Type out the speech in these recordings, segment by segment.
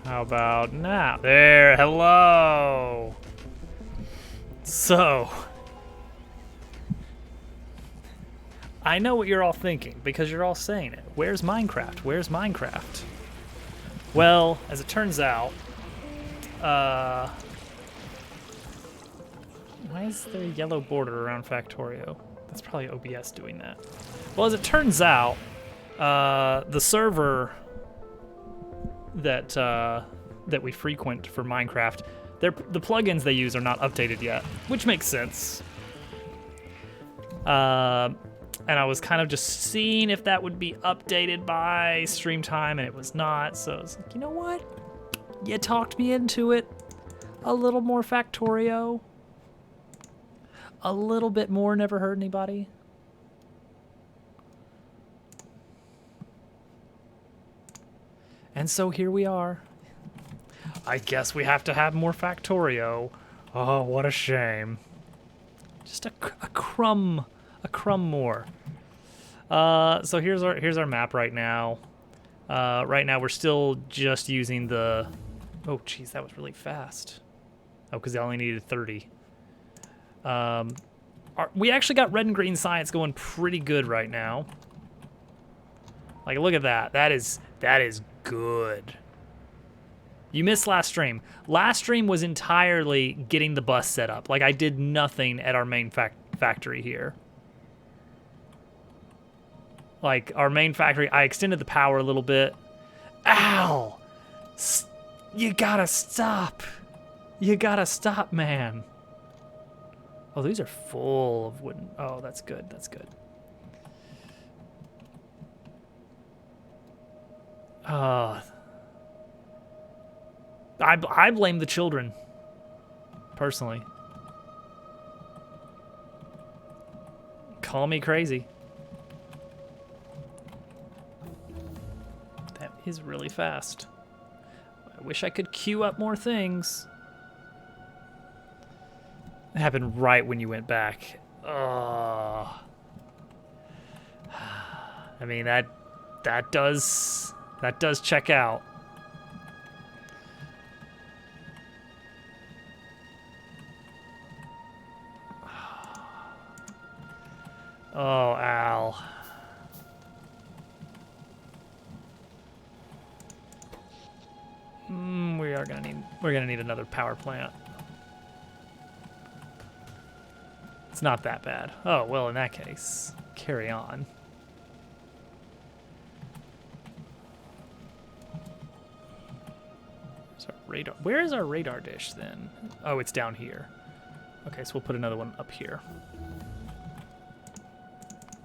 How about now? There, hello. So, I know what you're all thinking because you're all saying it. Where's Minecraft? Where's Minecraft? Well, as it turns out, why is there a yellow border around Factorio? That's probably OBS doing that. Well, as it turns out, the server that we frequent for Minecraft, the plugins they use are not updated yet, which makes sense. And I was kind of just seeing if that would be updated by stream time, and it was not. So I was like, you know what? You talked me into it. A little more Factorio. A little bit more never hurt anybody. And so here we are. I guess we have to have more Factorio. Oh, what a shame. Just a crumb more. So here's our map right now. Right now we're still just using the. Oh, geez, that was really fast. Oh, because they only needed 30. We actually got red and green science going pretty good right now. Like, look at that. That is good. You missed last stream. Last stream was entirely getting the bus set up. Like, I did nothing at our main factory here. Like, our main factory, I extended the power a little bit. Ow! You gotta stop. You gotta stop, man. Oh, these are full of wooden. Oh, that's good. That's good. I blame the children, personally. Call me crazy. That is really fast. I wish I could queue up more things. It happened right when you went back. Oh. I mean, that does check out. Oh, Al. We're gonna need another power plant. It's not that bad. Oh, well, in that case, carry on. Radar. Where is our radar dish then? Oh, it's down here. Okay, so we'll put another one up here.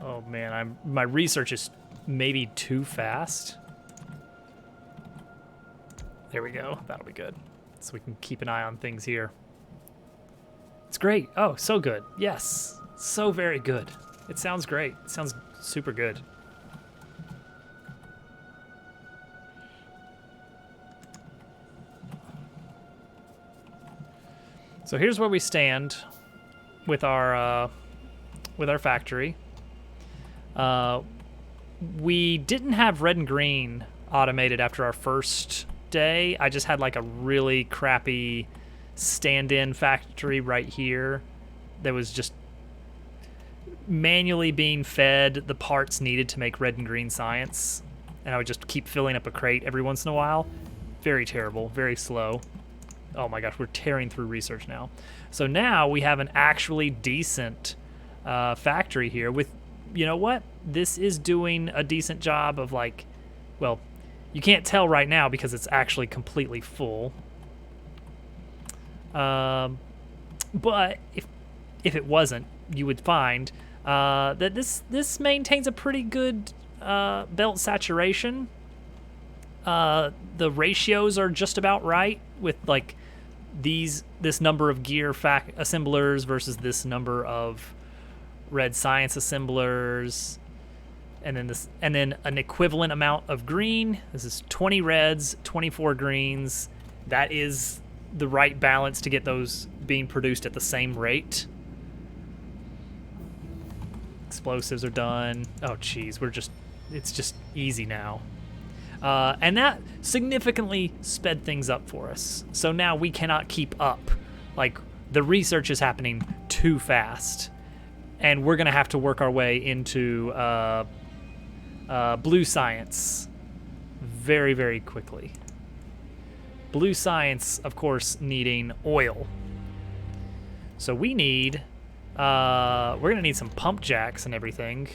Oh man, my research is maybe too fast. There we go. That'll be good. So we can keep an eye on things here. It's great. Oh, so good. Yes. So very good. It sounds great. It sounds super good. So here's where we stand with our factory. We didn't have red and green automated after our first day. I just had like a really crappy stand-in factory right here that was just manually being fed the parts needed to make red and green science, and I would just keep filling up a crate every once in a while. Very terrible, very slow. Oh my gosh, we're tearing through research now. So now we have an actually decent factory here with, you know what? This is doing a decent job of like, well, you can't tell right now because it's actually completely full. But if it wasn't, you would find that this maintains a pretty good belt saturation. The ratios are just about right with like this number of gear assemblers versus this number of red science assemblers, and then an equivalent amount of green. This is 20 reds, 24 greens. That is the right balance to get those being produced at the same rate. Explosives are done. Oh geez, it's just easy now. And that significantly sped things up for us. So now we cannot keep up. Like, the research is happening too fast. And we're going to have to work our way into blue science very, very quickly. Blue science, of course, needing oil. So we need, we're going to need some pump jacks and everything.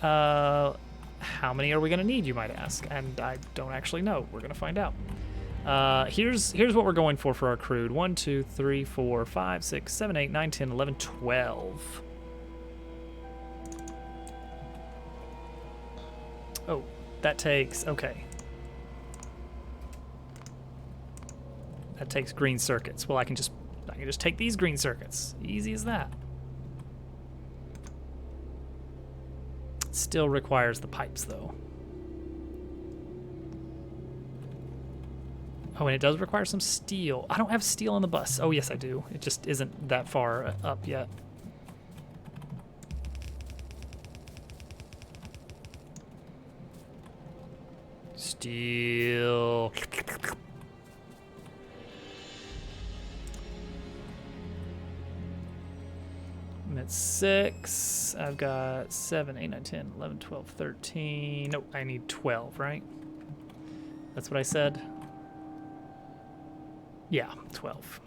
How many are we going to need, you might ask? And I don't actually know. We're going to find out. Here's what we're going for our crude. 1, 2, 3, 4, 5, 6, 7, 8, 9, 10, 11, 12. Oh, that takes, okay. That takes green circuits. Well, I can just take these green circuits. Easy as that. Still requires the pipes, though. Oh, and it does require some steel. I don't have steel on the bus. Oh, yes, I do. It just isn't that far up yet. Steel. I'm at 6. I've got 7, 8, 9, 10, 11, 12, 13. Nope, I need 12, right? That's what I said? Yeah, 12.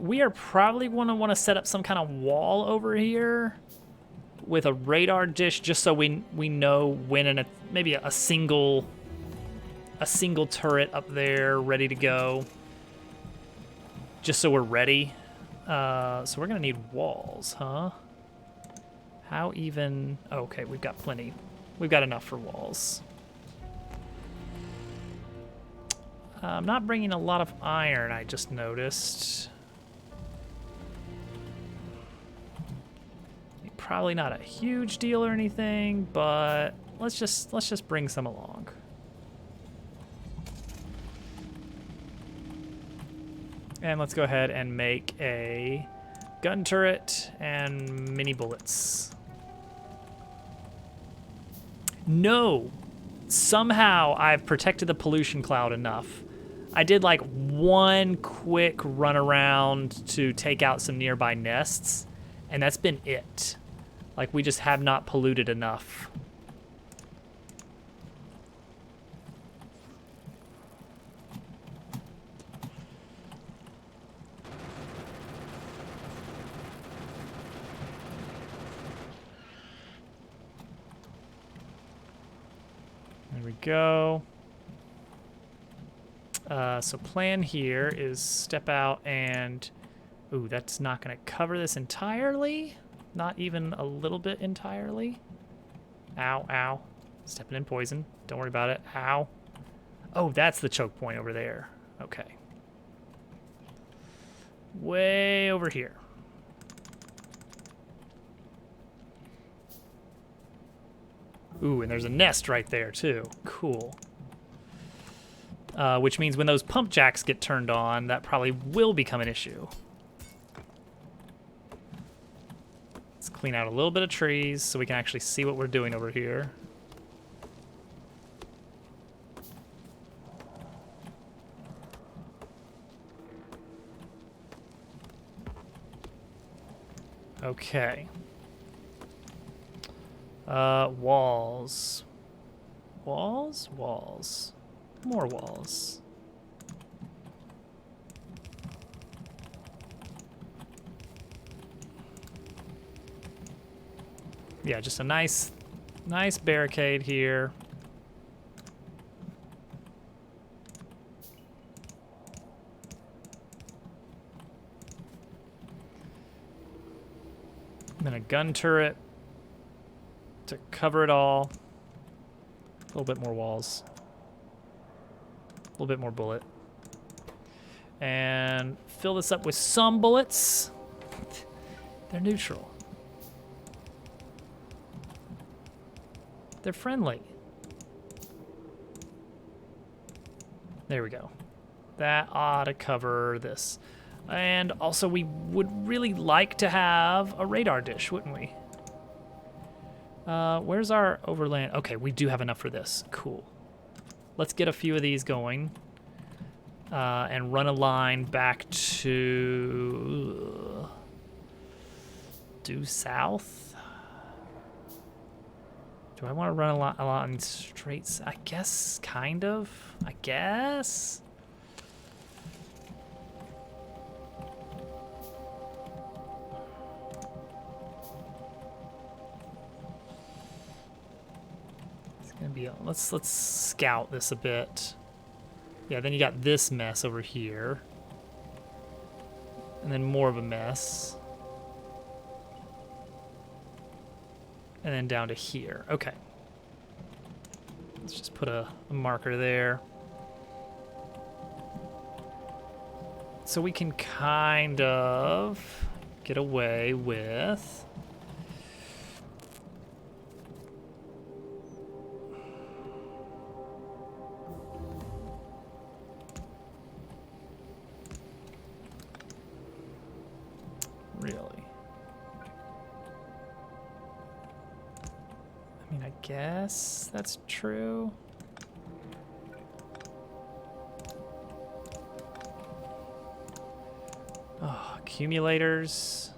We are probably going to want to set up some kind of wall over here with a radar dish, just so we know when maybe a single turret up there ready to go, just so we're ready. So we're gonna need walls, huh? How even? Oh, okay, we've got plenty. We've got enough for walls. I'm not bringing a lot of iron, I just noticed. Probably not a huge deal or anything, but let's just bring some along. And let's go ahead and make a gun turret and mini bullets. No! Somehow I've protected the pollution cloud enough. I did like one quick run around to take out some nearby nests, and that's been it. Like, we just have not polluted enough. There we go. So plan here is step out and... Ooh, that's not going to cover this entirely. Not even a little bit entirely. Ow, ow. Stepping in poison. Don't worry about it. Ow. Oh, that's the choke point over there. Okay. Way over here. Ooh, and there's a nest right there, too. Cool. Which means when those pump jacks get turned on, that probably will become an issue. Let's clean out a little bit of trees so we can actually see what we're doing over here. Okay. Walls. Walls? Walls. More walls. Yeah, just a nice barricade here. And then a gun turret to cover it all. A little bit more walls. A little bit more bullet. And fill this up with some bullets. They're neutral. They're friendly. There we go. That ought to cover this. And also, we would really like to have a radar dish, wouldn't we? Where's our overland? Okay, we do have enough for this. Cool. Let's get a few of these going. And run a line back to... due south? Do I want to run a line straight? I guess, kind of. I guess? Gonna be let's scout this a bit. Yeah, then you got this mess over here. And then more of a mess. And then down to here. Okay. Let's just put a marker there. So we can kind of get away with... Really? I mean, I guess that's true. Oh, accumulators.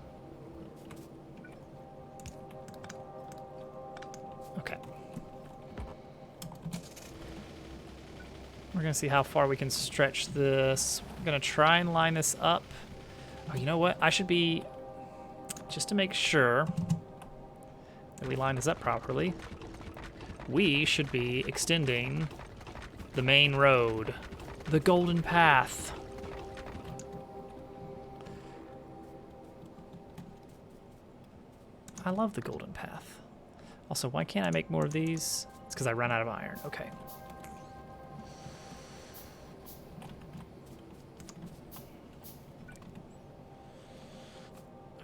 Okay. We're gonna see how far we can stretch this. We're gonna try and line this up. Oh, you know what? I should be, just to make sure that we line this up properly, we should be extending the main road, the Golden Path. I love the Golden Path. Also, why can't I make more of these? It's because I ran out of iron. Okay.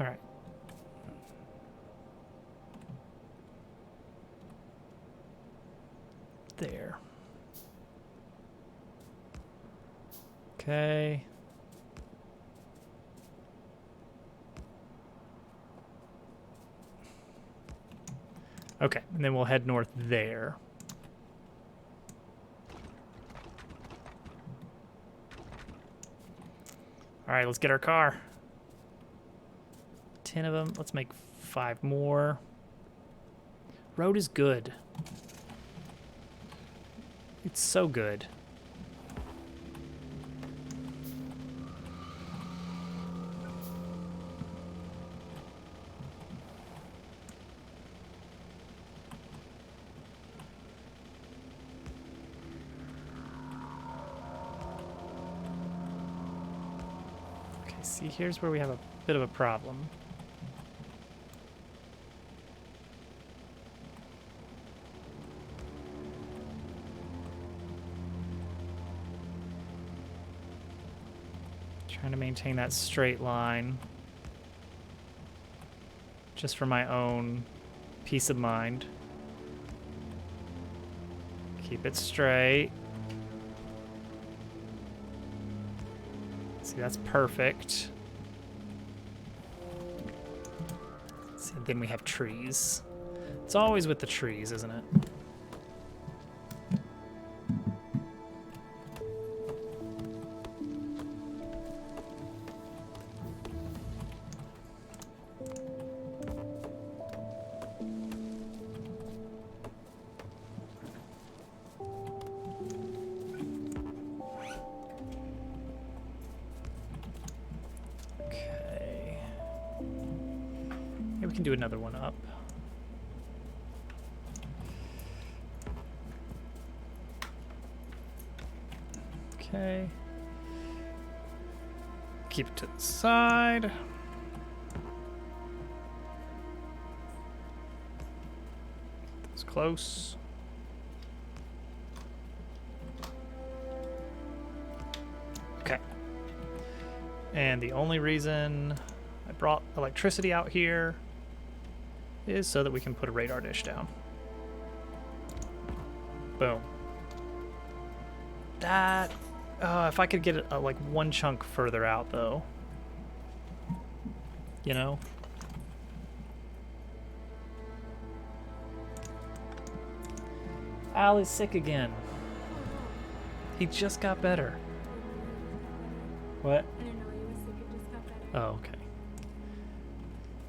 All right. There. Okay. Okay, and then we'll head north there. All right, let's get our car. 10 of them. Let's make 5 more. Road is good. It's so good. Okay, see, here's where we have a bit of a problem. Trying to maintain that straight line just for my own peace of mind. Keep it straight. See, that's perfect. See, then we have trees. It's always with the trees, isn't it? We can do another one up. Okay. Keep it to the side. It's close. Okay. And the only reason I brought electricity out here is so that we can put a radar dish down. Boom. That, if I could get it like one chunk further out though. You know? Al is sick again. He just got better. What? I didn't know he was sick. It just got better. Oh, okay.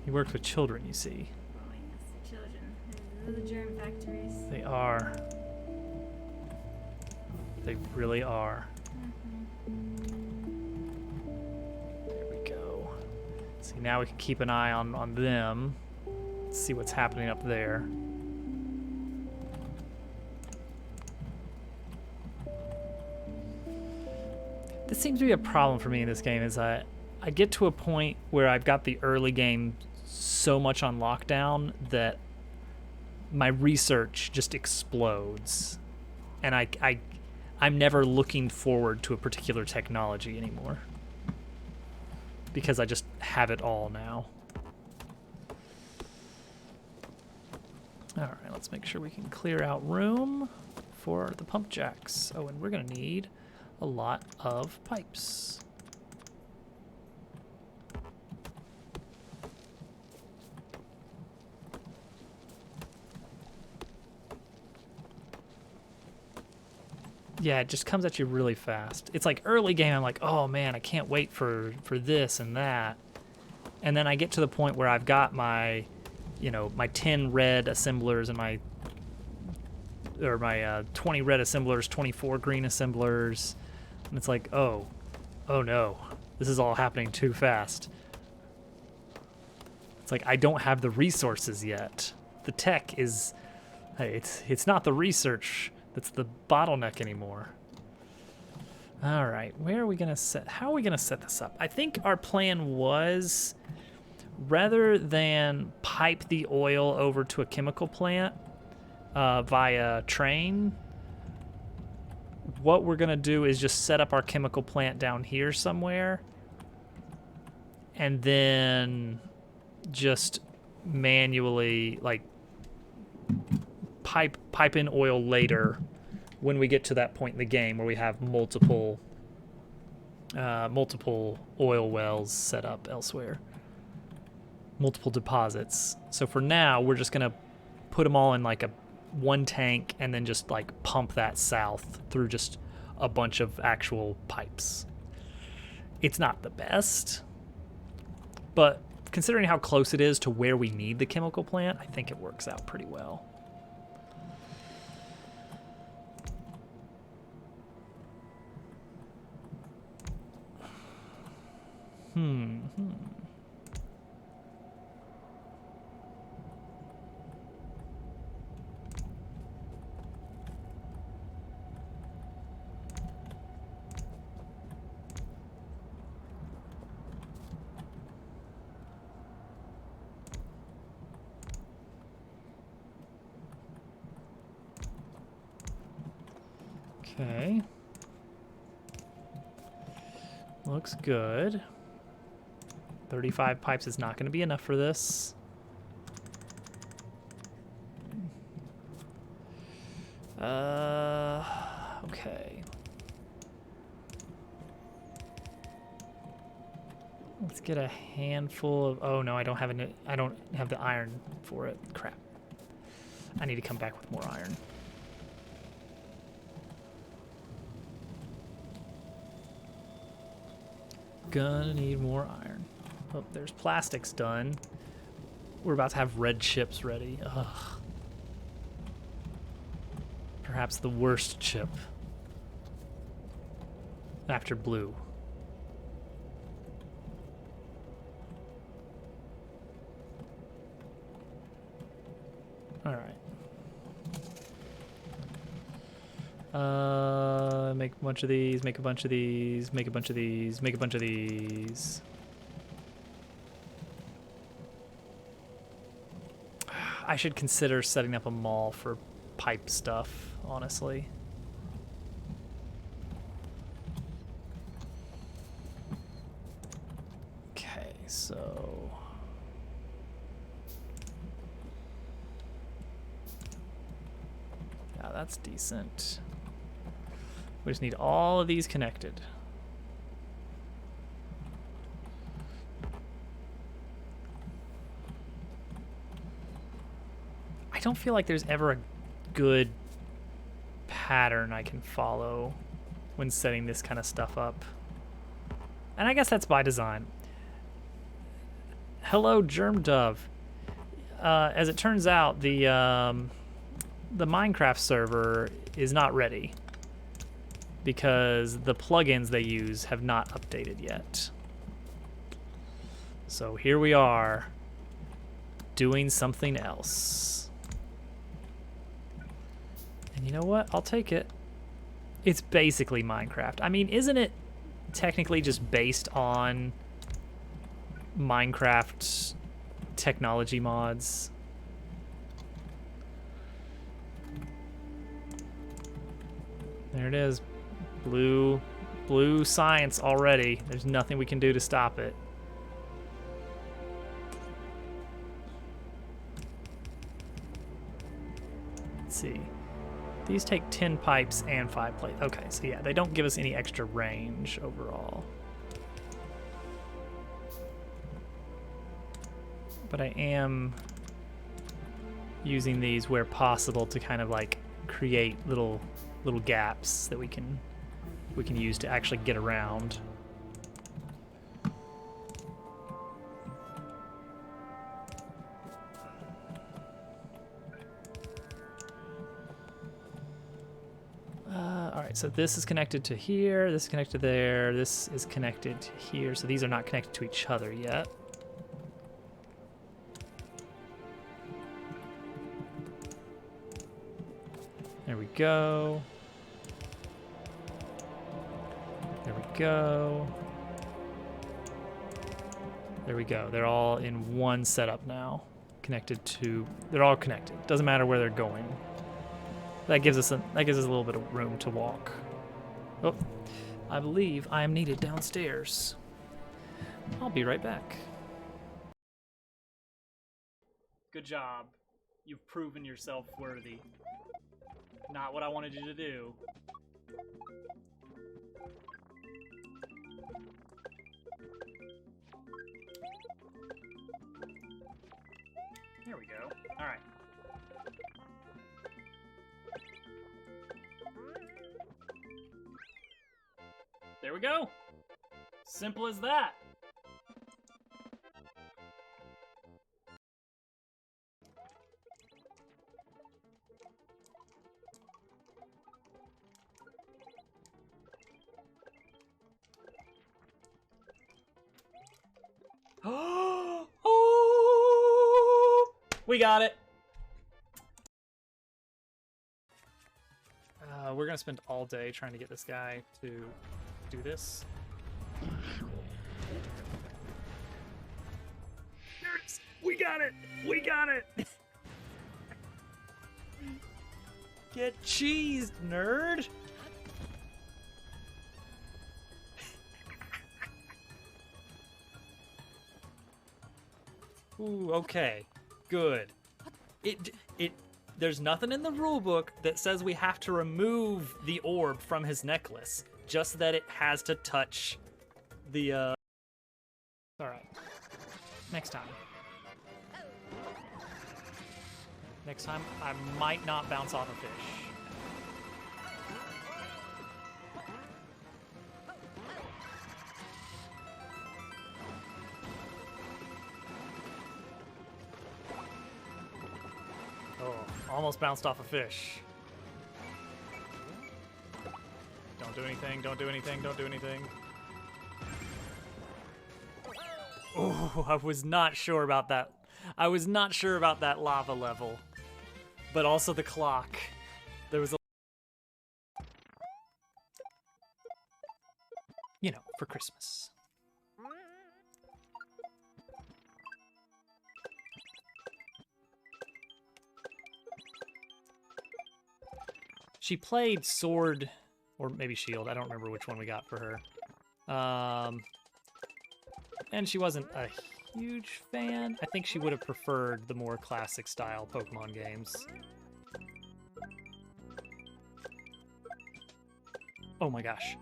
He works with children, you see. Oh, yes, the children. They're the germ factories. They are. They really are. There we go. See, now we can keep an eye on them. See what's happening up there. This seems to be a problem for me in this game is I get to a point where I've got the early game so much on lockdown that my research just explodes. And I'm never looking forward to a particular technology anymore. Because I just have it all now. Alright, let's make sure we can clear out room for the pump jacks. Oh, and we're going to need a lot of pipes. Yeah, it just comes at you really fast. It's like early game, I'm like, oh man, I can't wait for this and that. And then I get to the point where I've got my, you know, my 10 red assemblers and my 20 red assemblers, 24 green assemblers. And it's like, oh no, this is all happening too fast. It's like, I don't have the resources yet. The tech is, it's not the research that's the bottleneck anymore. All right, how are we gonna set this up? I think our plan was, rather than pipe the oil over to a chemical plant via train, what we're gonna do is just set up our chemical plant down here somewhere, and then just manually like pipe in oil later when we get to that point in the game where we have multiple oil wells set up elsewhere, multiple deposits. So for now, we're just gonna put them all in like one tank and then just like pump that south through just a bunch of actual pipes. It's not the best, but considering how close it is to where we need the chemical plant, I think it works out pretty well. Okay. Looks good. 35 pipes is not going to be enough for this. Okay. Let's get a handful of. Oh no, I don't have the iron for it. Crap. I need to come back with more iron. Gonna need more iron. Oh, there's plastics done. We're about to have red chips ready. Ugh. Perhaps the worst chip after blue. All right. Make a bunch of these, make a bunch of these, make a bunch of these, make a bunch of these. I should consider setting up a mall for pipe stuff, honestly. Okay, so... yeah, that's decent. We just need all of these connected. I don't feel like there's ever a good pattern I can follow when setting this kind of stuff up. And I guess that's by design. Hello, Germ Dove. As it turns out, the Minecraft server is not ready because the plugins they use have not updated yet. So here we are, doing something else. And you know what? I'll take it. It's basically Minecraft. I mean, isn't it technically just based on Minecraft technology mods? There it is. Blue science already. There's nothing we can do to stop it. Let's see. These take 10 pipes and 5 plates. Okay, so yeah, they don't give us any extra range overall. But I am using these where possible to kind of like create little gaps that we can use to actually get around. All right, so this is connected to here, this is connected to there, this is connected to here, so these are not connected to each other yet. There we go. There we go. There we go. They're all in one setup now. They're all connected. Doesn't matter where they're going. That gives us a little bit of room to walk. Oh, I believe I am needed downstairs. I'll be right back. Good job. You've proven yourself worthy. Not what I wanted you to do. There we go. All right. There we go. Simple as that. Oh, we got it. We're gonna spend all day trying to get this guy to do this. There it is. We got it. We got it. Get cheesed, nerd. Ooh, okay. Good. There's nothing in the rulebook that says we have to remove the orb from his necklace, just that it has to touch the, Alright. Next time. Next time, I might not bounce off a fish. Almost bounced off a fish. Don't do anything, don't do anything, don't do anything. Oh, I was not sure about that. I was not sure about that lava level. But also the clock. There was a... You know, for Christmas. She played Sword, or maybe Shield. I don't remember which one we got for her. And she wasn't a huge fan. I think she would have preferred the more classic style Pokemon games. Oh my gosh.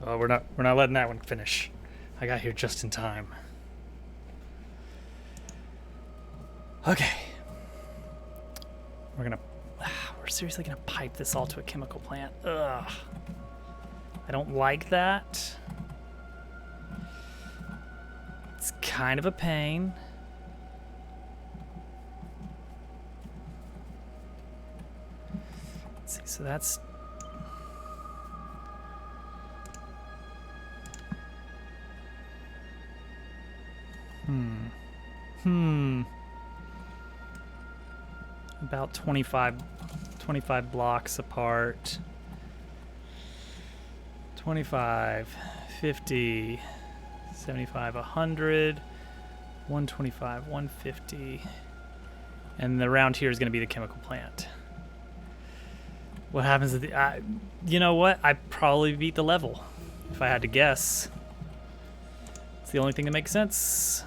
Oh, we're not letting that one finish. I got here just in time. Okay. We're seriously gonna pipe this all to a chemical plant? Ugh. I don't like that. It's kind of a pain. Let's see, so that's... About 25 blocks apart. 25, 50, 75, 100, 125, 150. And around here is going to be the chemical plant. What happens at the... you know what? I probably beat the level, if I had to guess. It's the only thing that makes sense.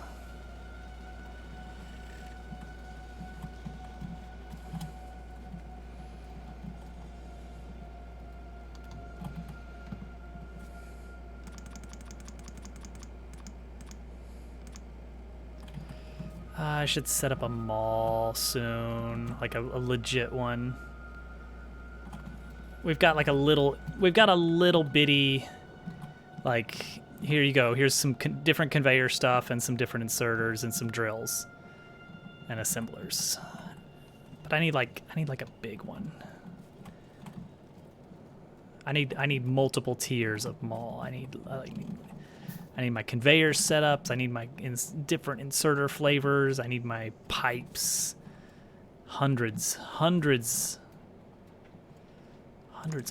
I should set up a mall soon, like a legit one. We've got like a little bitty, like, here you go. Here's some different conveyor stuff and some different inserters and some drills and assemblers. But I need like a big one. I need multiple tiers of mall. I need my conveyor setups. I need my different inserter flavors. I need my pipes. Hundreds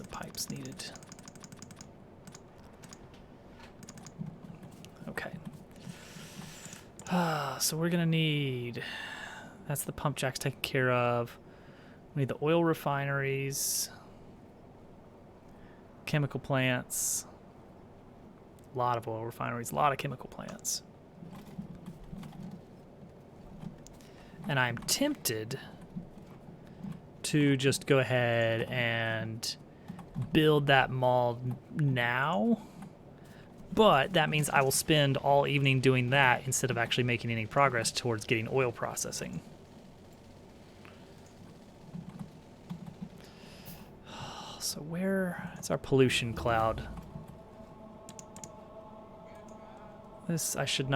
of pipes needed. Okay. So we're gonna need... That's the pump jacks taken care of. We need the oil refineries. Chemical plants. A lot of oil refineries, a lot of chemical plants. And I'm tempted to just go ahead and build that mall now, but that means I will spend all evening doing that instead of actually making any progress towards getting oil processing. So where is our pollution cloud? This, I should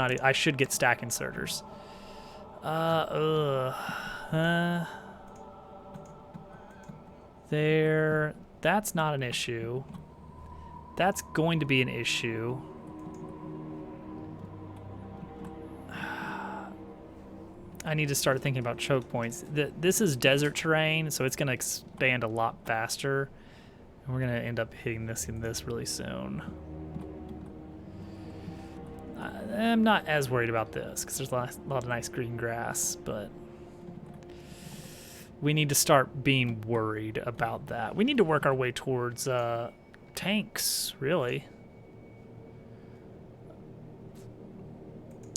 get stack inserters. There, that's not an issue. That's going to be an issue. I need to start thinking about choke points. This is desert terrain, so it's going to expand a lot faster. And we're going to end up hitting this in this really soon. I'm not as worried about this because there's a lot of nice green grass, but we need to start being worried about that. We need to work our way towards tanks, really,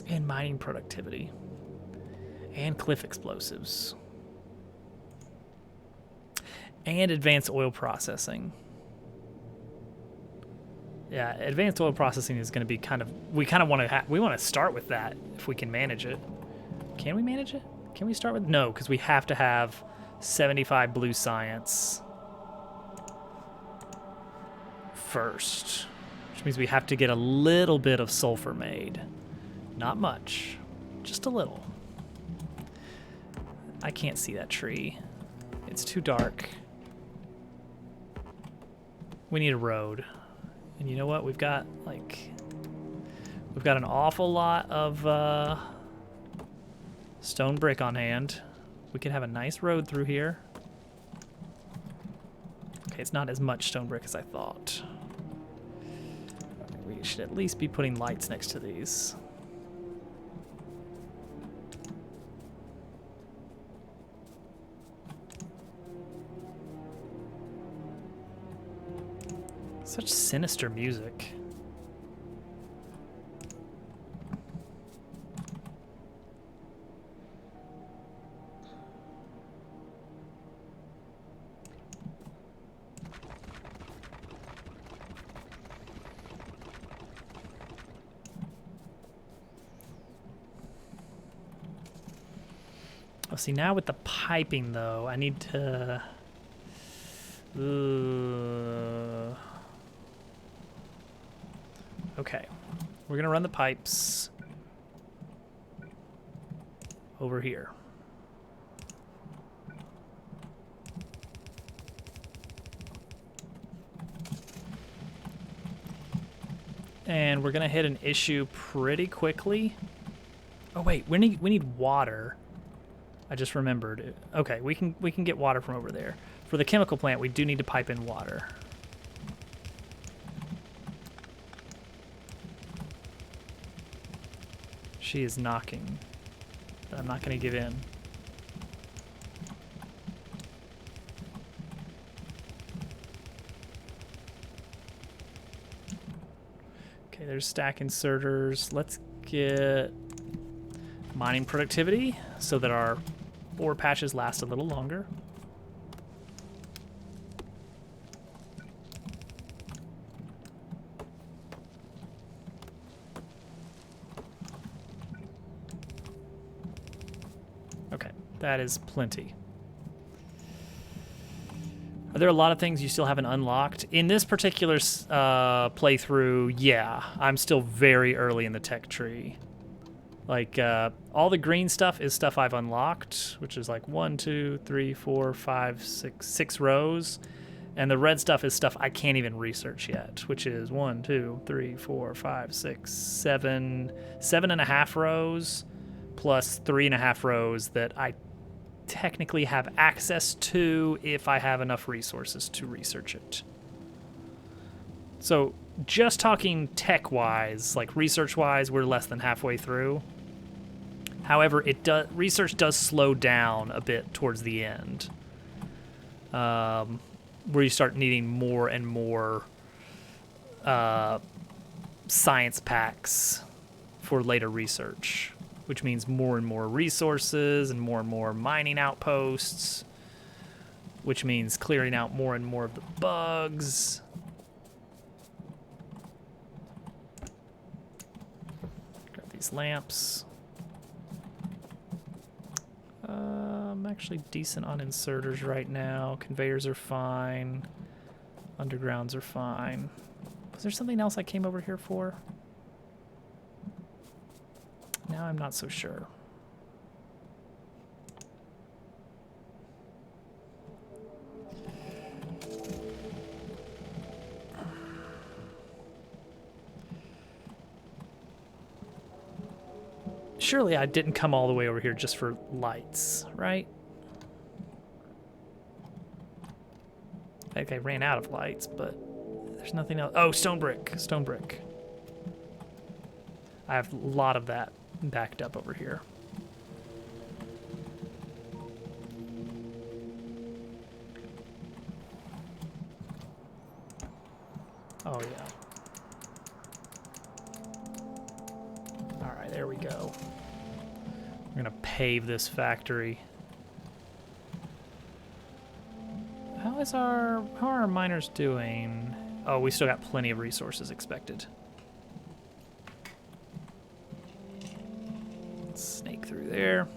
and mining productivity, and cliff explosives, and advanced oil processing. Yeah, advanced oil processing is going to be kind of... We kind of want to start with that if we can manage it. Can we manage it? Can we start with... No, because we have to have 75 blue science first, which means we have to get a little bit of sulfur made. Not much, just a little. I can't see that tree. It's too dark. We need a road. And you know what? We've got an awful lot of stone brick on hand. We could have a nice road through here. Okay, it's not as much stone brick as I thought. We should at least be putting lights next to these. Such sinister music. Oh, see, now with the piping, though, I need to... Okay. We're going to run the pipes over here. And we're going to hit an issue pretty quickly. Oh, wait. We need water. I just remembered. Okay, we can get water from over there. For the chemical plant, we do need to pipe in water. She is knocking, but I'm not going to give in. Okay, there's stack inserters. Let's get mining productivity so that our ore patches last a little longer. Okay, that is plenty. Are there a lot of things you still haven't unlocked? In this particular playthrough, yeah, I'm still very early in the tech tree. Like, all the green stuff is stuff I've unlocked, which is like 1, 2, 3, 4, 5, 6 rows. And the red stuff is stuff I can't even research yet, which is 1, 2, 3, 4, 5, 6, 7, 7.5 rows, plus 3.5 rows that I technically have access to if I have enough resources to research it. So just talking tech-wise, like research-wise, we're less than halfway through. However, research does slow down a bit towards the end, where you start needing more and more science packs for later research, which means more and more resources and more mining outposts, which means clearing out more and more of the bugs. Grab these lamps. I'm actually decent on inserters right now. Conveyors are fine. Undergrounds are fine. Was there something else I came over here for? Now I'm not so sure. Surely I didn't come all the way over here just for lights, right? Like I ran out of lights, but there's nothing else. Oh, stone brick, stone brick. I have a lot of that backed up over here. Oh, yeah. All right, there we go. We're gonna pave this factory. How are our miners doing? Oh, we still got plenty of resources expected. Let's snake through there.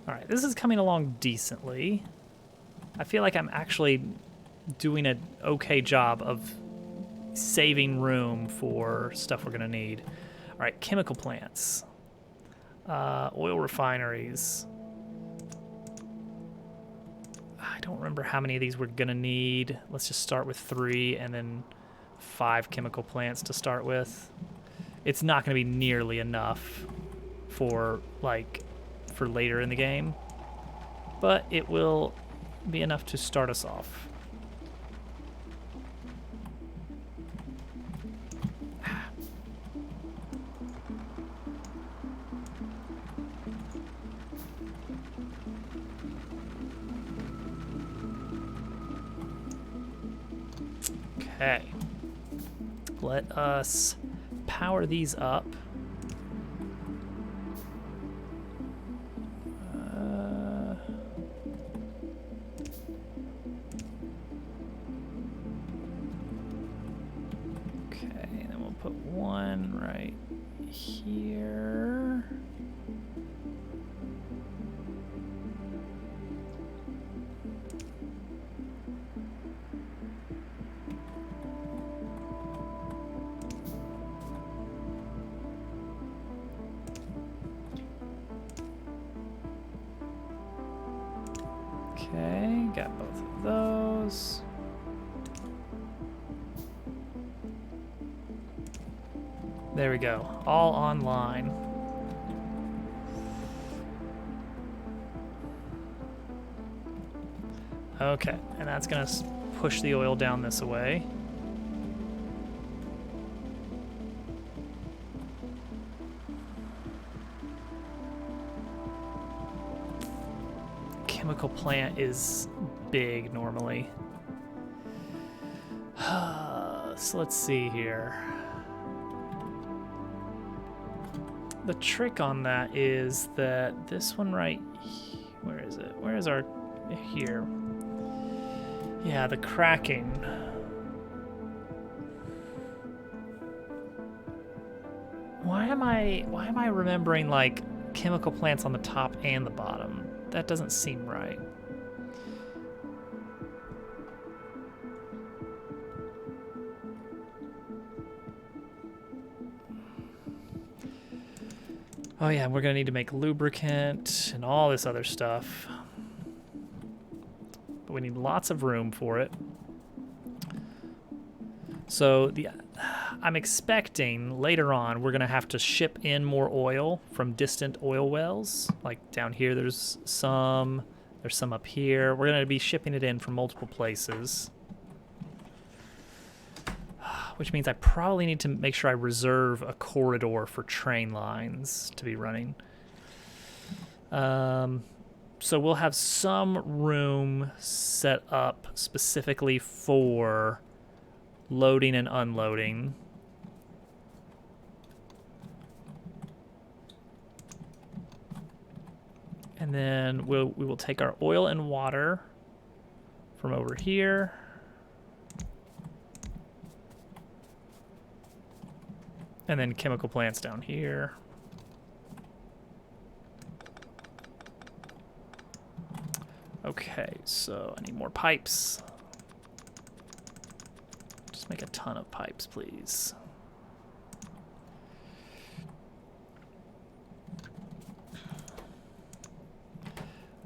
All right, this is coming along decently. I feel like I'm actually doing an okay job of saving room for stuff we're gonna need. All right, chemical plants, oil refineries. I don't remember how many of these we're gonna need. Let's just start with 3 and then 5 chemical plants to start with. It's not gonna be nearly enough for later in the game, but it will be enough to start us off. Okay, let us power these up. Okay, and then we'll put 1 right here. Okay, got both of those. There we go, all online. Okay, and that's gonna push the oil down this way. Chemical plant is big normally. So let's see here. The trick on that is that this one where is it? Where is our, here. Yeah, the cracking. Why am I remembering like chemical plants on the top and the bottom? That doesn't seem right. Oh yeah, we're gonna need to make lubricant and all this other stuff. But we need lots of room for it. So I'm expecting later on we're gonna have to ship in more oil from distant oil wells. Like down here there's some up here. We're gonna be shipping it in from multiple places. Which means I probably need to make sure I reserve a corridor for train lines to be running. So we'll have some room set up specifically for loading and unloading. And then we will take our oil and water from over here. And then chemical plants down here. Okay, so I need more pipes. Just make a ton of pipes, please.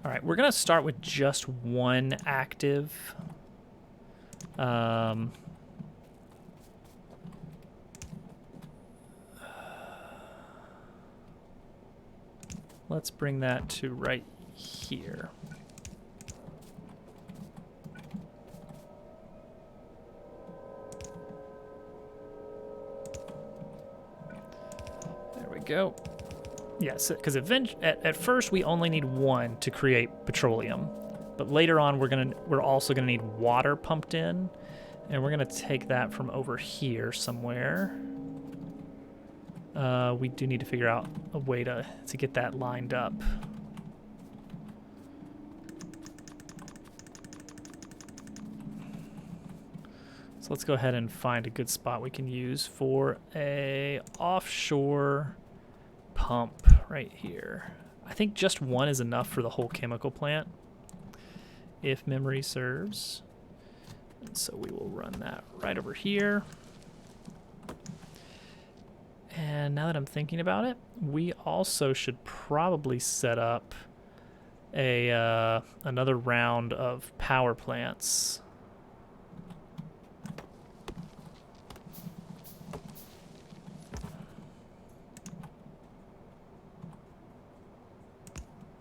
All right, we're gonna start with just one active. Let's bring that to right here. There we go. Yes, because at first we only need one to create petroleum, but later on we're also gonna need water pumped in, and we're gonna take that from over here somewhere. We do need to figure out a way to get that lined up. So let's go ahead and find a good spot we can use for a offshore pump right here. I think just one is enough for the whole chemical plant, if memory serves. And so we will run that right over here. And now that I'm thinking about it, we also should probably set up a another round of power plants.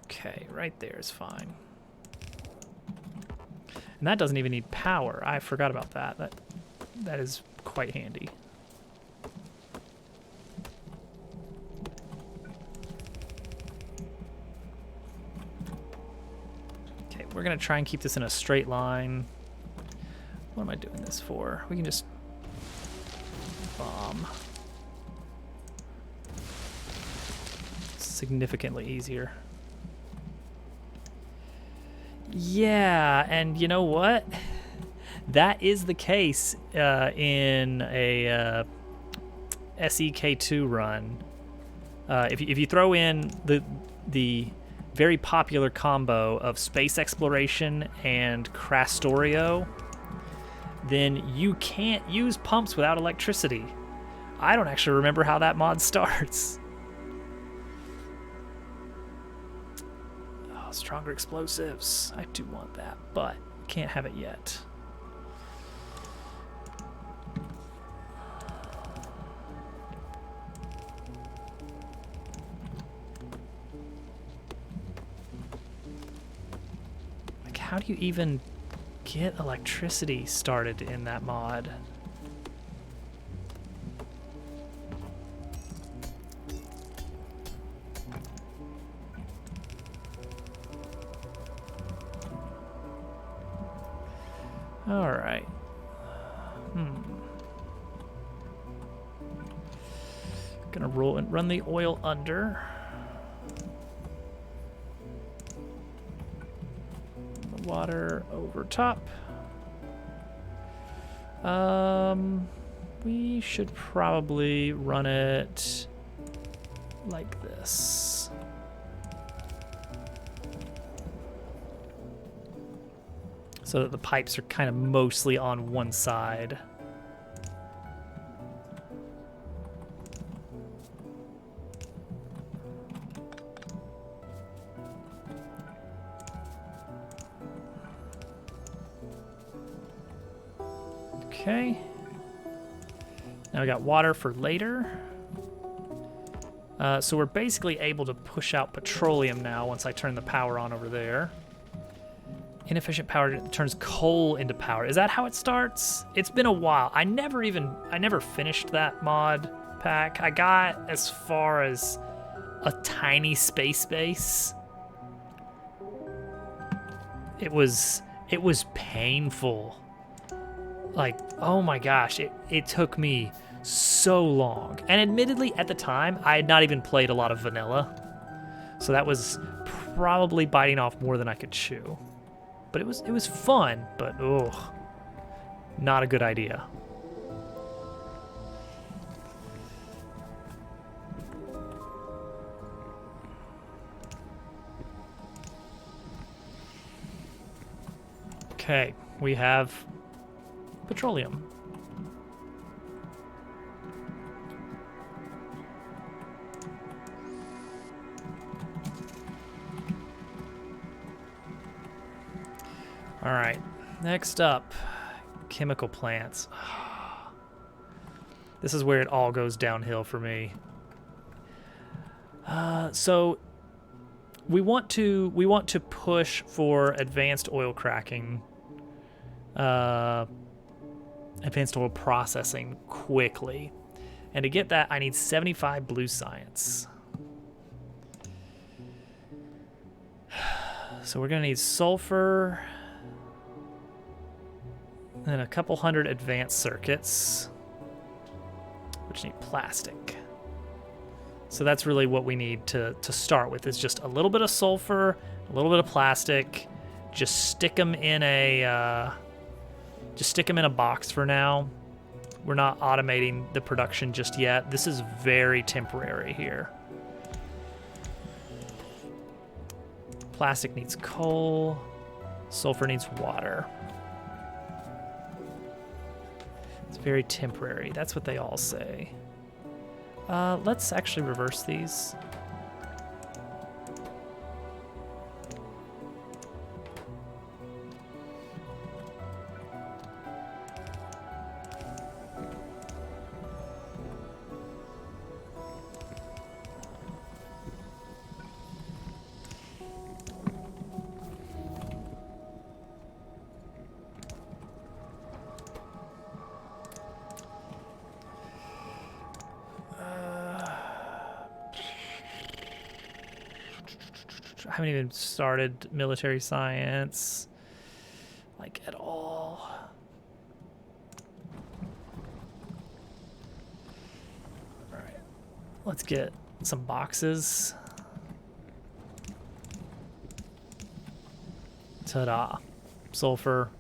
Okay, right there is fine. And that doesn't even need power. I forgot about that. That is quite handy. We're gonna try and keep this in a straight line. What am I doing this for? We can just bomb. Significantly easier. Yeah, and you know what? That is the case in a SEK2 run. If you throw in the very popular combo of space exploration and Crastorio, then you can't use pumps without electricity. I don't actually remember how that mod starts. Oh, stronger explosives. I do want that, but can't have it yet. Like, how do you even get electricity started in that mod? All right. Gonna roll and run the oil under. The water over top. We should probably run it like this. So that the pipes are kind of mostly on one side. Okay. Now we got water for later. So we're basically able to push out petroleum now once I turn the power on over there. Inefficient power turns coal into power. Is that how it starts? It's been a while. I never finished that mod pack. I got as far as a tiny space base. It was painful. Like, oh my gosh, it took me so long. And admittedly, at the time, I had not even played a lot of vanilla. So that was probably biting off more than I could chew. But it was fun, but ugh, not a good idea. Okay, we have petroleum. All right, next up, chemical plants. This is where it all goes downhill for me. So we want to push for advanced oil cracking, advanced oil processing quickly, and to get that, I need 75 blue science. So we're gonna need sulfur. And a couple hundred advanced circuits, which need plastic. So that's really what we need to start with, is just a little bit of sulfur, a little bit of plastic. Just stick them in a box for now. We're not automating the production just yet. This is very temporary here. Plastic needs coal. Sulfur needs water. It's very temporary. That's what they all say. Let's actually reverse these. I haven't even started military science, like, at all. All right, let's get some boxes. Ta-da. Sulfur,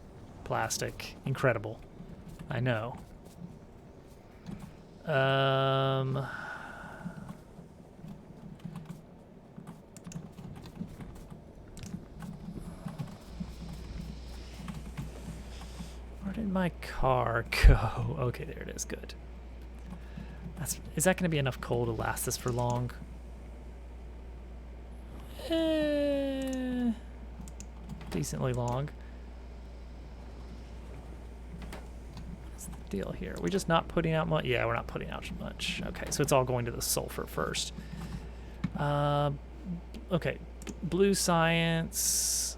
plastic, incredible. I know. did my car go? Okay, there it is. Good. Is that going to be enough coal to last this for long? Decently long. What's the deal here? Are we just not putting out much? Yeah, we're not putting out much. Okay, so it's all going to the sulfur first. Okay, blue science.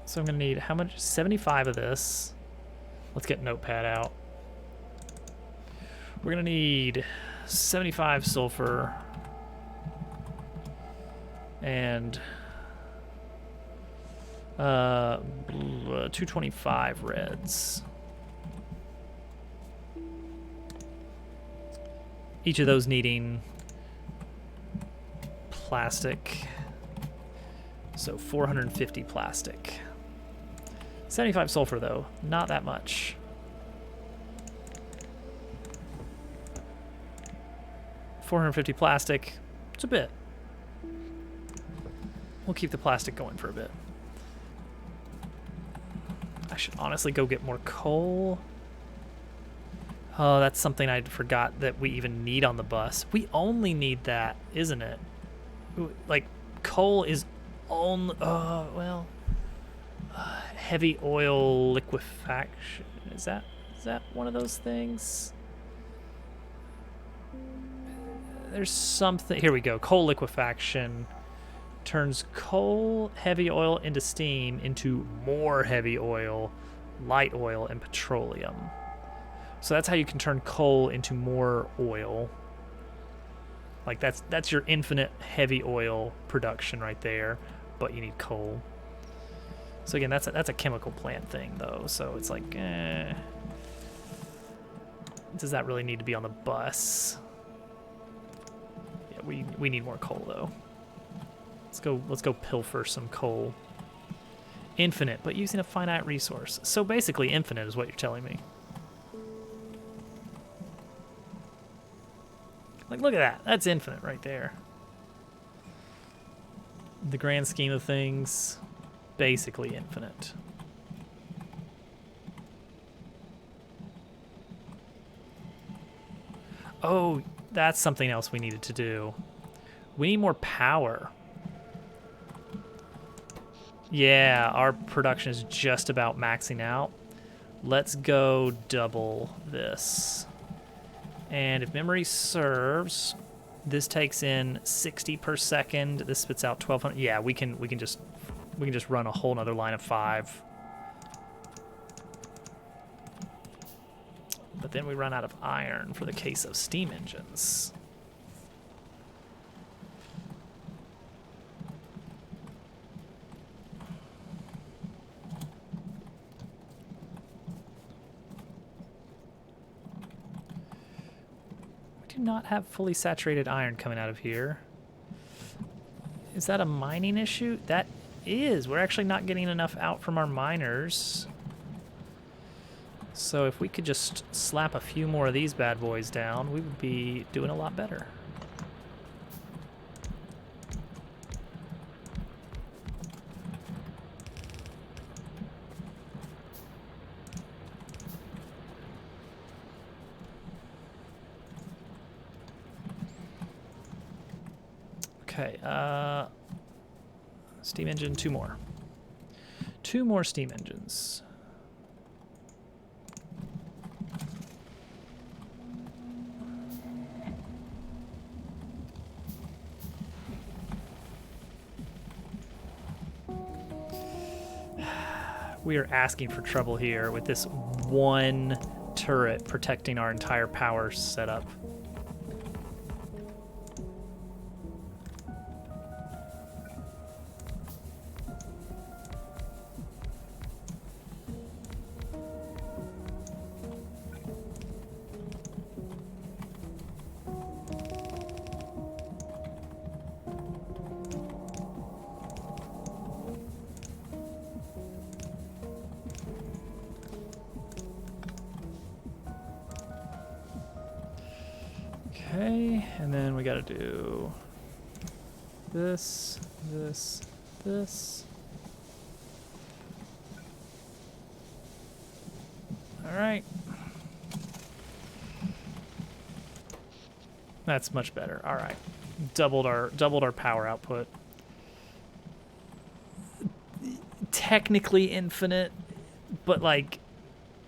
So I'm going to need how much? 75 of this. Let's get Notepad out. We're going to need 75 sulfur and 225 reds. Each of those needing plastic. So 450 plastic. 75 sulfur though, not that much. $450 plastic, it's a bit. We'll keep the plastic going for a bit. I should honestly go get more coal. Oh, that's something I forgot that we even need on the bus. We only need that, isn't it? Like, coal is only, well, heavy oil liquefaction. Is that one of those things? There's something, here we go. Coal liquefaction turns coal, heavy oil into steam, into more heavy oil, light oil, and petroleum. So that's how you can turn coal into more oil. Like that's your infinite heavy oil production right there, but you need coal. So again, that's a chemical plant thing though. So it's like, does that really need to be on the bus? Yeah, we need more coal though. Let's go pilfer some coal. Infinite, but using a finite resource. So basically infinite is what you're telling me. Like, look at that. That's infinite right there. The grand scheme of things, basically infinite. Oh, that's something else we needed to do. We need more power. Yeah, our production is just about maxing out. Let's go double this. And if memory serves, this takes in 60 per second. This spits out 1,200. Yeah, we can just run a whole nother line of 5. But then we run out of iron for the case of steam engines. Do not have fully saturated iron coming out of here. Is that a mining issue? That is. We're actually not getting enough out from our miners. So if we could just slap a few more of these bad boys down, we would be doing a lot better. Okay, steam engine, 2 more. 2 more steam engines. We are asking for trouble here with this one turret protecting our entire power setup. Okay, and then we gotta do this, this, this. All right. That's much better. All right. Doubled our power output. Technically infinite, but like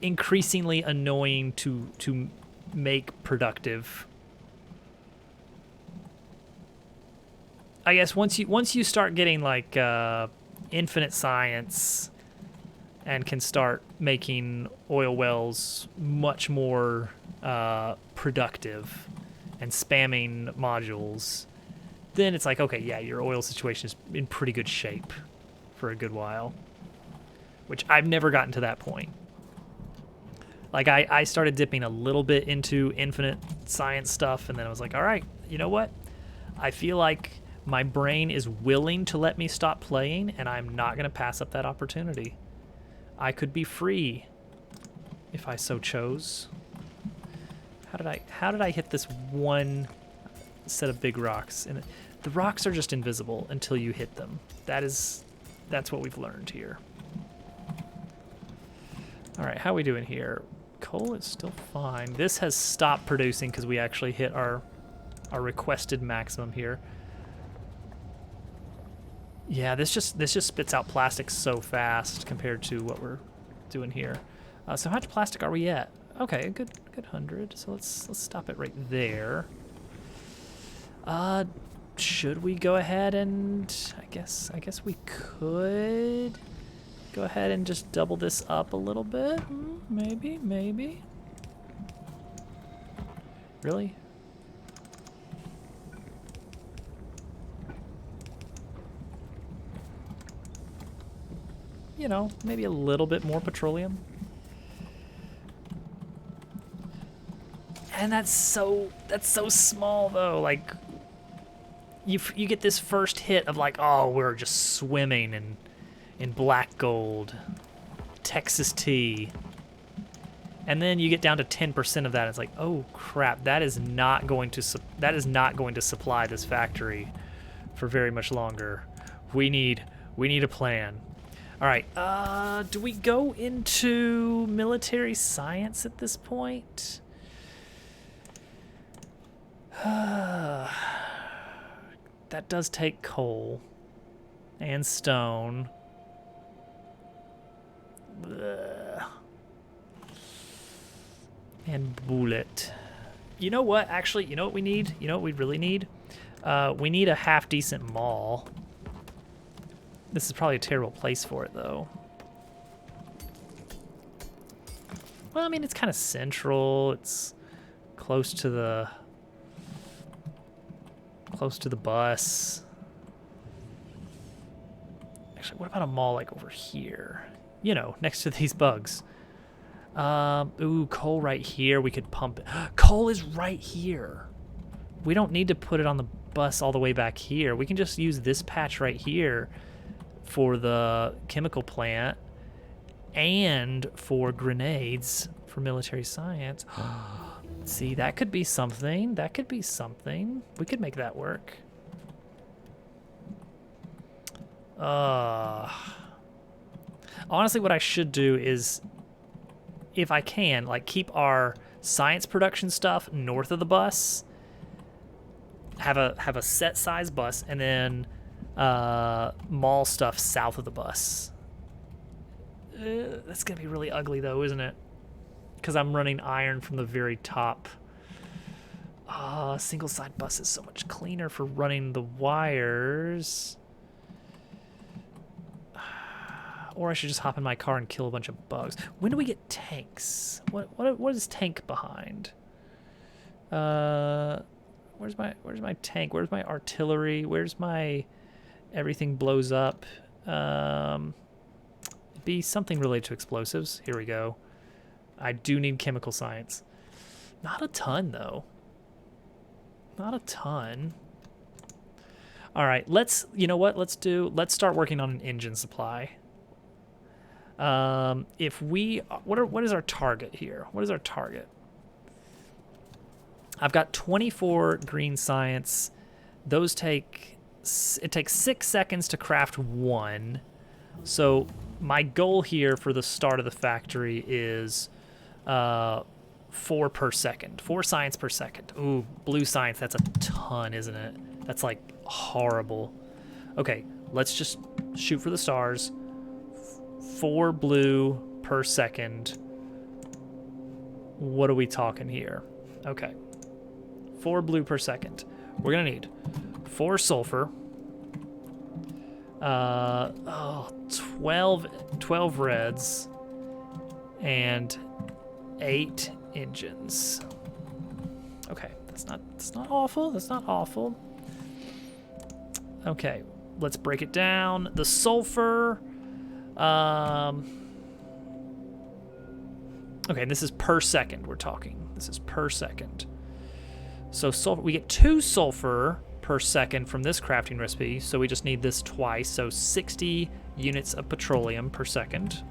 increasingly annoying to make productive. I guess once you start getting like infinite science and can start making oil wells much more productive and spamming modules, then it's like, okay, yeah, your oil situation is in pretty good shape for a good while, which I've never gotten to that point. Like I started dipping a little bit into infinite science stuff, and then I was like, all right, you know what? I feel like my brain is willing to let me stop playing, and I'm not going to pass up that opportunity. I could be free if I so chose. How did I hit this one set of big rocks? And the rocks are just invisible until you hit them. That's what we've learned here. All right, how are we doing here? Coal is still fine. This has stopped producing because we actually hit our requested maximum here. Yeah, this just spits out plastic so fast compared to what we're doing here. So how much plastic are we at? Okay, a good 100. So let's stop it right there. Should we go ahead and I guess we could go ahead and just double this up a little bit. Maybe. Really? You know, maybe a little bit more petroleum. And that's so small though. Like you get this first hit of like, oh, we're just swimming in black gold, Texas tea. And then you get down to 10% of that. It's like, oh crap, that is not going to supply this factory for very much longer. We need a plan. All right, do we go into military science at this point? That does take coal and stone. And bullet. You know what? Actually, you know what we need? You know what we really need? We need a half-decent mall. This is probably a terrible place for it, though. Well, I mean, it's kind of central. It's close to the bus. Actually, what about a mall like over here? You know, next to these bugs. Ooh, coal right here. We could pump it. Coal is right here. We don't need to put it on the bus all the way back here. We can just use this patch right here for the chemical plant and for grenades for military science. See, that could be something. That could be something. We could make that work. Honestly, what I should do is, if I can, like keep our science production stuff north of the bus, have a set size bus, and then mall stuff south of the bus. That's gonna be really ugly though, isn't it? Because I'm running iron from the very top. Single side bus is so much cleaner for running the wires. Or I should just hop in my car and kill a bunch of bugs. When do we get tanks? What is tank behind? Where's my tank? Where's my artillery? Where's my everything blows up? Be something related to explosives. Here we go. I do need chemical science. Not a ton though. Not a ton. All right, you know what? Let's start working on an engine supply. What is our target here? What is our target? I've got 24 green science. Those take it takes 6 seconds to craft 1. So my goal here for the start of the factory is 4 per second. 4 science per second. Ooh, blue science, that's a ton, isn't it? That's like horrible. Okay, let's just shoot for the stars. 4 blue per second. What are we talking here? Okay. 4 blue per second. We're gonna need 4 sulfur. 12 reds. And 8 engines. Okay, that's not awful. That's not awful. Okay, let's break it down. The sulfur. Okay, this is per second we're talking. This is per second. So sulfur, we get 2 sulfur per second from this crafting recipe, so we just need this twice, so 60 units of petroleum per second.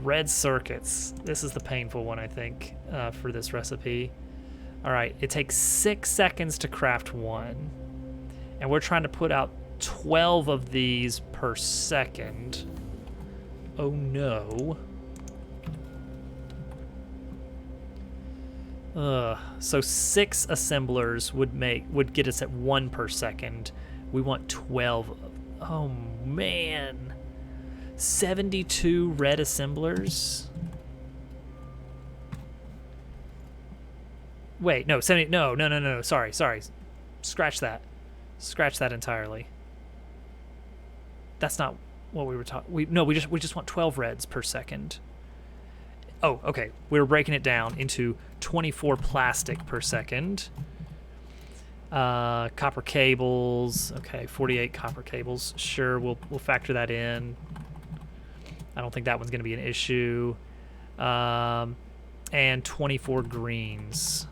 Red circuits. This is the painful one, I think, for this recipe. All right, it takes 6 seconds to craft 1, and we're trying to put out 12 of these per second. Oh no. So 6 assemblers would get us at 1 per second. We want 12. Oh man. 72 red assemblers. Wait, no, 70. No. Sorry. Scratch that. Scratch that entirely. That's not what we were talking. We just want 12 reds per second. Oh, okay. We're breaking it down into 24 plastic per second. Copper cables. Okay, 48 copper cables. Sure, we'll factor that in. I don't think that one's going to be an issue. And 24 greens.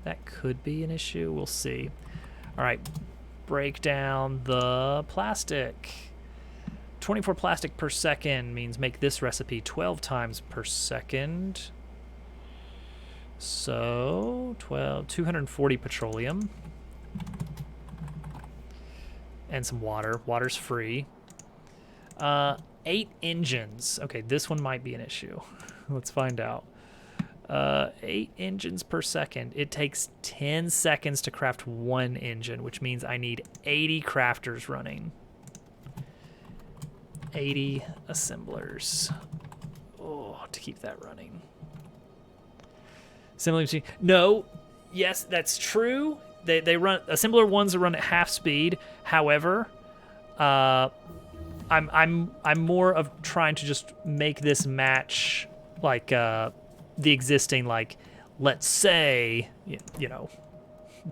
That could be an issue. We'll see. All right, break down the plastic. 24 plastic per second means make this recipe 12 times per second. So 240 petroleum. And some water. Water's free. 8 engines. Okay, this one might be an issue. Let's find out. 8 engines per second. It takes 10 seconds to craft 1 engine, which means I need 80 crafters running. 80 assemblers. Oh, to keep that running. Assembly machine. No. Yes, that's true. They run assembler ones are run at half speed. However, I'm more of trying to just make this match like the existing, like, let's say, you know,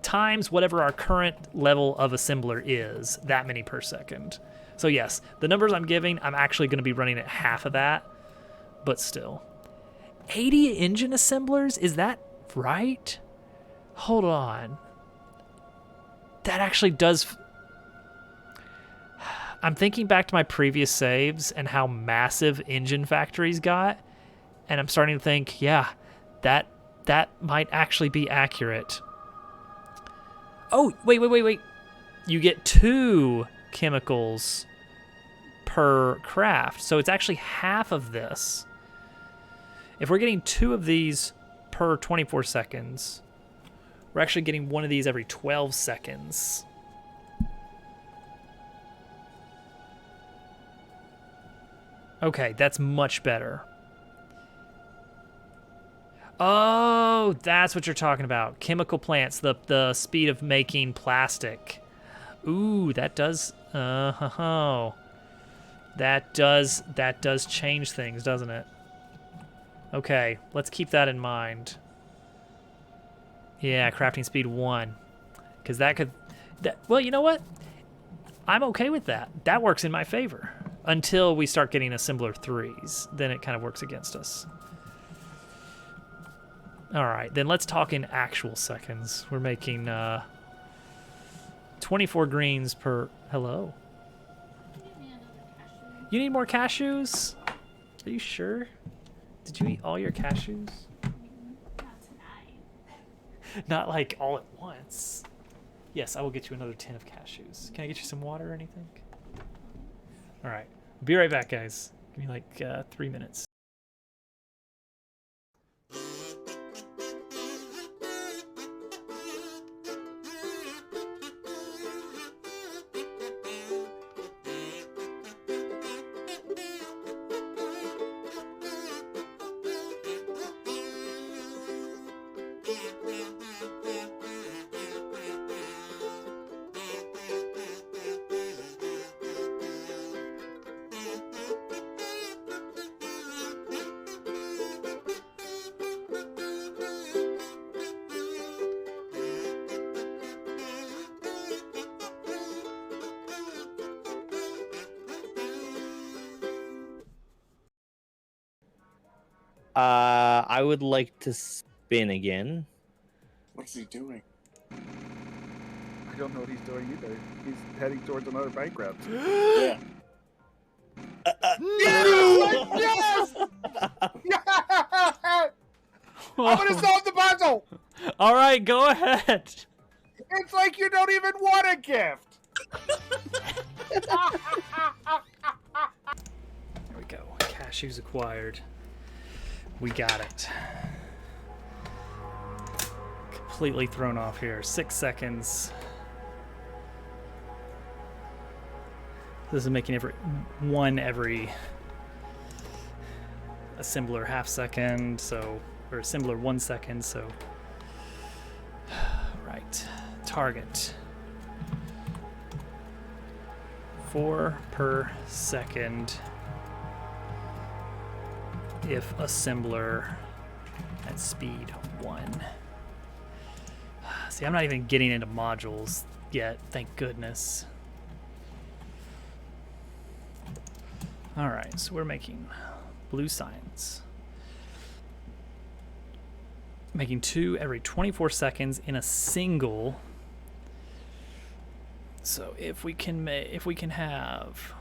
times whatever our current level of assembler is, that many per second. So yes, the numbers I'm giving, I'm actually going to be running at half of that, but still. 80 engine assemblers? Is that right? Hold on. That actually does... I'm thinking back to my previous saves and how massive engine factories got, and I'm starting to think, yeah, that might actually be accurate. Oh, wait. You get 2 chemicals per craft, so it's actually half of this. If we're getting 2 of these per 24 seconds, we're actually getting 1 of these every 12 seconds. Okay, that's much better. Oh, that's what you're talking about. Chemical plants, the speed of making plastic. Ooh, that does... That does change things, doesn't it? Okay, let's keep that in mind. Yeah, crafting speed 1. Because that could... well, you know what? I'm okay with that. That works in my favor. Until we start getting assembler 3s. Then it kind of works against us. Alright, then let's talk in actual seconds. We're making 24 greens per... Hello? You need more cashews? Are you sure? Did you eat all your cashews? Not tonight. Not like all at once. Yes, I will get you another tin of cashews. Can I get you some water or anything? All right. Be right back, guys. Give me like 3 minutes. I would like to spin again. What is he doing? I don't know what he's doing either. He's heading towards another bankrupt. Yeah. Yes! I'm gonna solve the puzzle. All right, go ahead. It's like you don't even want a gift. There we go. Cashews acquired. We got it. Completely thrown off here. 6 seconds. This is making every assembler half second, so or assembler 1 second, so right. Target. 4 per second. If assembler at speed 1. See, I'm not even getting into modules yet, thank goodness. All right, so we're making blue signs. Making 2 every 24 seconds in a single. So if we can have,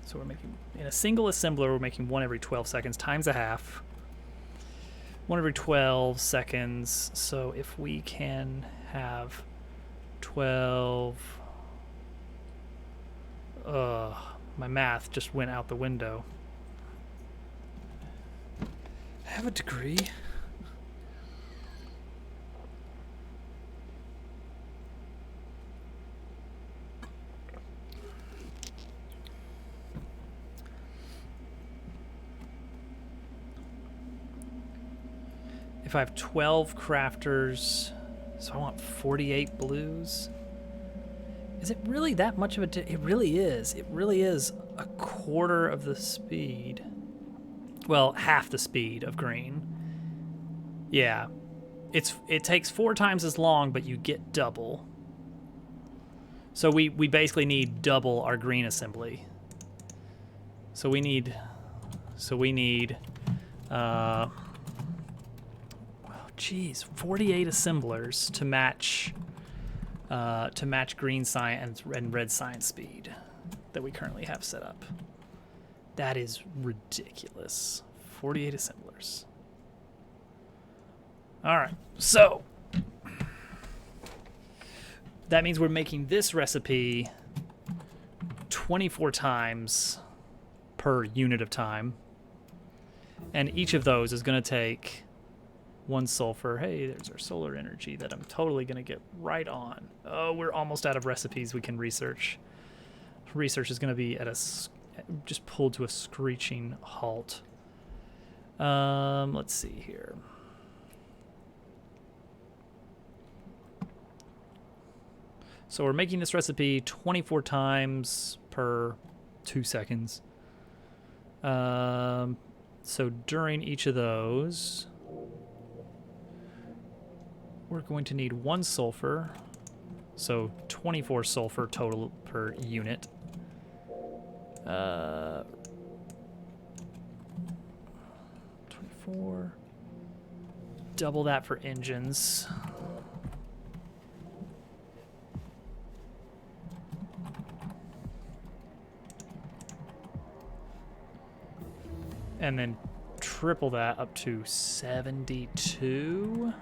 so we're making, in a single assembler, we're making 1 every 12 seconds times a half. 1 every 12 seconds. So if we can have 12, my math just went out the window. I have a degree. If I have 12 crafters, so I want 48 blues. Is it really that much of a... It really is. It really is a quarter of the speed. Well, half the speed of green. Yeah. It takes 4 times as long, but you get double. So we basically need double our green assembly. So we need... Geez, 48 assemblers to match green science and red science speed that we currently have set up. That is ridiculous. 48 assemblers. All right, so that means we're making this recipe 24 times per unit of time, and each of those is going to take 1 sulfur. Hey, there's our solar energy that I'm totally going to get right on. Oh, we're almost out of recipes we can research. Research is going to be at just pulled to a screeching halt. Let's see here. So we're making this recipe 24 times per 2 seconds. So during each of those, we're going to need 1 sulfur, so 24 sulfur total per unit. 24. Double that for engines. And then triple that up to 72.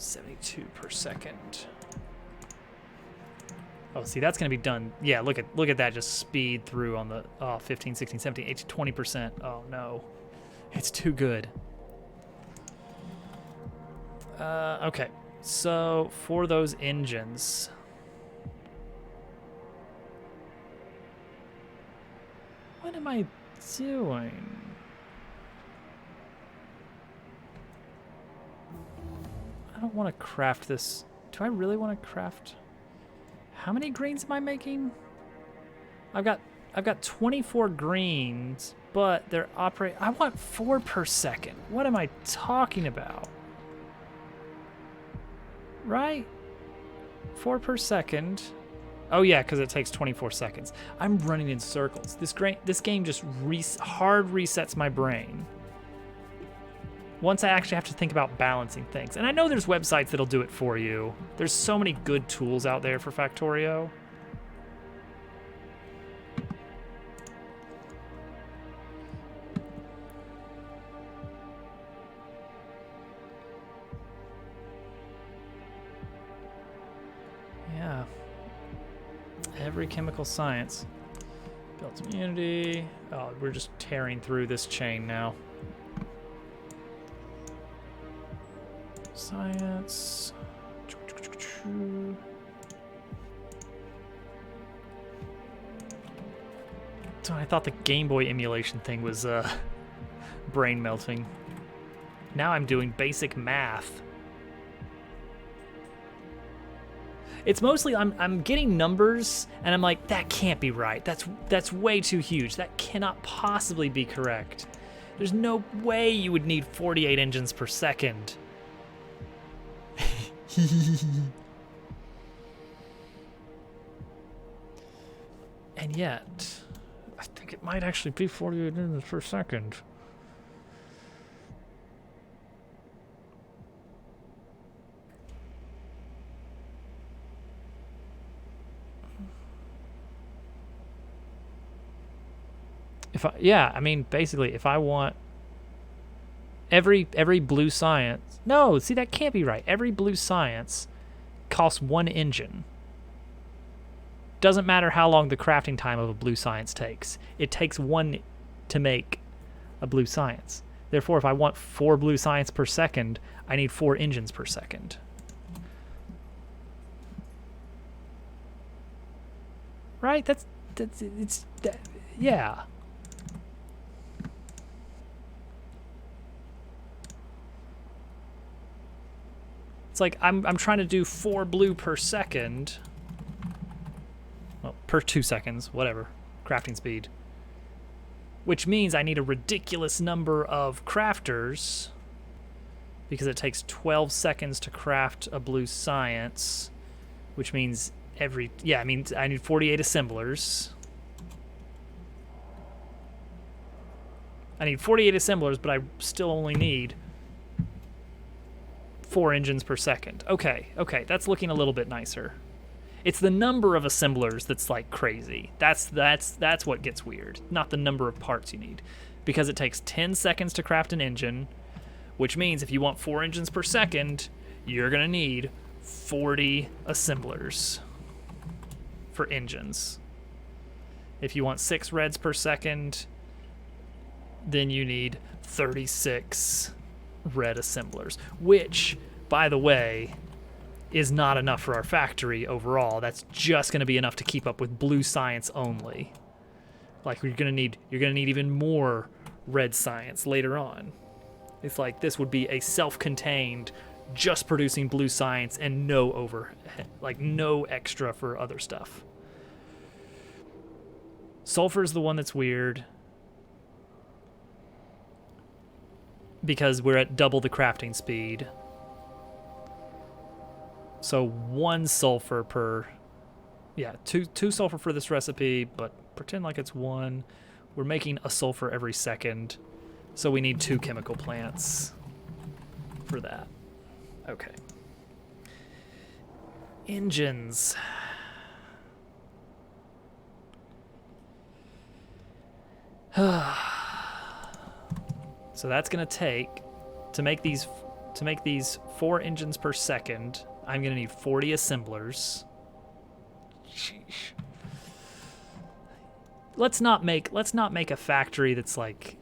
72 per second. Oh, see, that's going to be done. Yeah, look at that just speed through on the 15, 16, 17, 18, 20%. Oh, no. It's too good. Okay, so for those engines... What am I doing? I don't want to craft this. Do I really want to craft... How many greens am I making? I've got 24 greens, but they're operate. I want 4 per second. What am I talking about? Right? 4 per second. Oh yeah, because it takes 24 seconds. I'm running in circles. This game just hard resets my brain. Once I actually have to think about balancing things. And I know there's websites that'll do it for you. There's so many good tools out there for Factorio. Yeah. Every chemical science. Built immunity. Oh, we're just tearing through this chain now. Science. So I thought the Game Boy emulation thing was brain melting. Now I'm doing basic math. It's mostly I'm getting numbers and I'm like, that can't be right. That's way too huge. That cannot possibly be correct. There's no way you would need 48 engines per second. And yet, I think it might actually be 48 engines per second. I mean, basically, if I want every blue science, no, see, that can't be right. Every blue science costs 1 engine. Doesn't matter how long the crafting time of a blue science takes. It takes 1 to make a blue science. Therefore, if I want 4 blue science per second, I need 4 engines per second. Right? Yeah. It's like I'm trying to do 4 blue per second. Well, per 2 seconds, whatever. Crafting speed. Which means I need a ridiculous number of crafters because it takes 12 seconds to craft a blue science, which means I need 48 assemblers. I need 48 assemblers, but I still only need 4 engines per second. Okay, that's looking a little bit nicer. It's the number of assemblers that's like crazy. That's what gets weird, not the number of parts you need. Because it takes 10 seconds to craft an engine, which means if you want 4 engines per second, you're gonna need 40 assemblers for engines. If you want 6 reds per second, then you need 36 red assemblers, which, by the way, is not enough for our factory overall. That's just going to be enough to keep up with blue science only. Like you're going to need even more red science later on. It's like this would be a self-contained, just producing blue science and no overhead, like no extra for other stuff. Sulfur's the one that's weird because we're at double the crafting speed. So 1 sulfur per, 2 sulfur for this recipe, but pretend like it's 1. We're making a sulfur every second, so we need 2 chemical plants for that. Okay. Engines. So that's gonna take, to make these to make these 4 engines per second, I'm gonna need 40 assemblers. Sheesh. Let's not make a factory that's like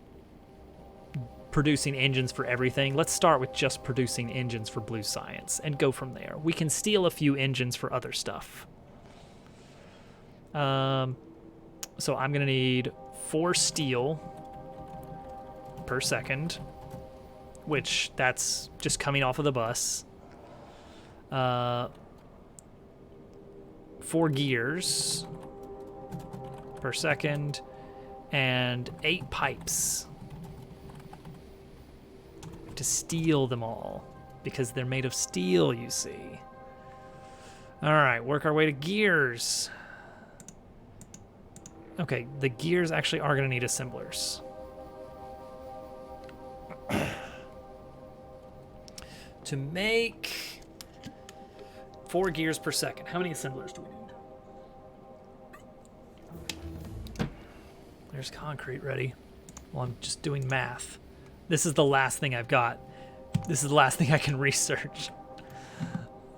producing engines for everything. Let's start with just producing engines for Blue Science and go from there. We can steal a few engines for other stuff. So I'm gonna need 4 steel per second, which that's just coming off of the bus. 4 gears per second, and 8 pipes to steal them all because they're made of steel, you see. All right, work our way to gears. Okay, the gears actually are going to need assemblers. To make 4 gears per second, how many assemblers do we need? There's concrete ready. Well, I'm just doing math. This is the last thing I've got. This is the last thing I can research.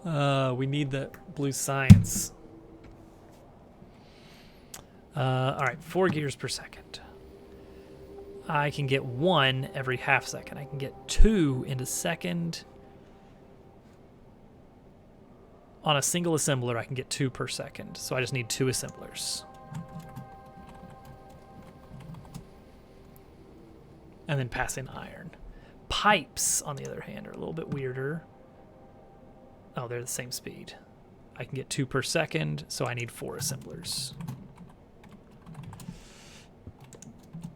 We need the Blue Science. All right, 4 gears per second. I can get 1 every half second. I can get 2 in a second. On a single assembler, I can get 2 per second. So I just need 2 assemblers. And then pass in iron. Pipes, on the other hand, are a little bit weirder. Oh, they're the same speed. I can get 2 per second, so I need 4 assemblers.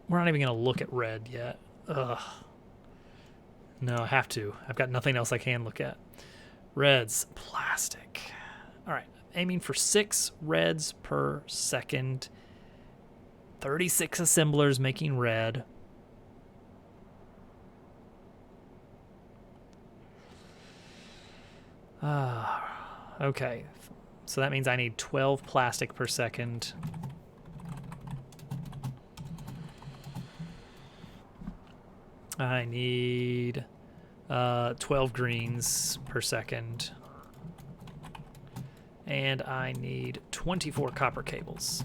We're not even going to look at red yet. Ugh. No, I have to. I've got nothing else I can look at. Reds, plastic. All right, aiming for 6 reds per second. 36 assemblers making red. Okay, so that means I need 12 plastic per second. I need 12 greens per second. And I need 24 copper cables.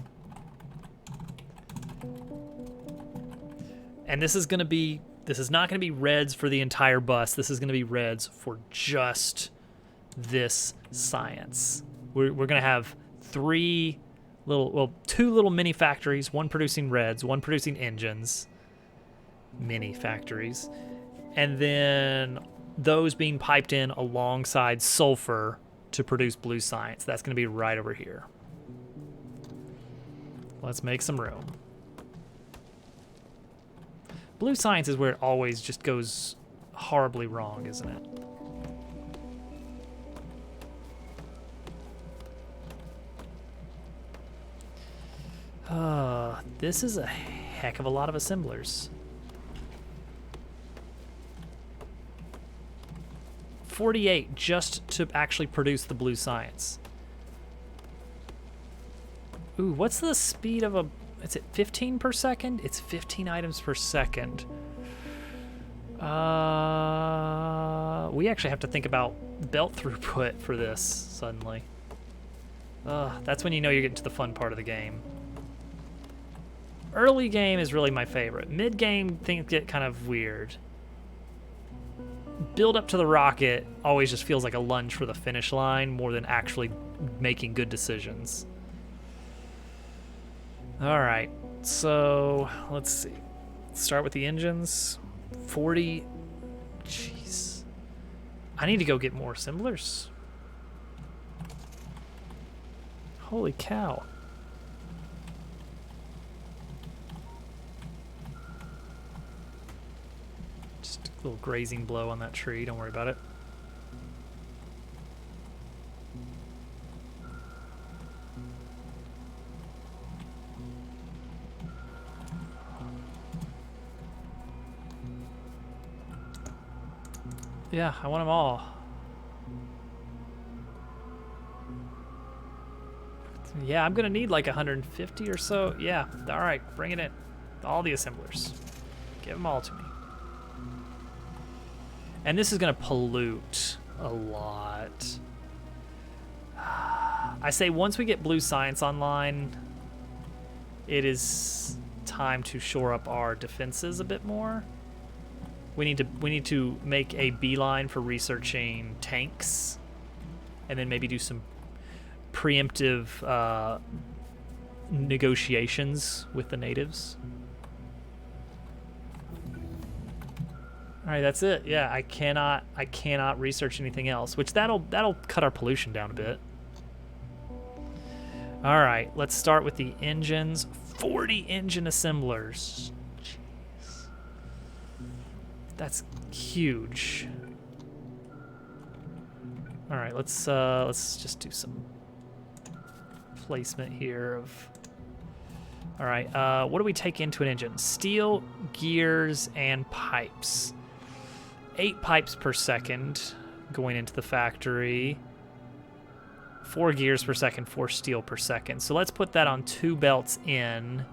And this is not going to be reds for the entire bus. This is going to be reds for just this science. We're going to have 2 little mini factories, one producing reds, one producing engines. Mini factories, and then those being piped in alongside sulfur to produce Blue Science. That's going to be right over here. Let's make some room. Blue Science is where it always just goes horribly wrong, isn't it? This is a heck of a lot of assemblers. 48 just to actually produce the Blue Science. Ooh, what's the speed of a... Is it 15 per second? It's 15 items per second. We actually have to think about belt throughput for this suddenly. That's when you know you're getting to the fun part of the game. Early game is really my favorite. Mid game, things get kind of weird. Build up to the rocket always just feels like a lunge for the finish line more than actually making good decisions. All right, so let's see. Let's start with the engines. 40. Jeez. I need to go get more assemblers. Holy cow. Little grazing blow on that tree, don't worry about it. Yeah, I want them all. Yeah, I'm gonna need like 150 or so. Yeah, all right, bring it in. All the assemblers. Give them all to me. And this is going to pollute a lot. I say once we get blue science online, it is time to shore up our defenses a bit more. We need to make a beeline for researching tanks, and then maybe do some preemptive negotiations with the natives. All right, that's it. Yeah, I cannot research anything else, which that'll cut our pollution down a bit. All right, let's start with the engines. 40 engine assemblers. Jeez. That's huge. All right, let's just do some placement here of. All right, what do we take into an engine? Steel, gears, and pipes. 8 pipes per second going into the factory. 4 gears per second, 4 steel per second. So let's put that on 2 belts in.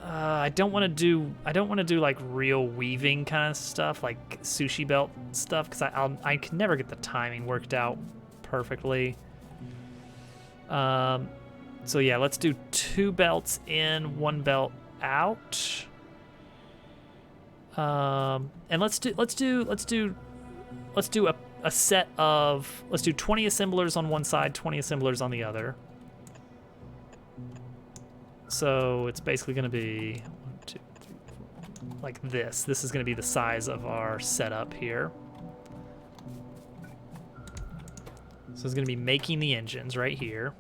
I don't want to do like real weaving kind of stuff, like sushi belt stuff, because I can never get the timing worked out perfectly. So yeah, let's do 2 belts in, 1 belt out. And let's do a set of, let's do 20 assemblers on one side, 20 assemblers on the other. So it's basically going to be 1, 2, 3, 4, like this. This is going to be the size of our setup here. So it's going to be making the engines right here.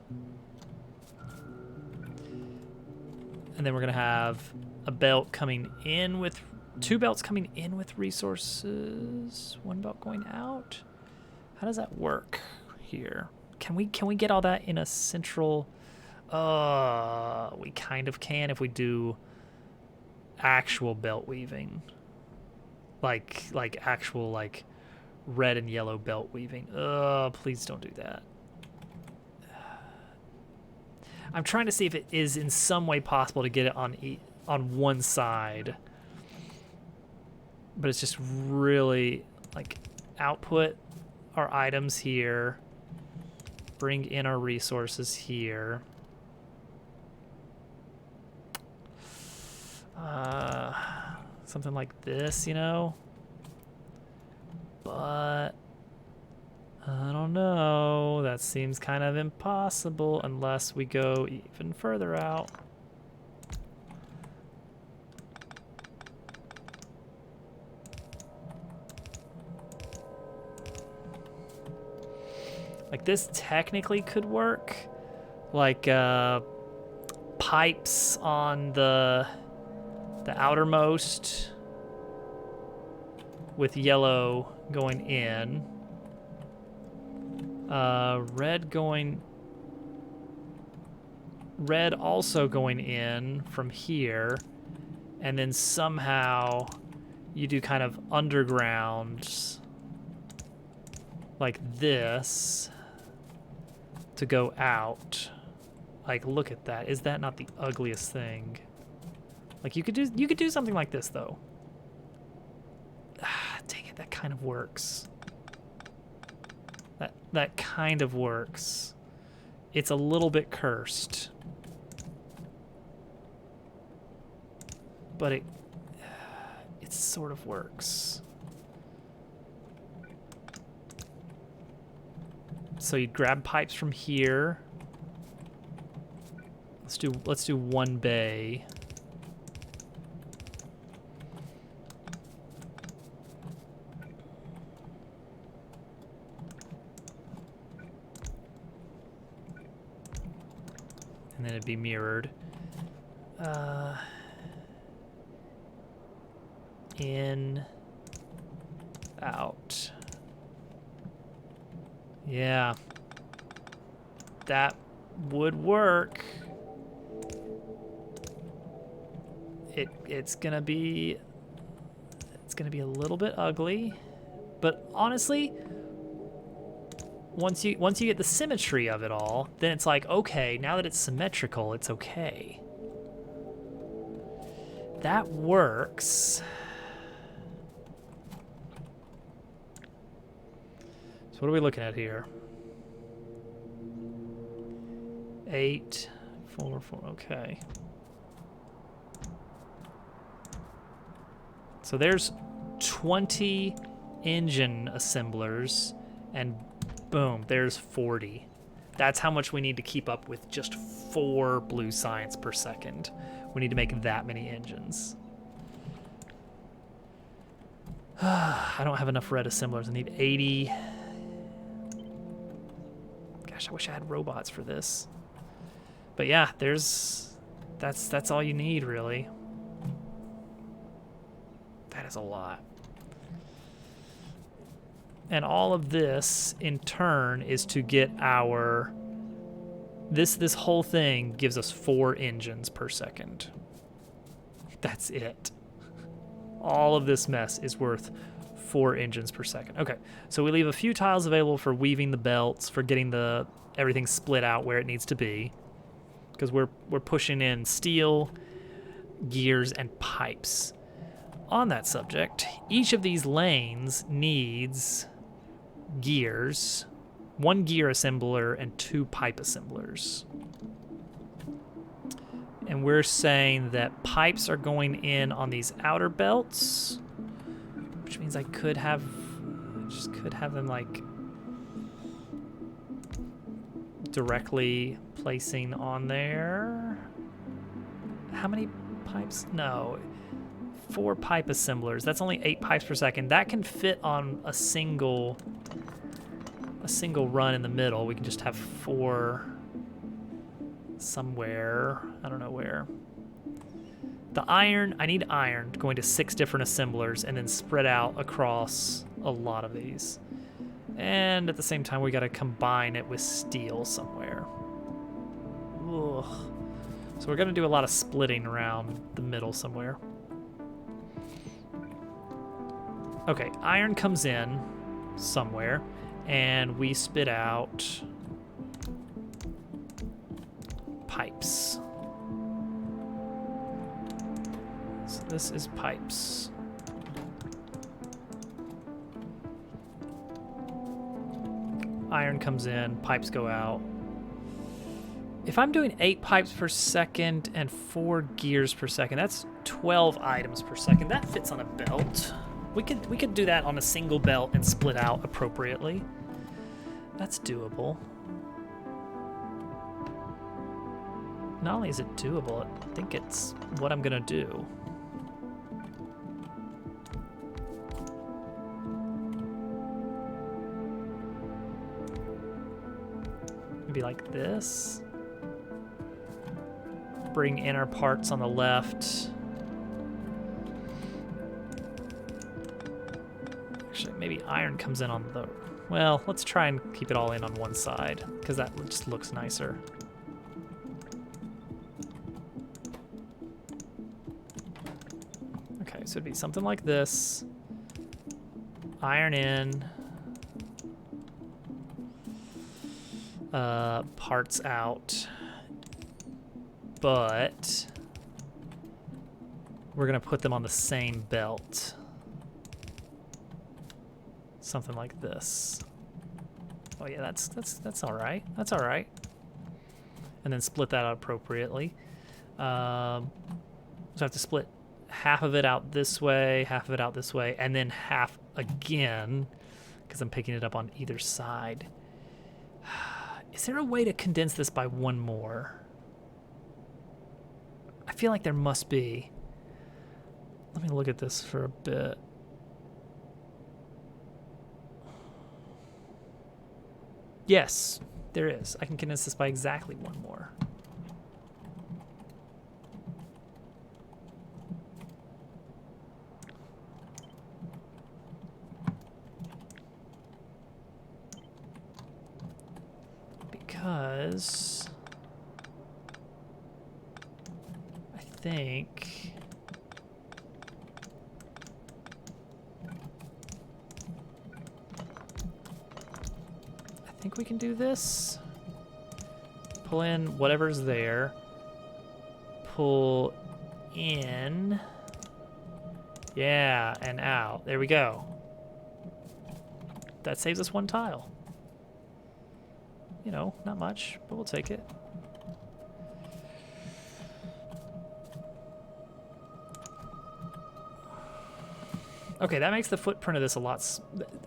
And then we're going to have a belt coming in with 2 belts coming in with resources, 1 belt going out. How does that work here? Can we get all that in a central? We kind of can if we do actual belt weaving, like actual like red and yellow belt weaving. Please don't do that. I'm trying to see if it is in some way possible to get it on one side. But it's just really like output our items here, bring in our resources here. Something like this, you know? But I don't know. That seems kind of impossible unless we go even further out. Like this technically could work, like pipes on the outermost with yellow going in, red also going in from here, and then somehow you do kind of underground like this to go out. Like, look at that. Is that not the ugliest thing? Like, you could do something like this though. Dang it, that kind of works. That kind of works. It's a little bit cursed, but it sort of works. So you grab pipes from here. Let's do 1 bay. And then it'd be mirrored. In, out. Yeah, that would work. It's gonna be a little bit ugly, but honestly, once you get the symmetry of it all, then it's like, okay, now that it's symmetrical, it's okay. That works. So what are we looking at here? 8, 4, 4, okay. So there's 20 engine assemblers, and boom, there's 40. That's how much we need to keep up with just 4 blue science per second. We need to make that many engines. I don't have enough red assemblers. I need 80. Gosh, I wish I had robots for this. But yeah, that's all you need, really. That is a lot. And all of this, in turn, is to get our... This whole thing gives us 4 engines per second. That's it. All of this mess is worth 4 engines per second. Okay, so we leave a few tiles available for weaving the belts, for getting everything split out where it needs to be. Because we're pushing in steel, gears, and pipes. On that subject, each of these lanes needs gears, 1 gear assembler and 2 pipe assemblers. And we're saying that pipes are going in on these outer belts, which means I could have them like directly placing on there. How many pipes? No. 4 pipe assemblers. That's only 8 pipes per second. That can fit on a single run in the middle. We can just have 4 somewhere. I don't know where. The iron, I need iron going to 6 different assemblers and then spread out across a lot of these. And at the same time, we got to combine it with steel somewhere. Ugh. So we're going to do a lot of splitting around the middle somewhere. Okay, iron comes in somewhere, and we spit out pipes. So this is pipes. Iron comes in, pipes go out. If I'm doing 8 pipes per second and 4 gears per second, that's 12 items per second. That fits on a belt. We could do that on a single belt and split out appropriately. That's doable. Not only is it doable, I think it's what I'm gonna do. Maybe like this. Bring inner parts on the left. Actually, maybe iron comes in on the... Well, let's try and keep it all in on one side, because that just looks nicer. Okay, so it'd be something like this. Iron in. Parts out. But we're gonna put them on the same belt. Something like this. Oh yeah, that's all right. That's all right. And then split that out appropriately. So I have to split half of it out this way, half of it out this way, and then half again, because I'm picking it up on either side. Is there a way to condense this by 1 more? I feel like there must be. Let me look at this for a bit. Yes, there is. I can condense this by exactly 1 more. Because I think we can do this. Pull in whatever's there. Pull in. Yeah, and out. There we go. that saves us 1 tile. You know, not much, but we'll take it. Okay, that makes the footprint of this a lot.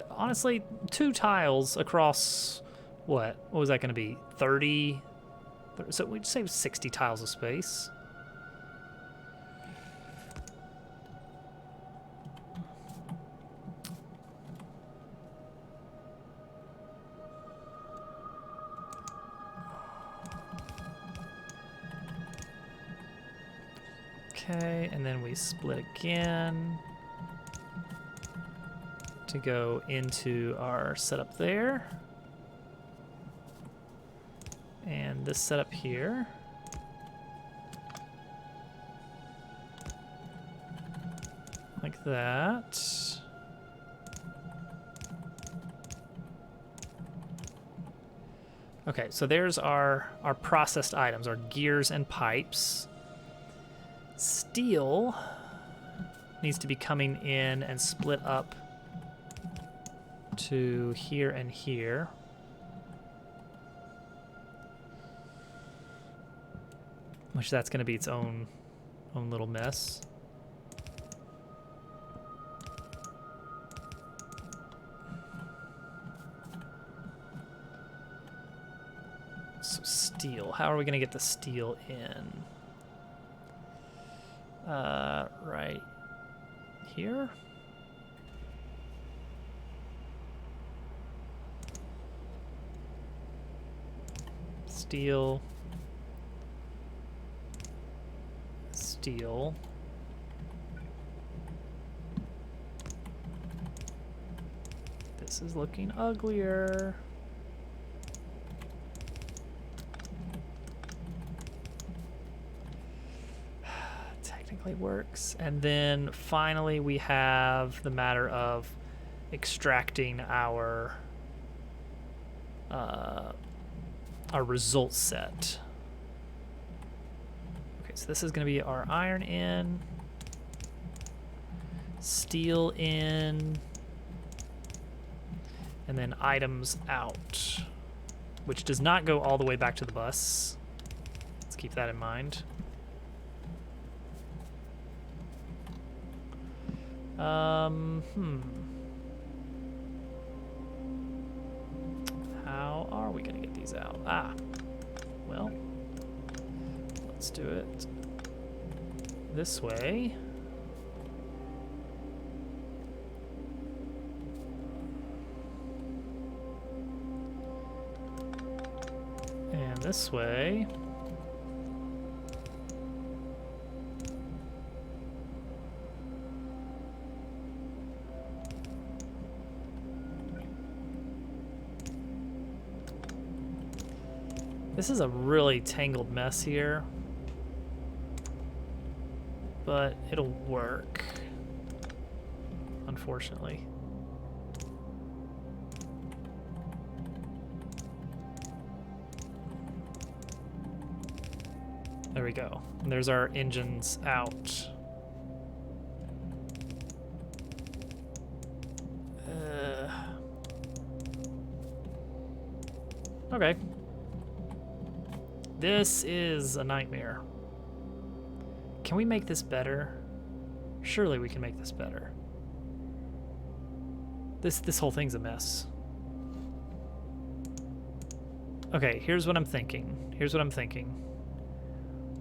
Honestly, 2 tiles across what? What was that going to be? 30? So we'd save 60 tiles of space. Okay, and then we split again to go into our setup there. And this setup here. Like that. Okay, so there's our processed items, our gears and pipes. Steel needs to be coming in and split up to here and here. Which that's going to be its own little mess. So steel, how are we going to get the steel in? Right here? Steel. Steel. This is looking uglier. Technically works. And then finally we have the matter of extracting our result set. Okay, so this is going to be our iron in, steel in, and then items out, which does not go all the way back to the bus. Let's keep that in mind. How are we going to get these out? Well, let's do it this way. And this way. This is a really tangled mess here, but it'll work, unfortunately. There we go. And there's our engines out. Okay. This is a nightmare. Can we make this better? Surely we can make this better. This whole thing's a mess. Okay, here's what I'm thinking. Here's what I'm thinking.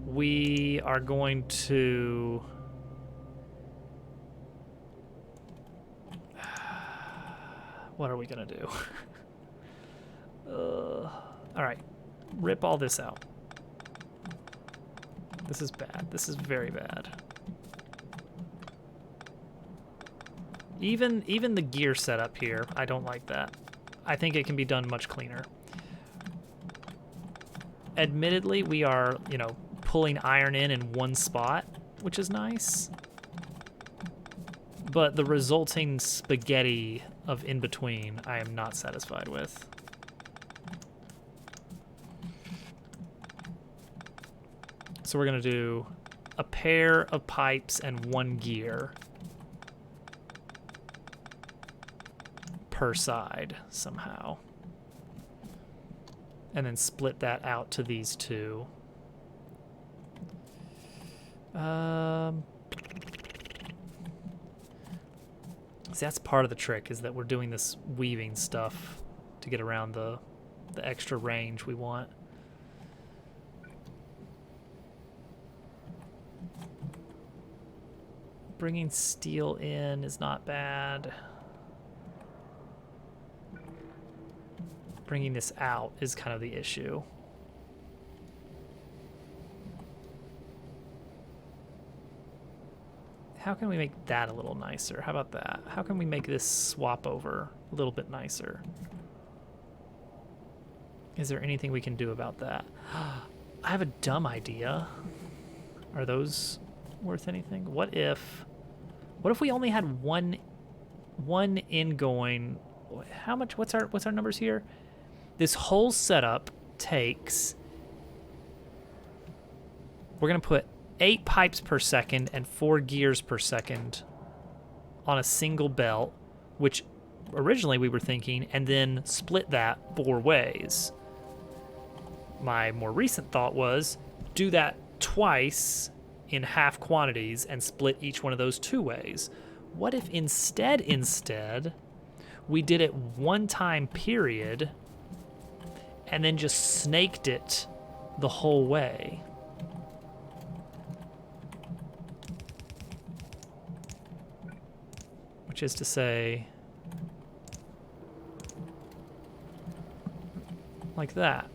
We are going to... What are we gonna do? All right, rip all this out. This is bad. This is very bad. Even the gear setup here, I don't like that. I think it can be done much cleaner. Admittedly, we are, you know, pulling iron in one spot, which is nice. But the resulting spaghetti of in between, I am not satisfied with. So we're gonna do a pair of pipes and one gear per side somehow. And then split that out to these two. See, that's part of the trick, is that we're doing this weaving stuff to get around the extra range we want. Bringing steel in is not bad. Bringing this out is kind of the issue. How can we make that a little nicer? How about that? How can we make this swap over a little bit nicer? Is there anything we can do about that? I have a dumb idea. Are those worth anything? What if we only had one ingoing? How much? What's our numbers here? This whole setup takes. We're gonna put 8 pipes per second and 4 gears per second on a single belt, which originally we were thinking, and then split that 4 ways. My more recent thought was do that twice in half quantities and split each one of those 2 ways. What if instead we did it one time period and then just snaked it the whole way? Which is to say, like that.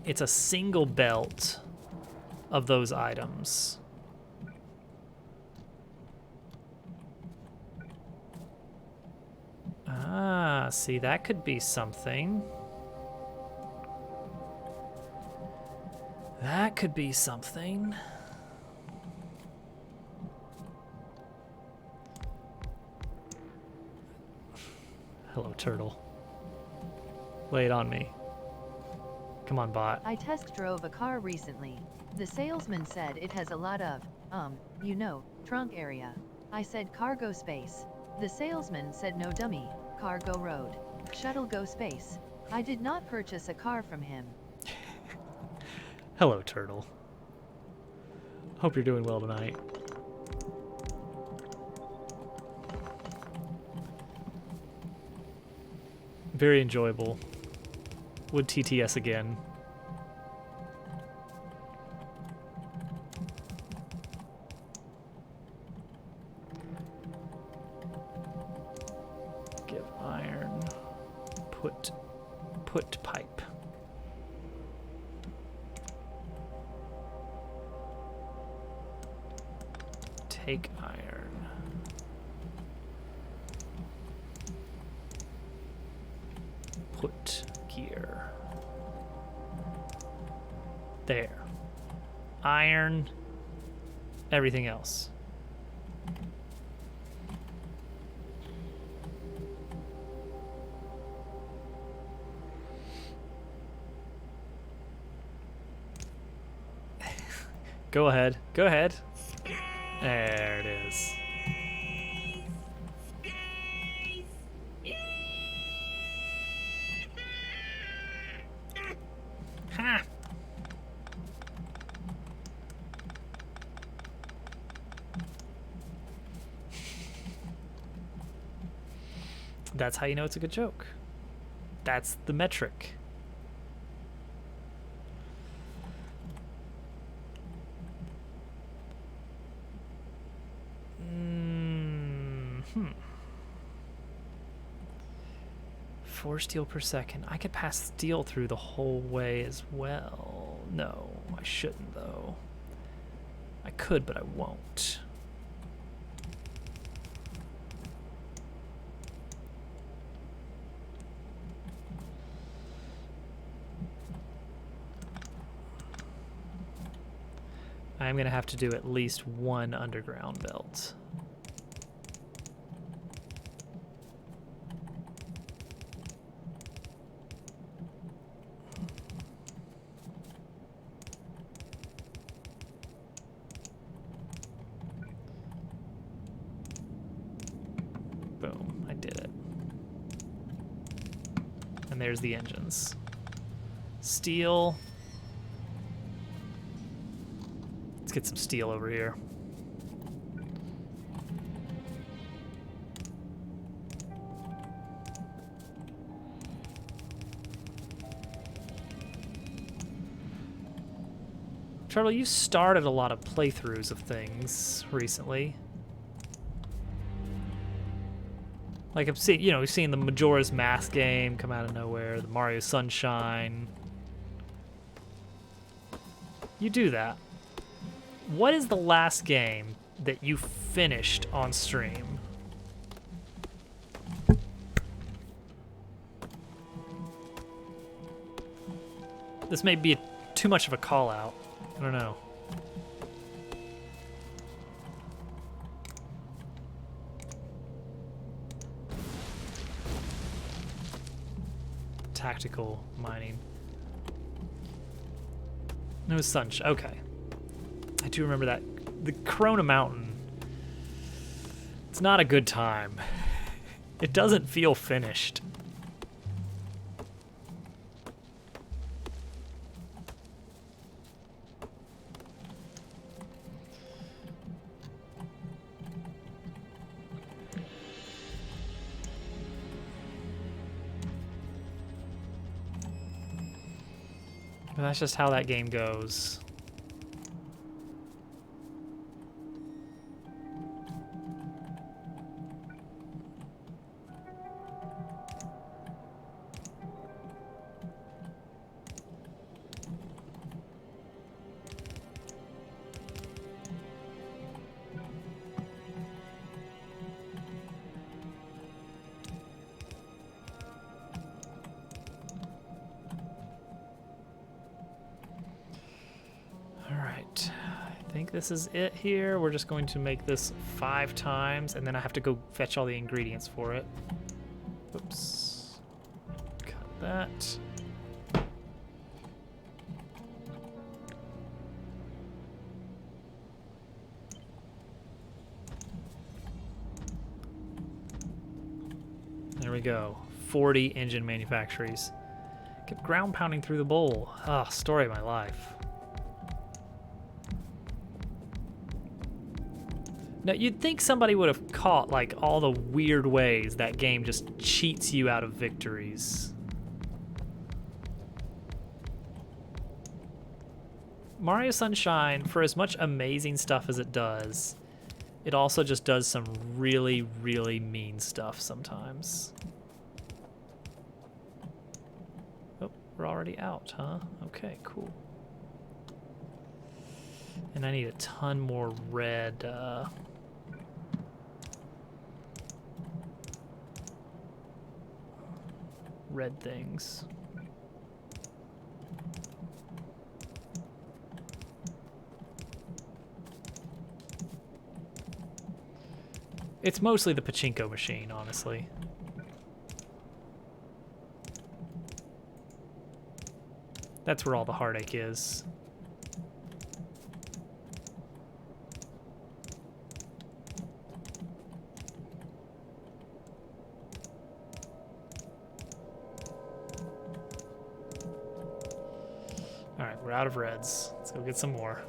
It's a single belt of those items. Ah, see, that could be something. That could be something. Hello, turtle. Lay it on me. Come on, bot. I test drove a car recently. The salesman said it has a lot of, trunk area. I said cargo space. The salesman said no dummy, cargo road. Shuttle go space. I did not purchase a car from him. Hello, turtle. Hope you're doing well tonight. Very enjoyable. Would TTS again. Give iron. Put pipe. Take iron. Put gear. There. Iron. Everything else. Go ahead. Go ahead. There it is. Ha! That's how you know it's a good joke. That's the metric. Four steel per second. I could pass steel through the whole way as well. No, I shouldn't though. I could, but I won't. I'm gonna have to do at least one underground belt. Boom, I did it. And there's the engines. Steel. Let's get some steel over here. Turtle, you started a lot of playthroughs of things recently. Like I've seen, we've seen the Majora's Mask game come out of nowhere, the Mario Sunshine. You do that. What is the last game that you finished on stream? This may be too much of a call out. I don't know. Tactical mining. No sunshine. Okay. I do remember that. The Corona Mountain. It's not a good time. It doesn't feel finished. But that's just how that game goes. I think this is it here. We're just going to make this 5 times, and then I have to go fetch all the ingredients for it. Oops. Cut that. There we go. 40 engine manufactories. Kept ground pounding through the bowl. Ah, story of my life. Now, you'd think somebody would have caught, like, all the weird ways that game just cheats you out of victories. Mario Sunshine, for as much amazing stuff as it does, it also just does some really, really mean stuff sometimes. Oh, we're already out, huh? Okay, cool. And I need a ton more red, red things. It's mostly the pachinko machine, honestly. That's where all the heartache is. Alright, we're out of reds. Let's go get some more.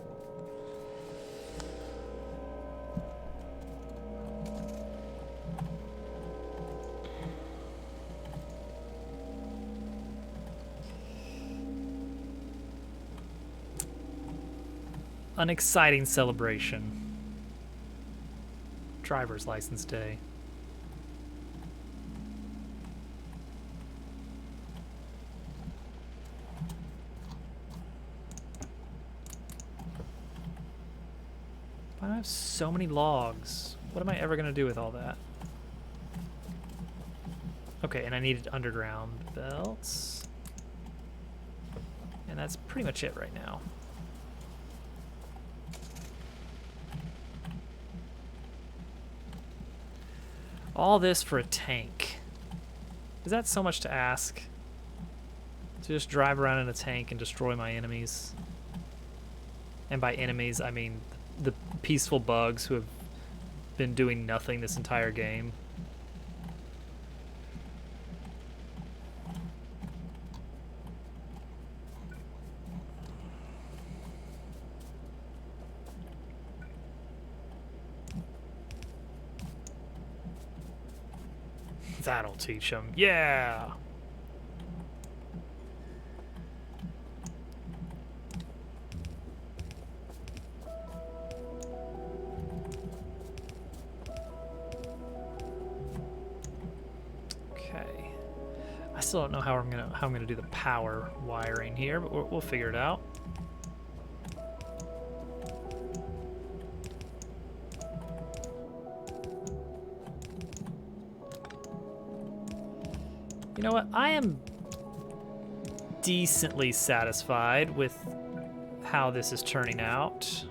An exciting celebration. Driver's license day. I have so many logs. What am I ever gonna do with all that? Okay, and I needed underground belts. And that's pretty much it right now. All this for a tank. Is that so much to ask? To just drive around in a tank and destroy my enemies? And by enemies, I mean the peaceful bugs who have been doing nothing this entire game. That'll teach him. Yeah. Okay. I still don't know how I'm gonna do the power wiring here, but we'll figure it out. You know what? I am decently satisfied with how this is turning out.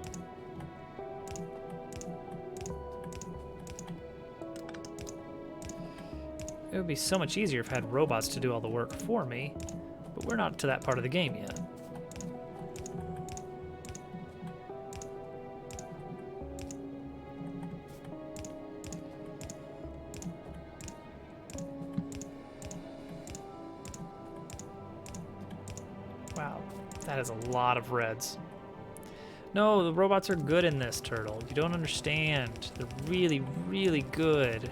It would be so much easier if I had robots to do all the work for me, but we're not to that part of the game yet. Wow, that is a lot of reds. No, the robots are good in this, Turtle. You don't understand. They're really, really good.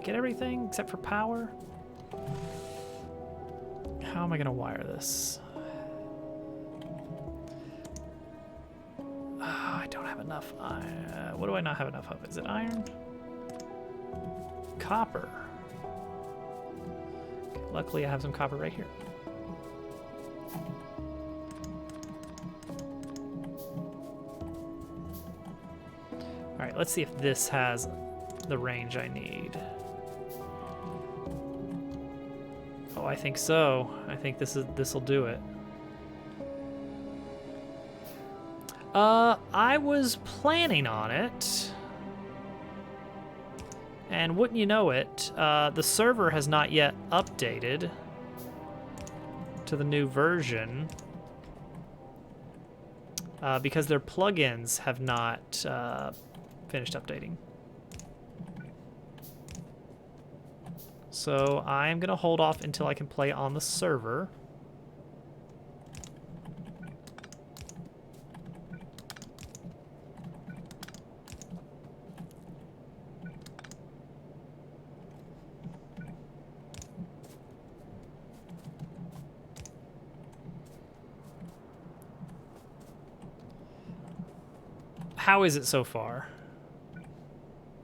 Get everything except for power? How am I gonna wire this? I don't have enough iron. What do I not have enough of? Is it iron? Copper. Okay, luckily I have some copper right here. Alright, let's see if this has the range I need. Oh, I think so. I think this'll do it. I was planning on it. And wouldn't you know it, the server has not yet updated to the new version because their plugins have not finished updating. So I'm gonna hold off until I can play on the server. How is it so far?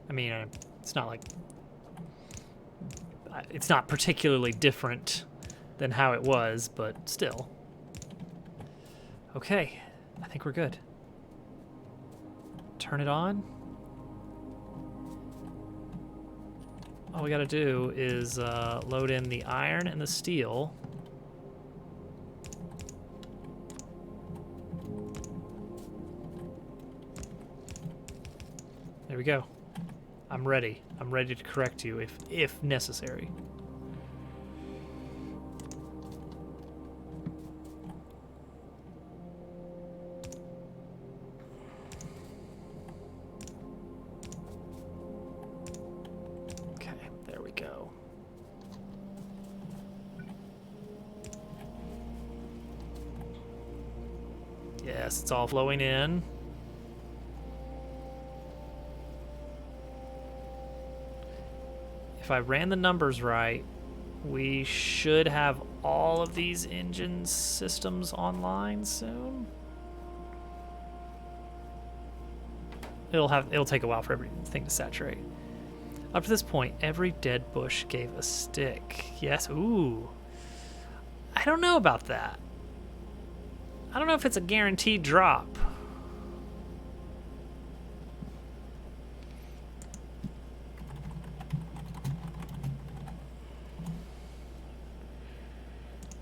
I mean, it's not like... It's not particularly different than how it was, but still. Okay, I think we're good. Turn it on. All we gotta do is load in the iron and the steel. There we go. I'm ready. I'm ready to correct you if necessary. Okay, there we go. Yes, it's all flowing in. If I ran the numbers right, we should have all of these engine systems online soon. It'll take a while for everything to saturate. Up to this point, every dead bush gave a stick. Yes, ooh. I don't know about that. I don't know if it's a guaranteed drop.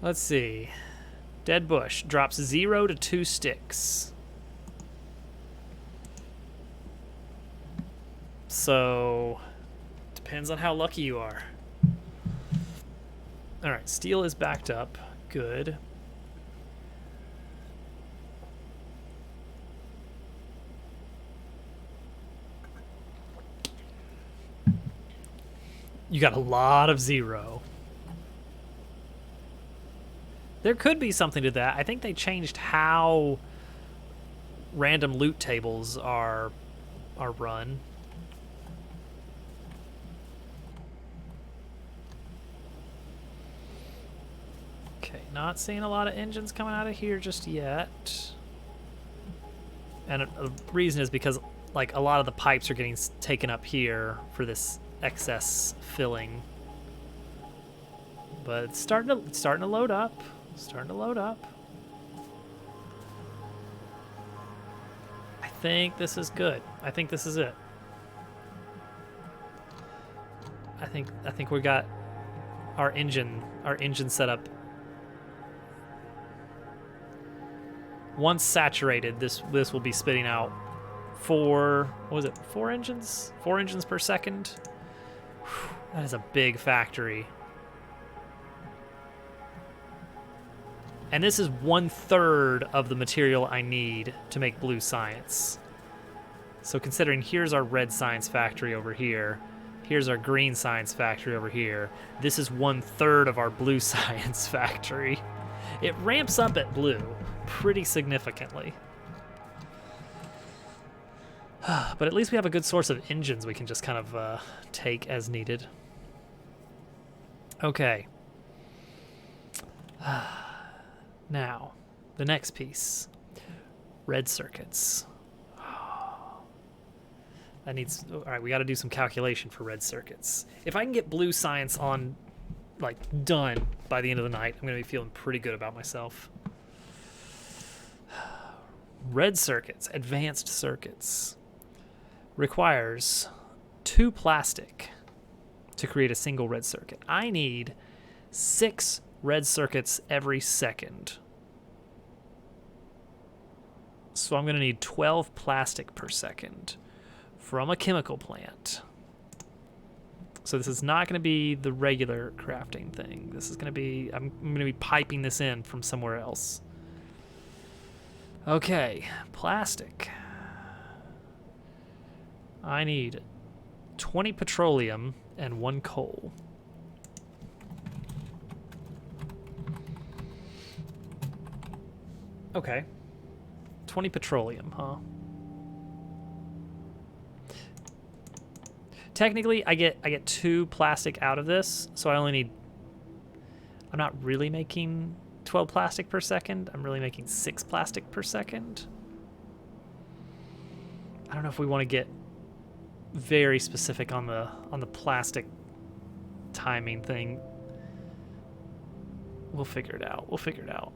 Let's see. Dead bush drops 0 to 2 sticks. So, depends on how lucky you are. Alright, steel is backed up. Good. You got a lot of 0. There could be something to that. I think they changed how random loot tables are run. Okay, not seeing a lot of engines coming out of here just yet. And a reason is because like a lot of the pipes are getting taken up here for this excess filling. But it's starting to load up. Starting to load up. I think this is good. I think this is it. I think we got our engine set up. Once saturated, this will be spitting out 4 engines? 4 engines per second? Whew, that is a big factory. And this is 1/3 of the material I need to make blue science. So considering here's our red science factory over here, here's our green science factory over here, this is 1/3 of our blue science factory. It ramps up at blue pretty significantly. But at least we have a good source of engines we can just kind of take as needed. Okay. Now, the next piece. Red circuits. That needs... Alright, we gotta do some calculation for red circuits. If I can get blue science on, like, done by the end of the night, I'm gonna be feeling pretty good about myself. Red circuits, advanced circuits, requires 2 plastic to create a single red circuit. I need 6 red circuits every second. So I'm going to need 12 plastic per second from a chemical plant. So this is not going to be the regular crafting thing. This is going to be, I'm going to be piping this in from somewhere else. Okay, plastic. I need 20 petroleum and 1 coal. Okay. 20 petroleum, huh? Technically, I get 2 plastic out of this, so I only need... I'm not really making 12 plastic per second. I'm really making 6 plastic per second. I don't know if we want to get very specific on the plastic timing thing. We'll figure it out. We'll figure it out.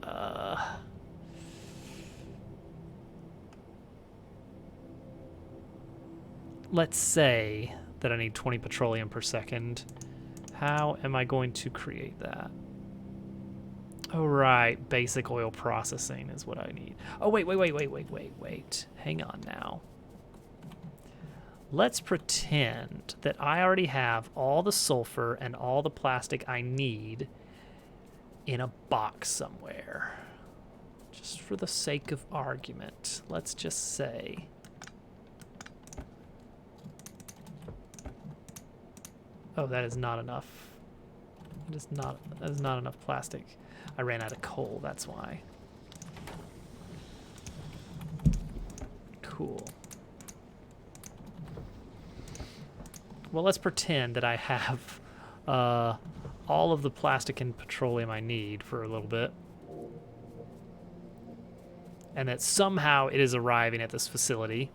Let's say that I need 20 petroleum per second. How am I going to create that? Oh, right. Basic oil processing is what I need. Oh, wait. Hang on now. Let's pretend that I already have all the sulfur and all the plastic I need in a box somewhere. Just for the sake of argument, let's just say... Oh, that is not enough. That is not enough plastic. I ran out of coal, that's why. Cool. Well, let's pretend that I have all of the plastic and petroleum I need for a little bit. And that somehow it is arriving at this facility.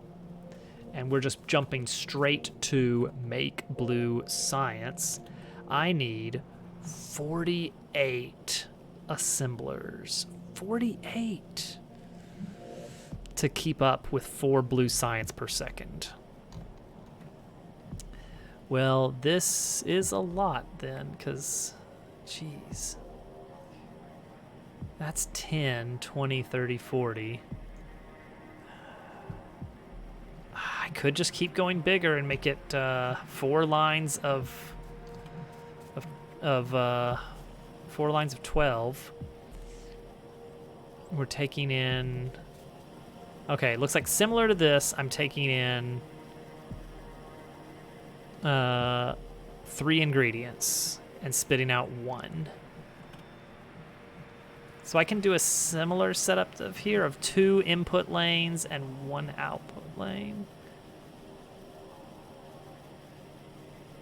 And we're just jumping straight to make blue science. I need 48 assemblers. 48 to keep up with 4 blue science per second. Well, this is a lot then, because, geez. That's 10, 20, 30, 40. I could just keep going bigger and make it 4 lines of 4 lines of 12. We're taking in... Okay, looks like similar to this, I'm taking in 3 ingredients and spitting out 1. So I can do a similar setup of here of 2 input lanes and 1 output lane.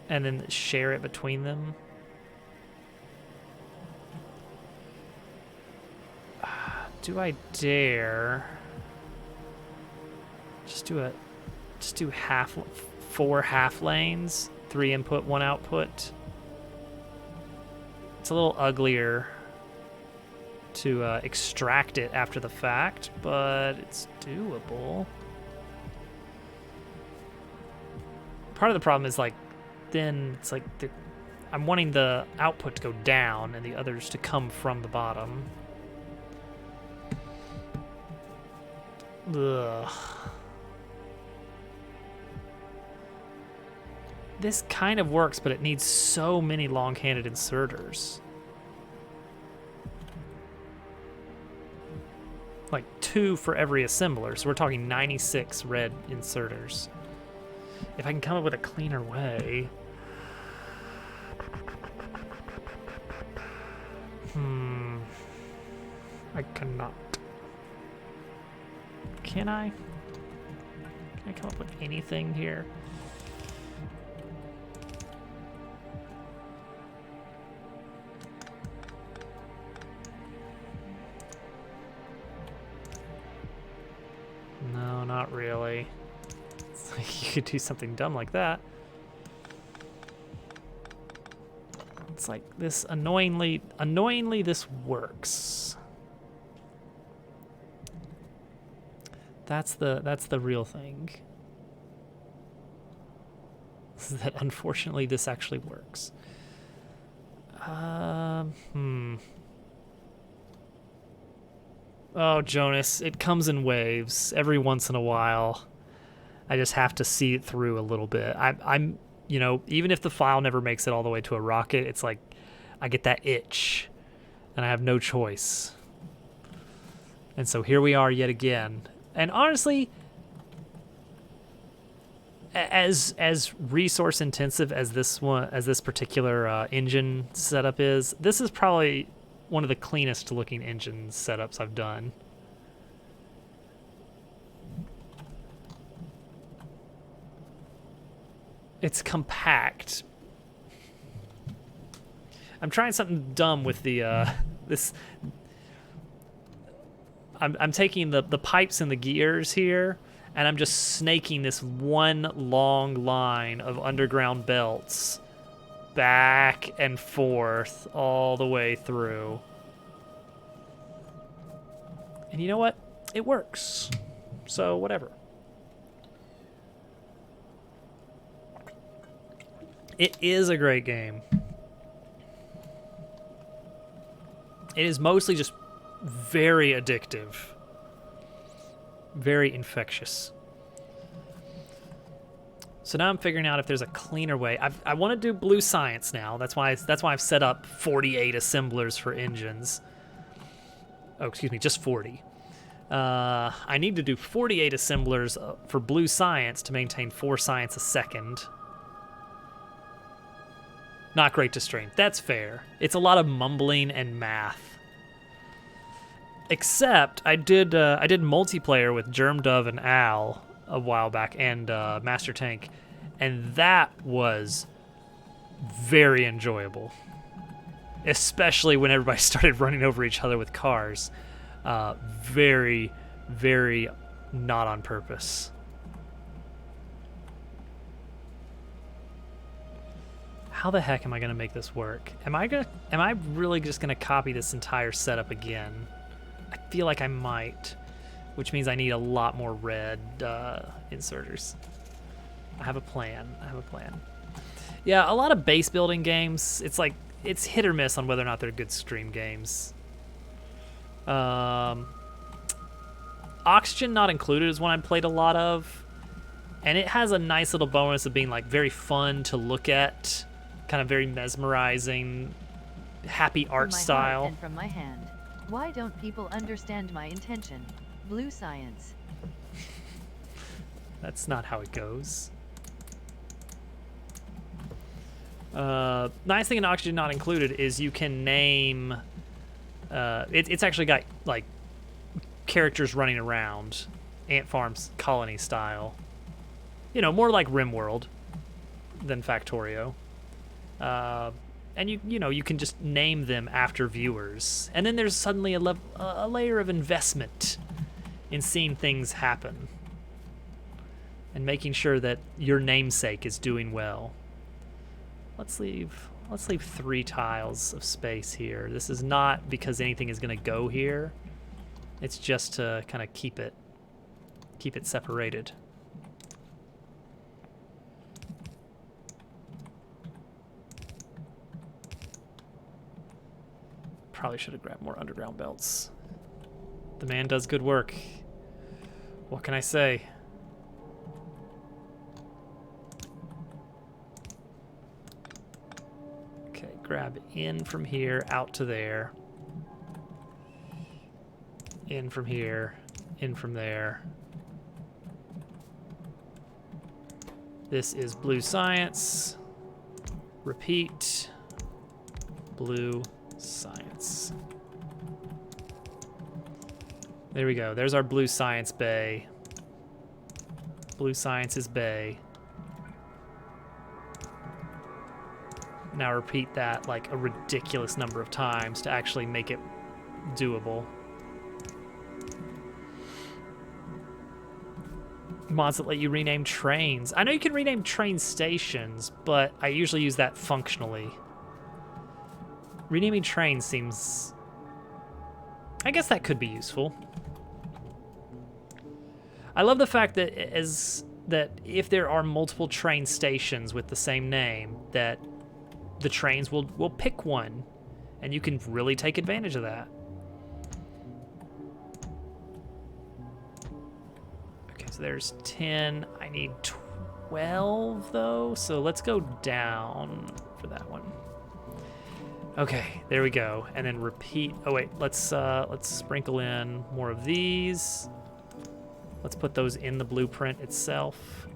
And then share it between them. Do I dare just do 4 half lanes, 3 input, 1 output? It's a little uglier to extract it after the fact, but it's doable. Part of the problem is like, then it's like I'm wanting the output to go down and the others to come from the bottom. Ugh. This kind of works, but it needs so many long-handed inserters. Like 2 for every assembler, so we're talking 96 red inserters. If I can come up with a cleaner way. I cannot. Can I? Can I come up with anything here? No, not really. It's like you could do something dumb like that. It's like this annoyingly this works. That's the real thing. That unfortunately this actually works. Oh, Jonas, it comes in waves every once in a while. I just have to see it through a little bit. I'm you know, even if the file never makes it all the way to a rocket, it's like I get that itch and I have no choice. And so here we are yet again. And honestly, as resource intensive as this particular engine setup is, this is probably one of the cleanest looking engine setups I've done. It's compact. I'm trying something dumb with the this. I'm taking the pipes and the gears here, and I'm just snaking this one long line of underground belts back and forth all the way through. And you know what? It works. So whatever. It is a great game. It is mostly just very addictive. Very infectious. So now I'm figuring out if there's a cleaner way. I want to do blue science now. That's why I've set up 48 assemblers for engines. Oh, excuse me, just 40. I need to do 48 assemblers for blue science to maintain 4 science a second. Not great to stream. That's fair. It's a lot of mumbling and math. Except I did multiplayer with Germdove and Al a while back, and Master Tank, and that was very enjoyable. Especially when everybody started running over each other with cars. Very, very not on purpose. How the heck am I gonna make this work? Am I really just gonna copy this entire setup again? I feel like I might, which means I need a lot more red inserters. I have a plan. Yeah, a lot of base building games, it's like, it's hit or miss on whether or not they're good stream games. Oxygen Not Included is one I played a lot of, and it has a nice little bonus of being like very fun to look at, kind of very mesmerizing, happy art style. And from my hand. Why don't people understand my intention? Blue science. That's not how it goes. Nice thing in Oxygen Not Included is you can name. It's actually got like characters running around, Ant Farm's colony style. You know, more like RimWorld than Factorio. And you can just name them after viewers, and then there's suddenly a layer of investment in seeing things happen and making sure that your namesake is doing well. Let's leave 3 tiles of space here. This is not because anything is going to go here. It's just to kind of keep it separated. Probably should have grabbed more underground belts. The man does good work. What can I say? Okay, grab in from here, out to there. In from here, in from there. This is blue science. Repeat. Blue science. There we go. There's our blue science bay. Blue science is bay. Now repeat that like a ridiculous number of times to actually make it doable. Mods that let you rename trains. I know you can rename train stations, but I usually use that functionally. Renaming trains seems... I guess that could be useful. I love the fact that if there are multiple train stations with the same name, that the trains will pick one, and you can really take advantage of that. Okay, so there's 10. I need 12 though, so let's go down for that one. Okay, there we go, and then repeat. Oh wait, let's sprinkle in more of these. Let's put those in the blueprint itself.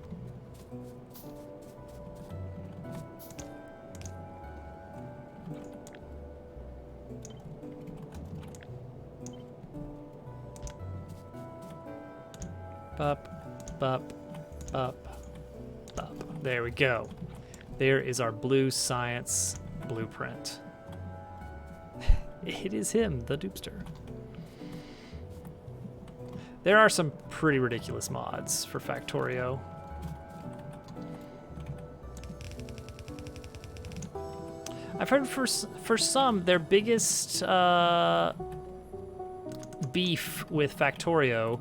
Up, up, up, up. There we go. There is our blue science blueprint. It is him, the dupster. There are some pretty ridiculous mods for Factorio. I've heard for some, their biggest beef with Factorio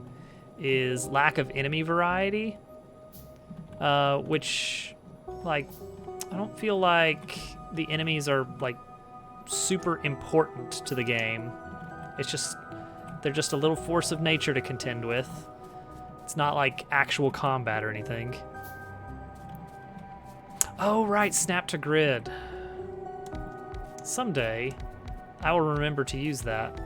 is lack of enemy variety, which, like, I don't feel like the enemies are, like, super important to the game. It's just, they're just a little force of nature to contend with. It's not like actual combat or anything. Oh, right, snap to grid. Someday, I will remember to use that.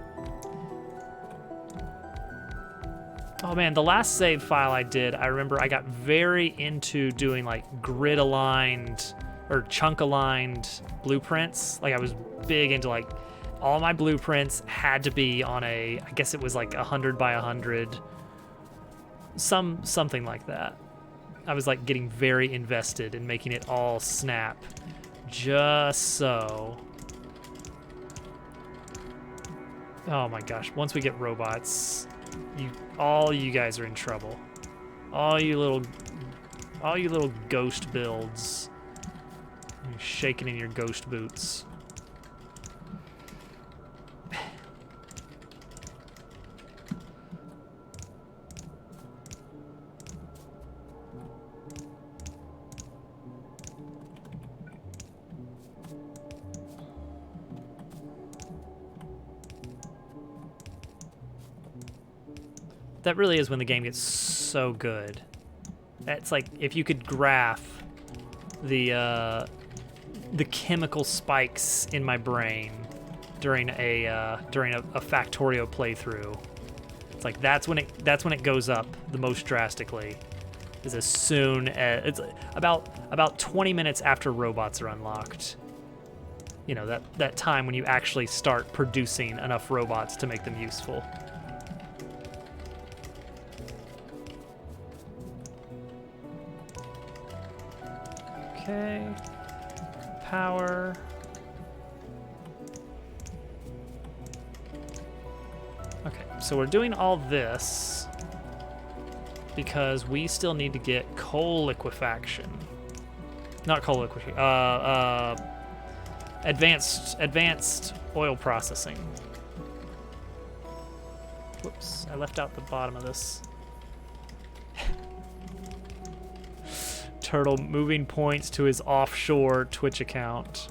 Oh man, the last save file I did, I remember I got very into doing like grid aligned or chunk aligned blueprints. Like I was big into like all my blueprints had to be on a, I guess it was like 100 by 100, something like that. I was like getting very invested in making it all snap, just so. Oh my gosh, once we get robots, all you guys are in trouble. All you little ghost builds. You're shaking in your ghost boots. That really is when the game gets so good. It's like if you could graph the chemical spikes in my brain during a Factorio playthrough. It's like that's when it goes up the most drastically. is as soon as it's about 20 minutes after robots are unlocked. You know, that time when you actually start producing enough robots to make them useful. Okay. Power. Okay, so we're doing all this because we still need to get coal liquefaction. Not coal liquefaction. Advanced oil processing. Whoops, I left out the bottom of this. Turtle moving points to his offshore Twitch account.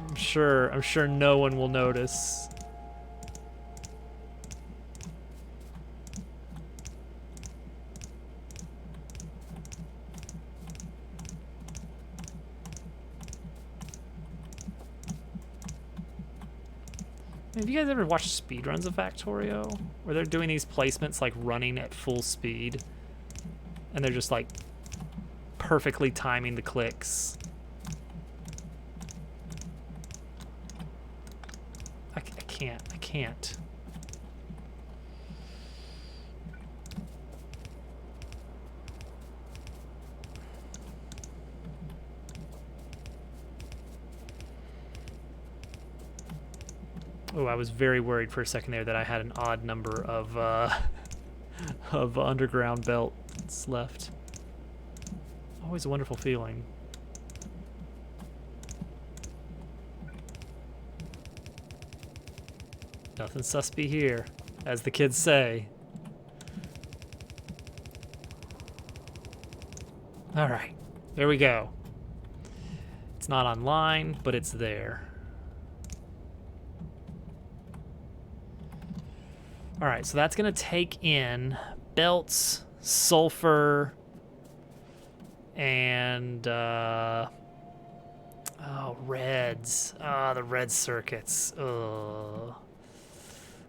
I'm sure no one will notice. Have you guys ever watched speedruns of Factorio? Where they're doing these placements like running at full speed. And they're just like perfectly timing the clicks. I can't. Oh, I was very worried for a second there that I had an odd number of of underground belts left. Always a wonderful feeling. Nothing suspy here, as the kids say. All right, there we go. It's not online, but it's there. All right, so that's gonna take in belts, sulfur, and reds. The red circuits. Ugh.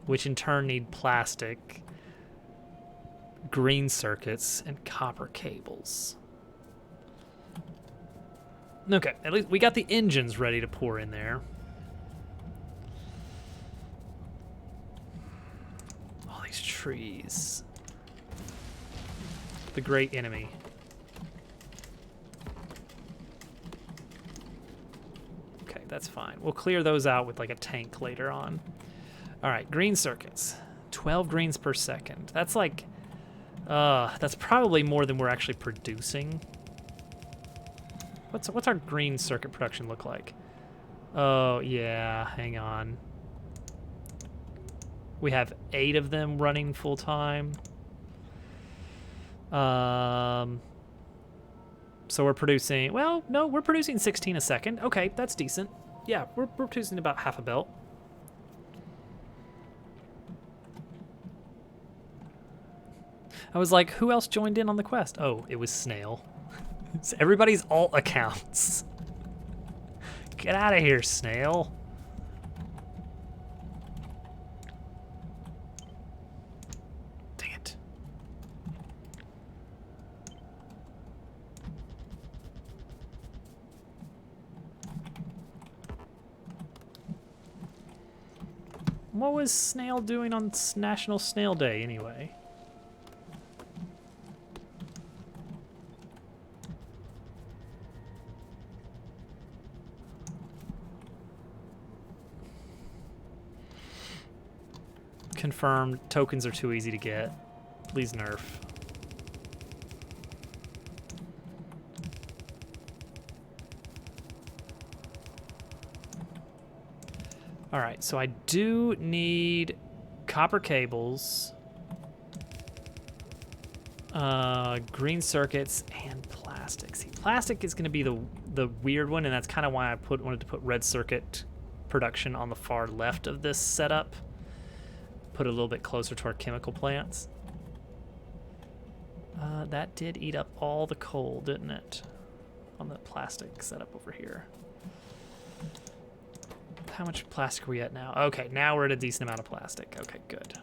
Which in turn need plastic, green circuits, and copper cables. Okay, at least we got the engines ready to pour in there. All these trees. The great enemy. Okay, that's fine. We'll clear those out with like a tank later on. All right, green circuits. 12 greens per second. That's like, that's probably more than we're actually producing. What's our green circuit production look like? Oh, yeah, hang on. We have 8 of them running full time. So we're producing, well, no, we're producing 16 a second. Okay, that's decent. Yeah, we're producing about half a belt. I was like, who else joined in on the quest? Oh, it was Snail. It's everybody's alt accounts. Get out of here, Snail. Dang it. What was Snail doing on National Snail Day anyway? Confirmed, tokens are too easy to get. Please nerf. All right, so I do need copper cables, green circuits, and plastic. See, plastic is going to be the weird one, and that's kind of why I wanted to put red circuit production on the far left of this setup. Put it a little bit closer to our chemical plants. That did eat up all the coal, didn't it? On the plastic setup over here. How much plastic are we at now? Okay, now we're at a decent amount of plastic. Okay, good.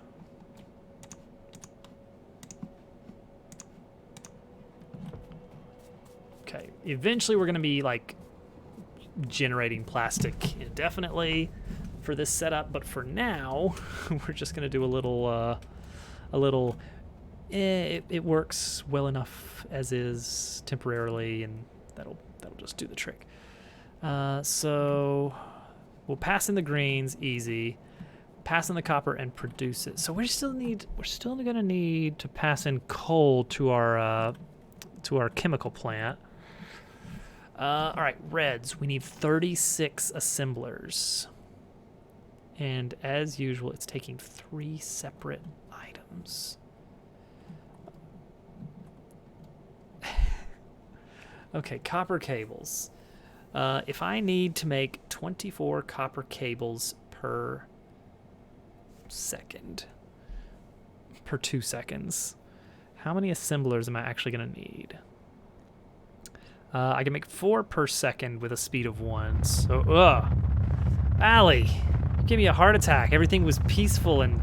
eventually we're going to be like generating plastic indefinitely for this setup, but for now we're just going to do a little it works well enough as is temporarily, and that'll just do the trick. So we'll pass in the greens, easy. Pass in the copper and produce it. So we're still gonna need to pass in coal to our chemical plant. All right, reds. We need 36 assemblers, and as usual, it's taking 3 separate items. Okay, copper cables. If I need to make 24 copper cables per 2 seconds, how many assemblers am I actually going to need? I can make 4 per second with a speed of 1. So, Allie, you gave me a heart attack. Everything was peaceful and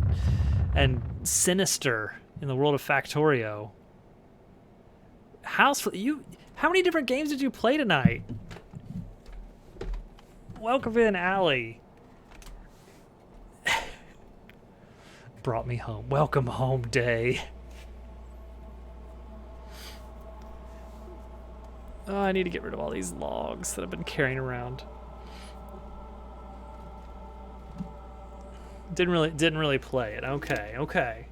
sinister in the world of Factorio. How many different games did you play tonight? Welcome in, Allie. Brought me home. Welcome home day. Oh, I need to get rid of all these logs that I've been carrying around. Didn't really play it. Okay.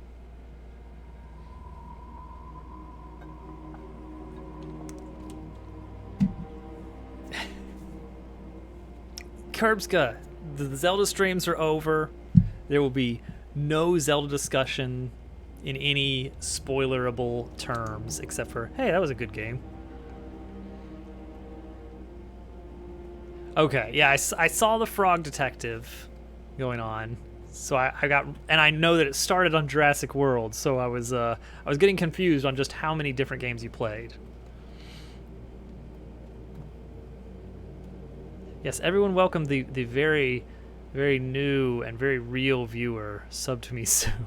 Curbska, the Zelda streams are over. There will be no Zelda discussion in any spoilerable terms, except for, hey, that was a good game. Okay, yeah, I saw the Frog Detective going on, so I got, and I know that it started on Jurassic World, so I was getting confused on just how many different games you played. Yes, everyone welcome the very, very new and very real viewer. Sub to me soon.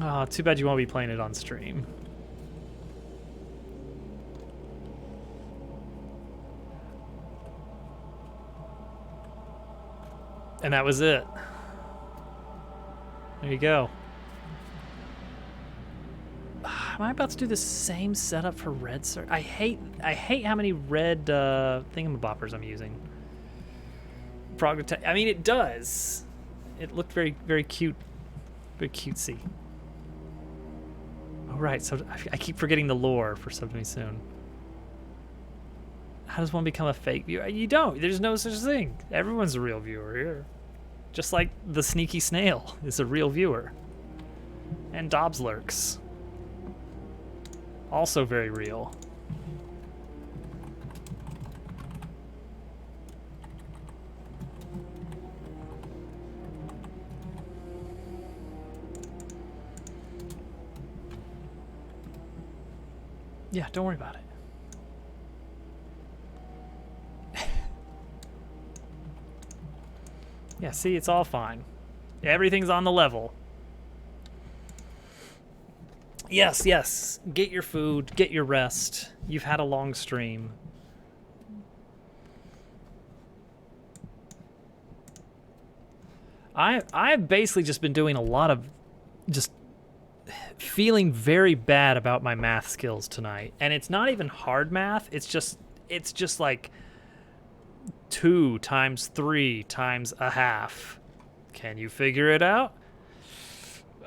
Oh, too bad you won't be playing it on stream. And that was it. There you go. Am I about to do the same setup for red search? I hate how many red thingamaboppers I'm using. Frog attack. I mean, it does. It looked very, very cute, very cutesy. Oh right, so I keep forgetting the lore for Sub to Me Soon. How does one become a fake viewer? You don't. There's no such thing. Everyone's a real viewer here. Just like the sneaky snail is a real viewer. And Dobbs lurks. Also very real. Yeah, don't worry about it. Yeah, see, it's all fine. Everything's on the level. Yes, yes. Get your food, get your rest. You've had a long stream. I've basically just been doing a lot of just feeling very bad about my math skills tonight. And it's not even hard math, it's just like 2 times 3 times a half. Can you figure it out?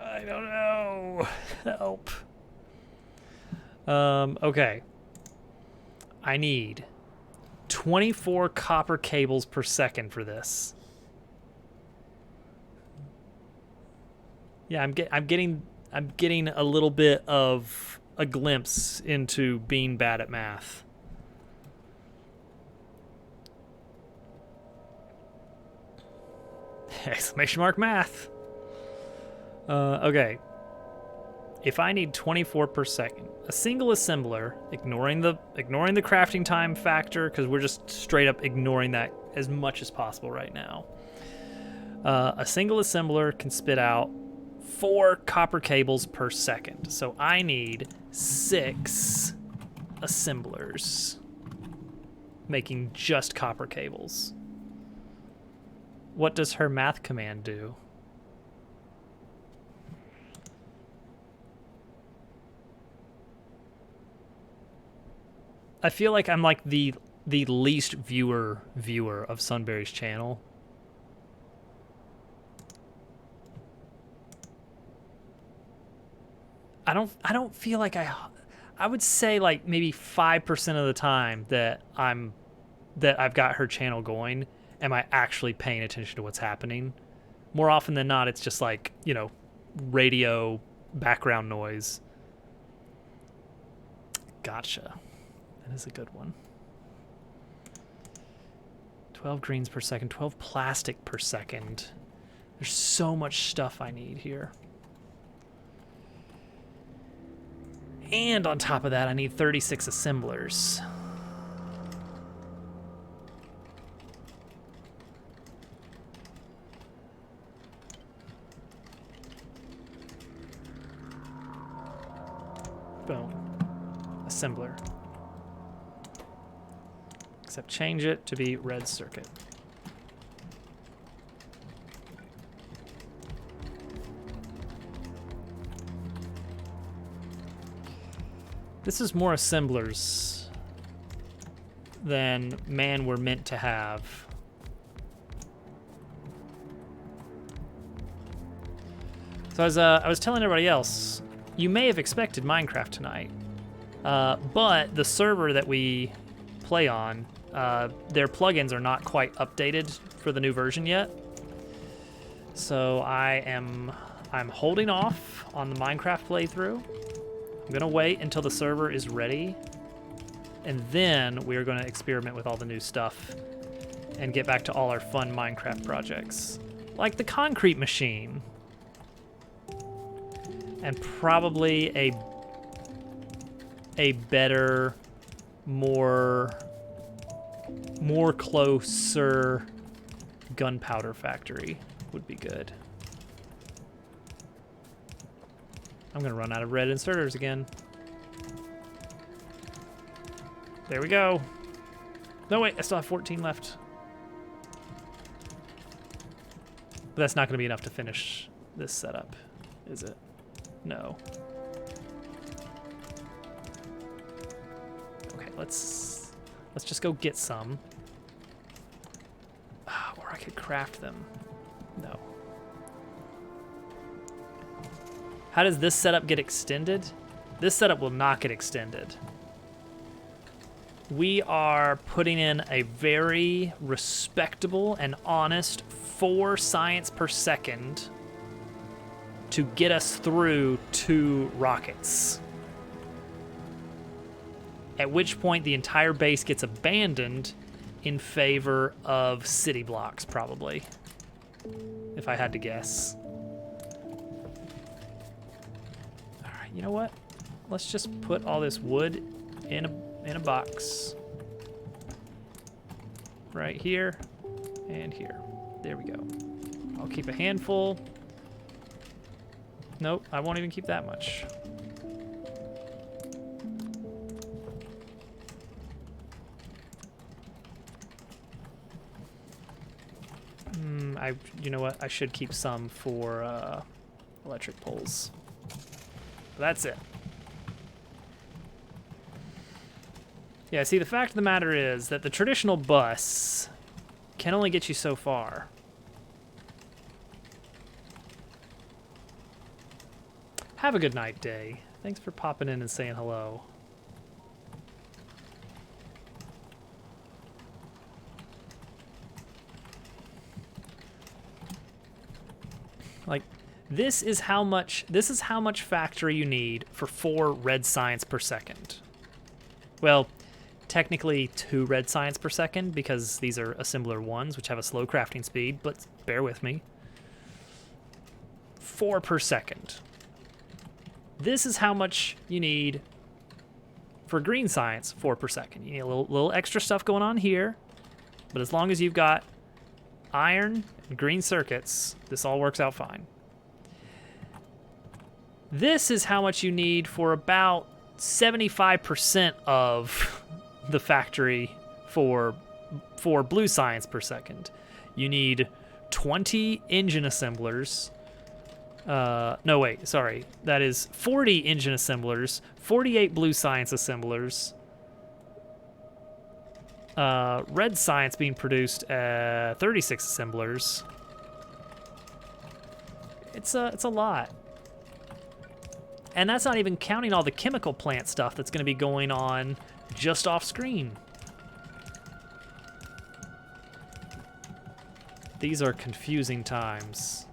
I don't know. Help. Okay. I need 24 copper cables per second for this. Yeah, I'm getting a little bit of a glimpse into being bad at math. Exclamation mark math. Okay. If I need 24 per second, a single assembler, ignoring the crafting time factor, because we're just straight up ignoring that as much as possible right now. A single assembler can spit out 4 copper cables per second. So I need 6 assemblers making just copper cables. What does her math command do? I feel like I'm like the least viewer of Sunbury's channel. I don't feel like I would say like maybe 5% of the time that I've got her channel going, am I actually paying attention to what's happening? More often than not, it's just like, you know, radio background noise. Gotcha. That is a good one. 12 greens per second, 12 plastic per second. There's so much stuff I need here. And on top of that, I need 36 assemblers. Boom. Assembler. Except change it to be red circuit. This is more assemblers than man we're meant to have. So as I was telling everybody else, you may have expected Minecraft tonight, but the server that we play on, their plugins are not quite updated for the new version yet. So I'm holding off on the Minecraft playthrough. I'm gonna wait until the server is ready, and then we're gonna experiment with all the new stuff and get back to all our fun Minecraft projects, like the concrete machine, and probably a better, more closer gunpowder factory would be good. I'm gonna run out of red inserters again. There we go. No, wait, I still have 14 left. But that's not gonna be enough to finish this setup, is it? No. Okay, let's just go get some. Or I could craft them. No. How does this setup get extended? This setup will not get extended. We are putting in a very respectable and honest 4 science per second to get us through 2 rockets. At which point the entire base gets abandoned in favor of city blocks, probably, if I had to guess. You know what? Let's just put all this wood in a box. Right here and here. There we go. I'll keep a handful. Nope, I won't even keep that much. You know what? I should keep some for electric poles. That's it. Yeah, see, the fact of the matter is that the traditional bus can only get you so far. Have a good night, Day. Thanks for popping in and saying hello. Like, this is how much factory you need for 4 red science per second. Well, technically 2 red science per second because these are assembler 1s, which have a slow crafting speed, but bear with me. 4 per second. This is how much you need for green science, 4 per second. You need a little extra stuff going on here, but as long as you've got iron and green circuits, this all works out fine. This is how much you need for about 75% of the factory for blue science per second. You need 20 engine assemblers. No, wait, sorry. That is 40 engine assemblers, 48 blue science assemblers. Red science being produced at 36 assemblers. It's a lot. And that's not even counting all the chemical plant stuff that's going to be going on just off screen. These are confusing times.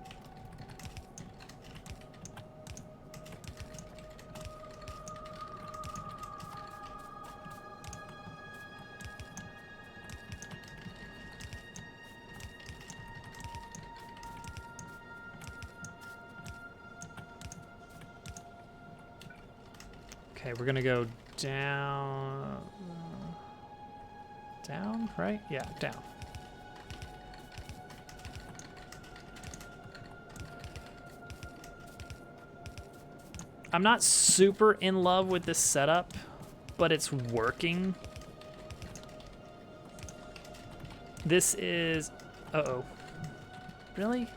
Okay, we're gonna go down. Down, right? Yeah, down. I'm not super in love with this setup, but it's working. This is... Uh-oh. Really?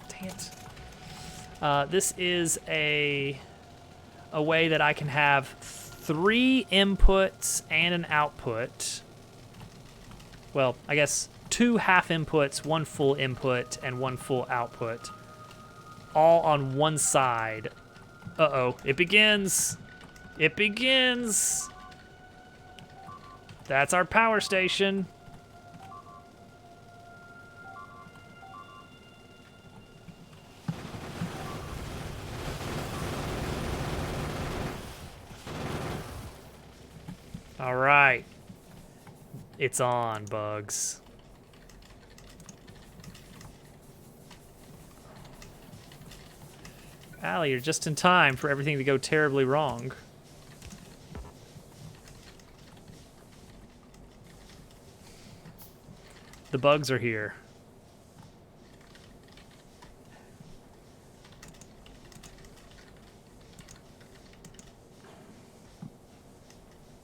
Dang it. This is a way that I can have 3 inputs and an output. Well, I guess 2 half inputs, 1 full input, and 1 full output. All on one side. Uh-oh, it begins. It begins. That's our power station. All right. It's on, Bugs. Allie, you're just in time for everything to go terribly wrong. The bugs are here.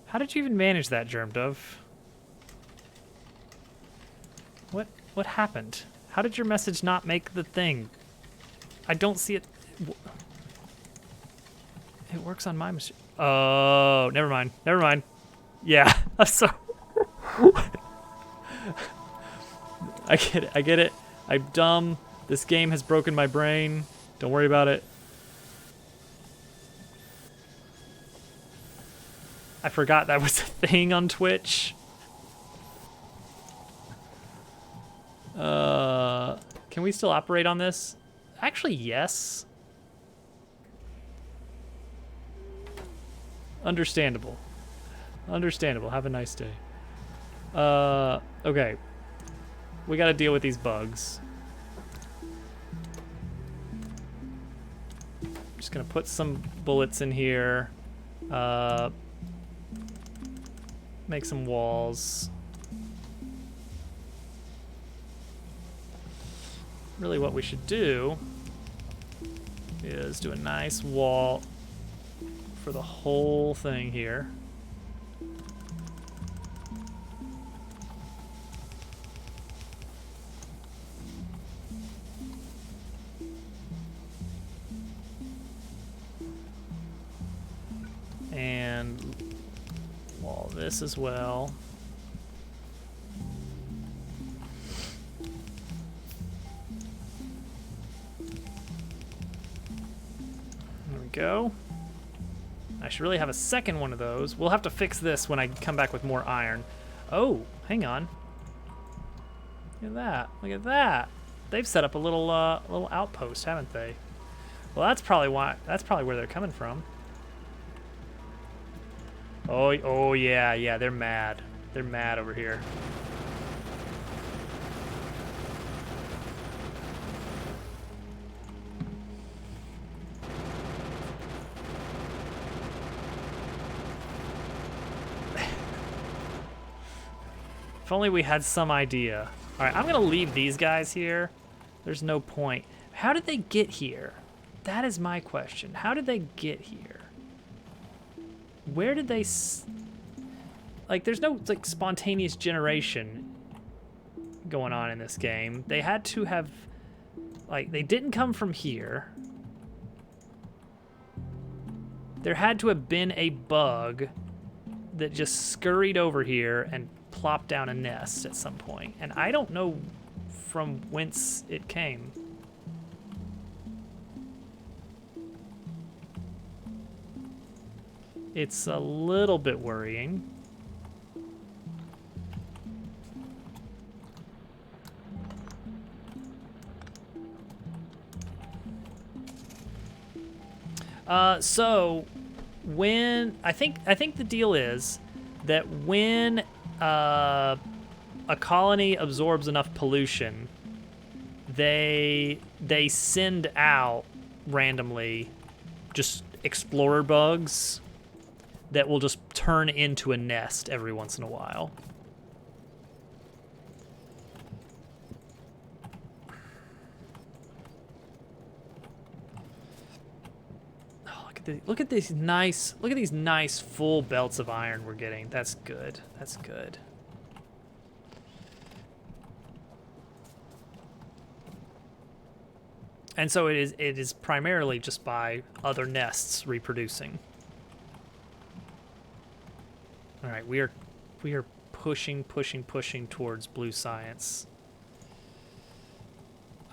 How did you even manage that, Germ Dove? What happened? How did your message not make the thing? I don't see it. It works on my machine. Oh, never mind. Never mind. Yeah, I'm sorry. I get it. I get it. I'm dumb. This game has broken my brain. Don't worry about it. I forgot that was a thing on Twitch. Can we still operate on this? Actually, yes. Understandable. Understandable. Have a nice day. Okay. We gotta deal with these bugs. Just gonna put some bullets in here. Make some walls. Really what we should do is do a nice wall for the whole thing here. And wall this as well. There we go. I should really have a second one of those. We'll have to fix this when I come back with more iron. Oh, hang on. Look at that. Look at that. They've set up a little little outpost, haven't they? Well, that's probably why. That's probably where they're coming from. Oh yeah, yeah. They're mad. They're mad over here. If only we had some idea. All right, I'm gonna leave these guys here. There's no point. How did they get here? That is my question. How did they get here? Where did they... Like, there's no, like, spontaneous generation going on in this game. They had to have... Like, they didn't come from here. There had to have been a bug that just scurried over here and plopped down a nest at some point. And I don't know from whence it came. It's a little bit worrying. So when I think the deal is that when a colony absorbs enough pollution, they send out randomly just explorer bugs that will just turn into a nest every once in a while. Look at these nice full belts of iron we're getting. That's good. That's good. And so it is primarily just by other nests reproducing. All right, we are pushing towards blue science.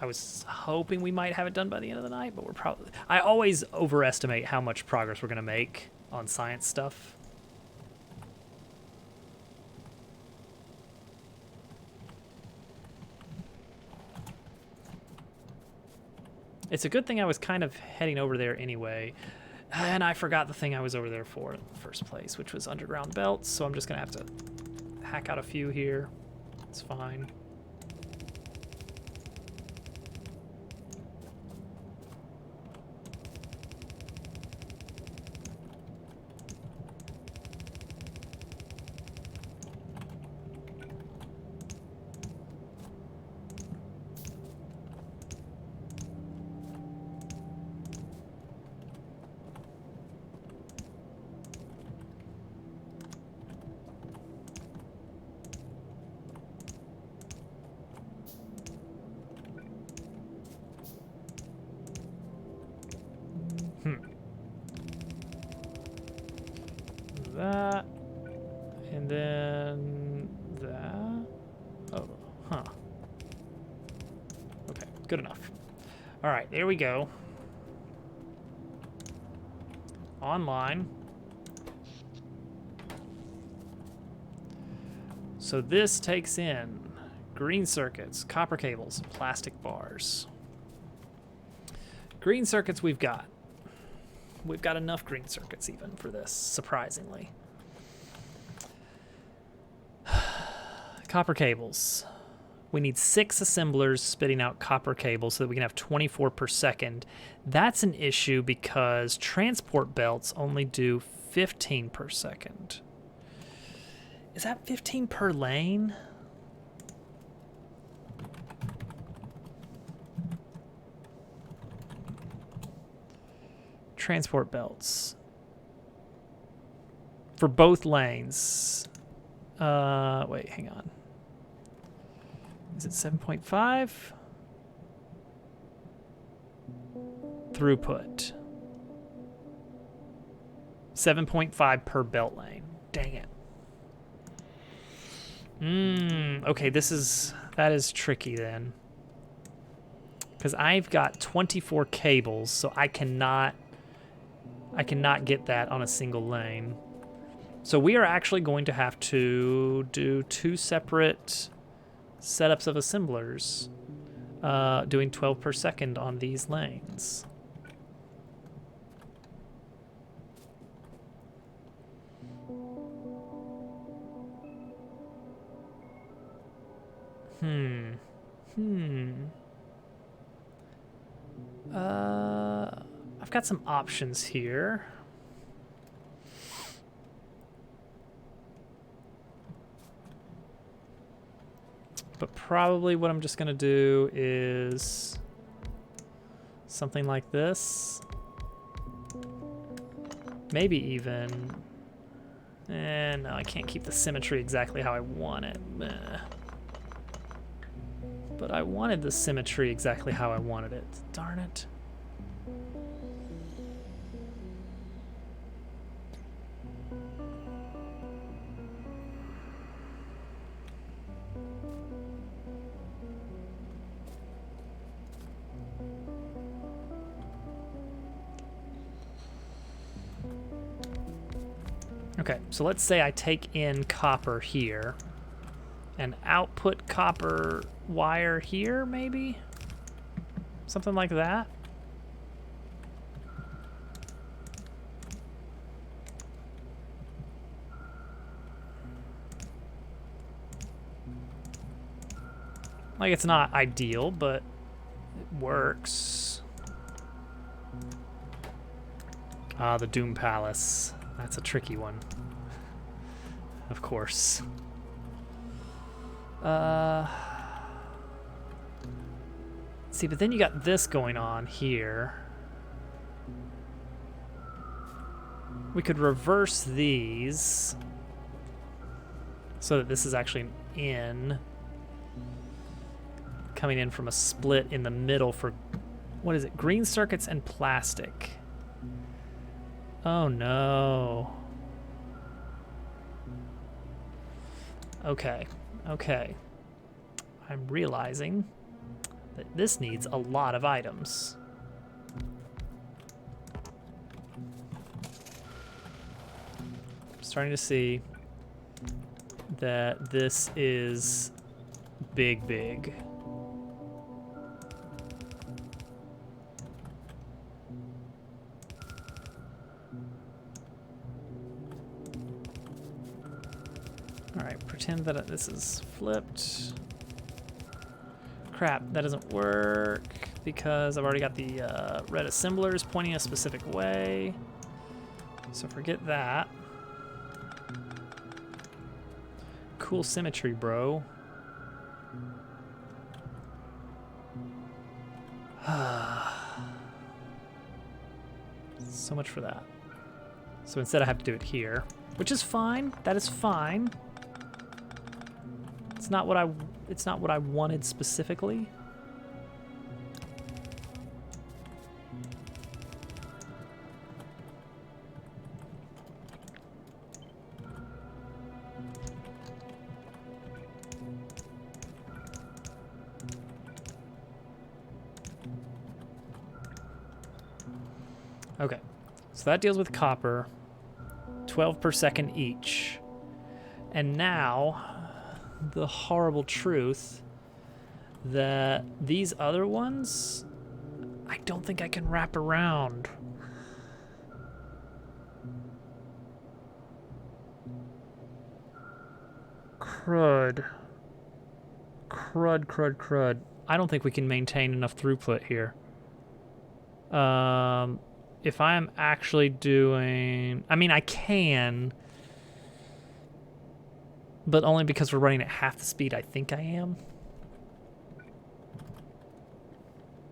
I was hoping we might have it done by the end of the night, but we're probably... I always overestimate how much progress we're going to make on science stuff. It's a good thing I was kind of heading over there anyway, and I forgot the thing I was over there for in the first place, which was underground belts, so I'm just going to have to hack out a few here. It's fine. That, and then that. Oh, huh. Okay, good enough. All right, there we go. Online. So this takes in green circuits, copper cables, plastic bars. Green circuits we've got. We've got enough green circuits even for this, surprisingly. Copper cables. We need 6 assemblers spitting out copper cables so that we can have 24 per second. That's an issue because transport belts only do 15 per second. Is that 15 per lane? Transport belts for both lanes. Wait, hang on. Is it 7.5? Throughput. 7.5 per belt lane. Dang it. Okay, that is tricky then. Because I've got 24 cables, so I cannot get that on a single lane. So we are actually going to have to do 2 separate setups of assemblers, doing 12 per second on these lanes. I've got some options here. But probably what I'm just gonna do is something like this. Maybe even And no, I can't keep the symmetry exactly how I want it. But I wanted the symmetry exactly how I wanted it. Darn it. Okay, so let's say I take in copper here and output copper wire here, maybe? Something like that. Like, it's not ideal, but it works. Ah, the Doom Palace. That's a tricky one. Of course. See, but then you got this going on here. We could reverse these so that this is actually an in coming in from a split in the middle for, what is it, green circuits and plastic. Oh no. Okay, okay. I'm realizing that this needs a lot of items. I'm starting to see that this is big. All right, pretend that this is flipped. Crap, that doesn't work because I've already got the red assemblers pointing a specific way. So forget that. Cool symmetry, bro. So much for that. So instead I have to do it here, which is fine. That is fine. It's not what I wanted specifically. Okay, so that deals with copper, 12 per second each. And now, the horrible truth that these other ones, I don't think I can wrap around. Crud. Crud. I don't think we can maintain enough throughput here. If I'm actually doing, I mean, I can, but only because we're running at half the speed I think I am.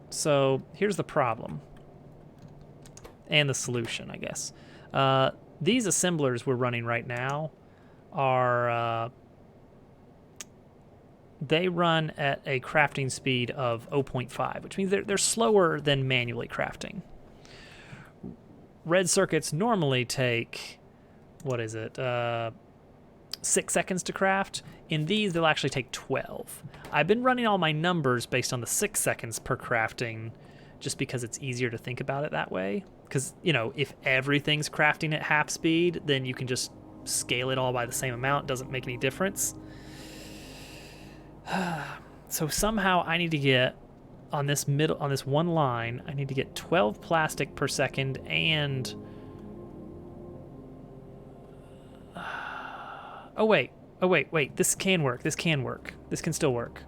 So here's the problem. And the solution, I guess. These assemblers we're running right now are, they run at a crafting speed of 0.5, which means they're slower than manually crafting. Red circuits normally take, what is it, 6 seconds to craft. In these, they'll actually take 12. I've been running all my numbers based on the 6 seconds per crafting just because it's easier to think about it that way. Because, you know, if everything's crafting at half speed, then you can just scale it all by the same amount. It doesn't make any difference. So somehow I need to get on this one line, I need to get 12 plastic per second and oh wait, this can work. This can still work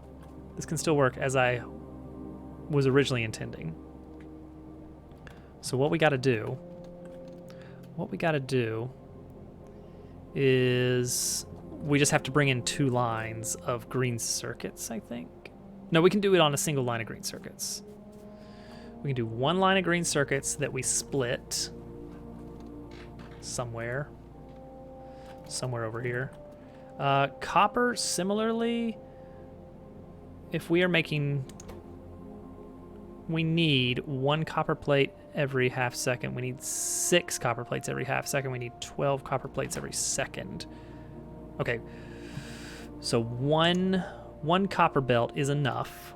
as I was originally intending. So what we got to do is we just have to bring in 2 lines of green circuits, I think. No, we can do it on a single line of green circuits. We can do 1 line of green circuits that we split somewhere. somewhere over here. Copper, similarly, if we are making... We need 1 copper plate every half second. We need 6 copper plates every half second. We need 12 copper plates every second. Okay. So one copper belt is enough.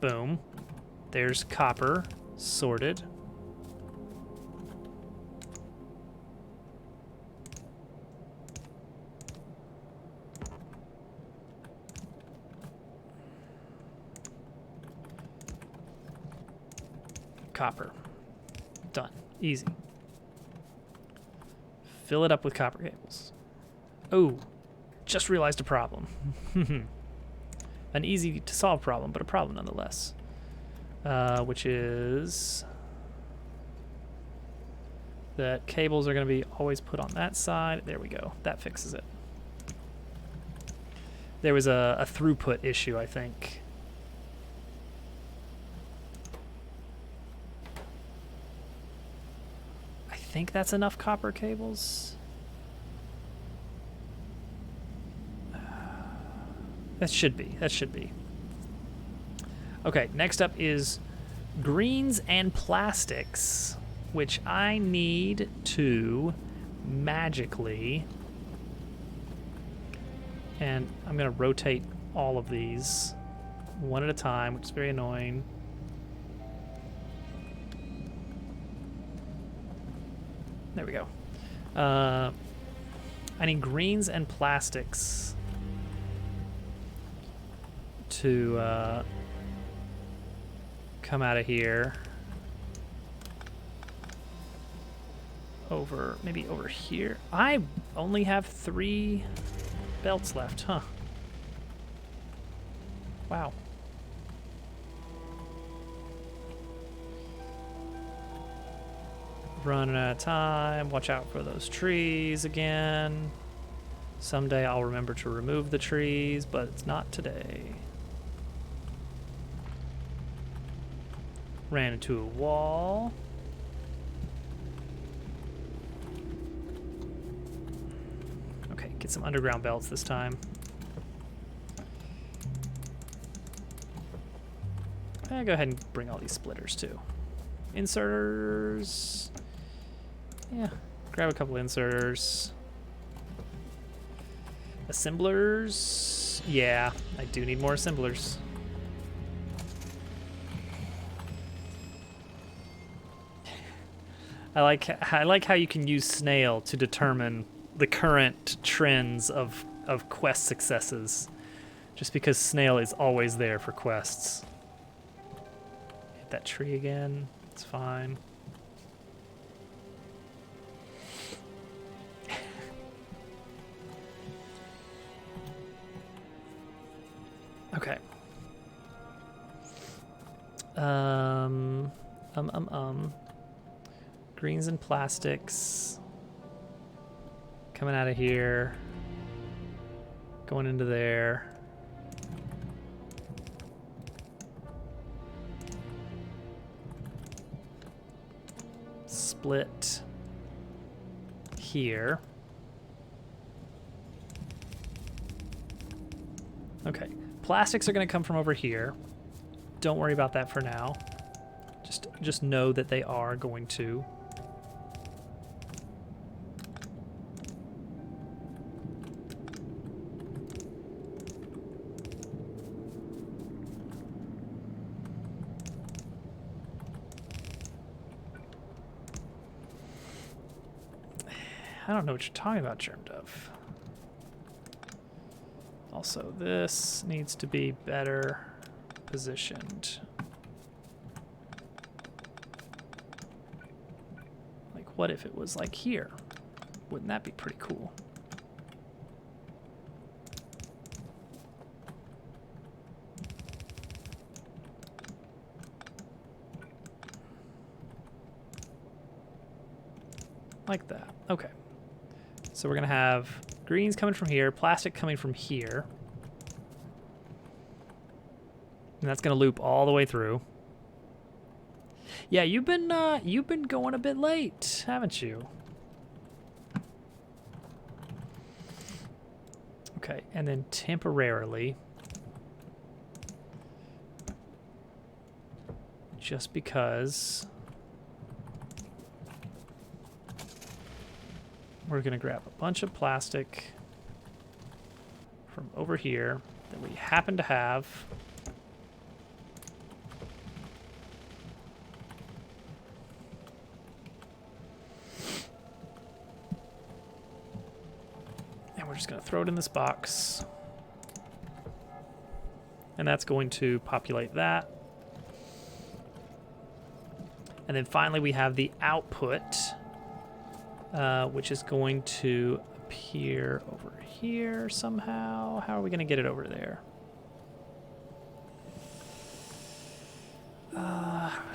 Boom. There's copper sorted. Copper. Done. Easy. Fill it up with copper cables. Oh, just realized a problem. An easy to solve problem, but a problem nonetheless. Which is that cables are going to be always put on that side. There we go. That fixes it. There was a throughput issue, I think. I think that's enough copper cables. That should be. That should be. Okay, next up is greens and plastics, which I need to magically... And I'm going to rotate all of these one at a time, which is very annoying. There we go. I need greens and plastics to come out of here. Over, maybe over here. I only have 3 belts left, huh? Wow. Running out of time. Watch out for those trees again. Someday I'll remember to remove the trees, but it's not today. Ran into a wall. Okay, get some underground belts this time. And go ahead and bring all these splitters too. Inserters. Yeah, grab a couple inserters. Assemblers. Yeah, I do need more assemblers. I like how you can use Snail to determine the current trends of quest successes, just because Snail is always there for quests. Hit that tree again. It's fine. Okay. Greens and plastics. Coming out of here. Going into there. Split here. Okay. Plastics are going to come from over here. Don't worry about that for now. Just know that they are going to. I don't know what you're talking about, Germ Dove. Also, this needs to be better positioned. Like, what if it was like here? Wouldn't that be pretty cool? Like that. Okay. So we're going to have greens coming from here, plastic coming from here. And that's going to loop all the way through. Yeah, you've been going a bit late, haven't you? Okay, and then temporarily, just because we're gonna grab a bunch of plastic from over here that we happen to have. And we're just gonna throw it in this box. And that's going to populate that. And then finally we have the output, which is going to appear over here somehow. How are we going to get it over there?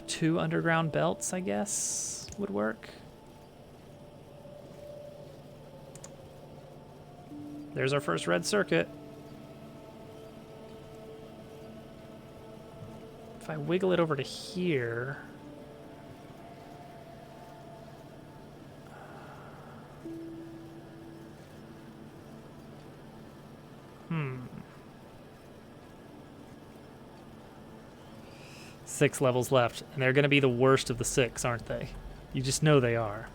2 underground belts, I guess, would work. There's our first red circuit. If I wiggle it over to here... Hmm. 6 levels left, and they're going to be the worst of the 6, aren't they? You just know they are.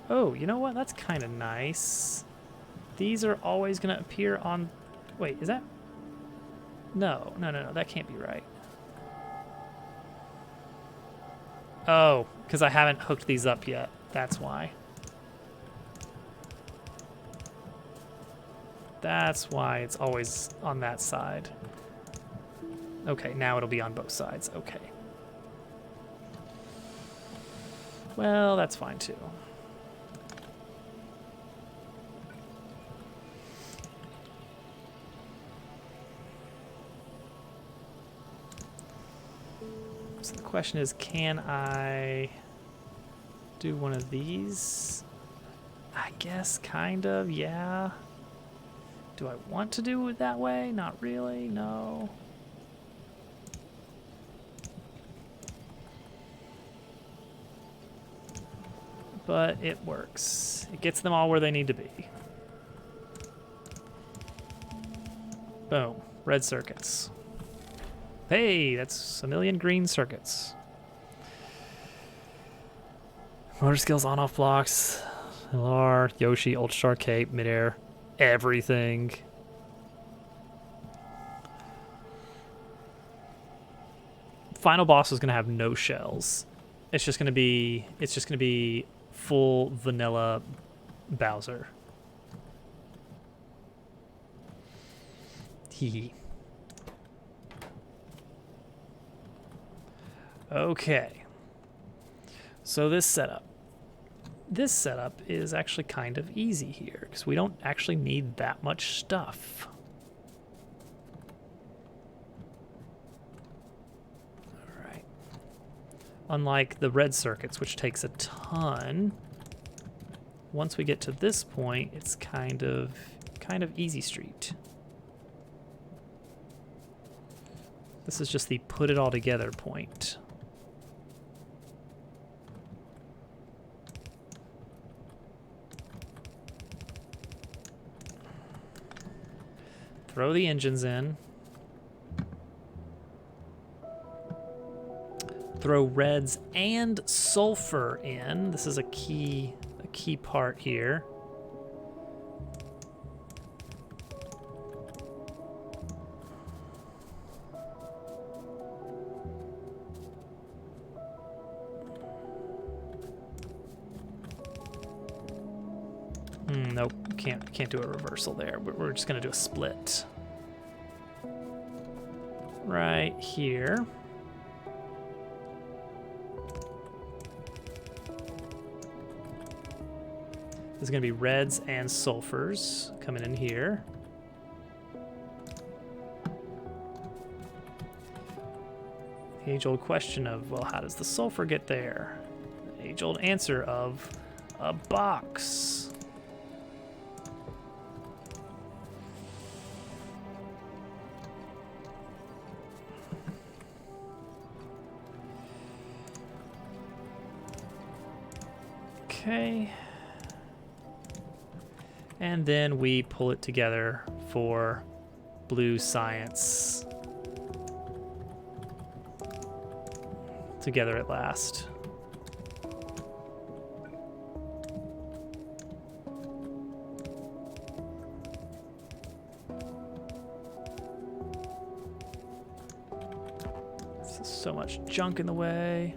Oh, you know what? That's kind of nice. These are always going to appear on... Wait, is that... No, that can't be right. Oh, because I haven't hooked these up yet. That's why. That's why it's always on that side. Okay, now it'll be on both sides. Okay. Well, that's fine too. So the question is, can I do one of these? I guess, kind of, yeah. Do I want to do it that way? Not really, no. But it works. It gets them all where they need to be. Boom, red circuits. Hey, that's 1,000,000 green circuits. Motor skills on-off blocks, LR, Yoshi, Ultra Cape, midair, everything. Final boss is gonna have no shells. It's just gonna be full vanilla Bowser. Hee. Okay, so this setup is actually kind of easy here because we don't actually need that much stuff. All right. Unlike the red circuits, which takes a ton, once we get to this point, it's kind of easy street. This is just the put it all together point. Throw the engines in. Throw reds and sulfur in. This is a key part here. Nope, can't do a reversal there. We're just gonna do a split. Right here. There's gonna be reds and sulfurs coming in here. The age-old question of, well, how does the sulfur get there? The age-old answer of a box. Okay. And then we pull it together for blue science. Together at last. There's so much junk in the way.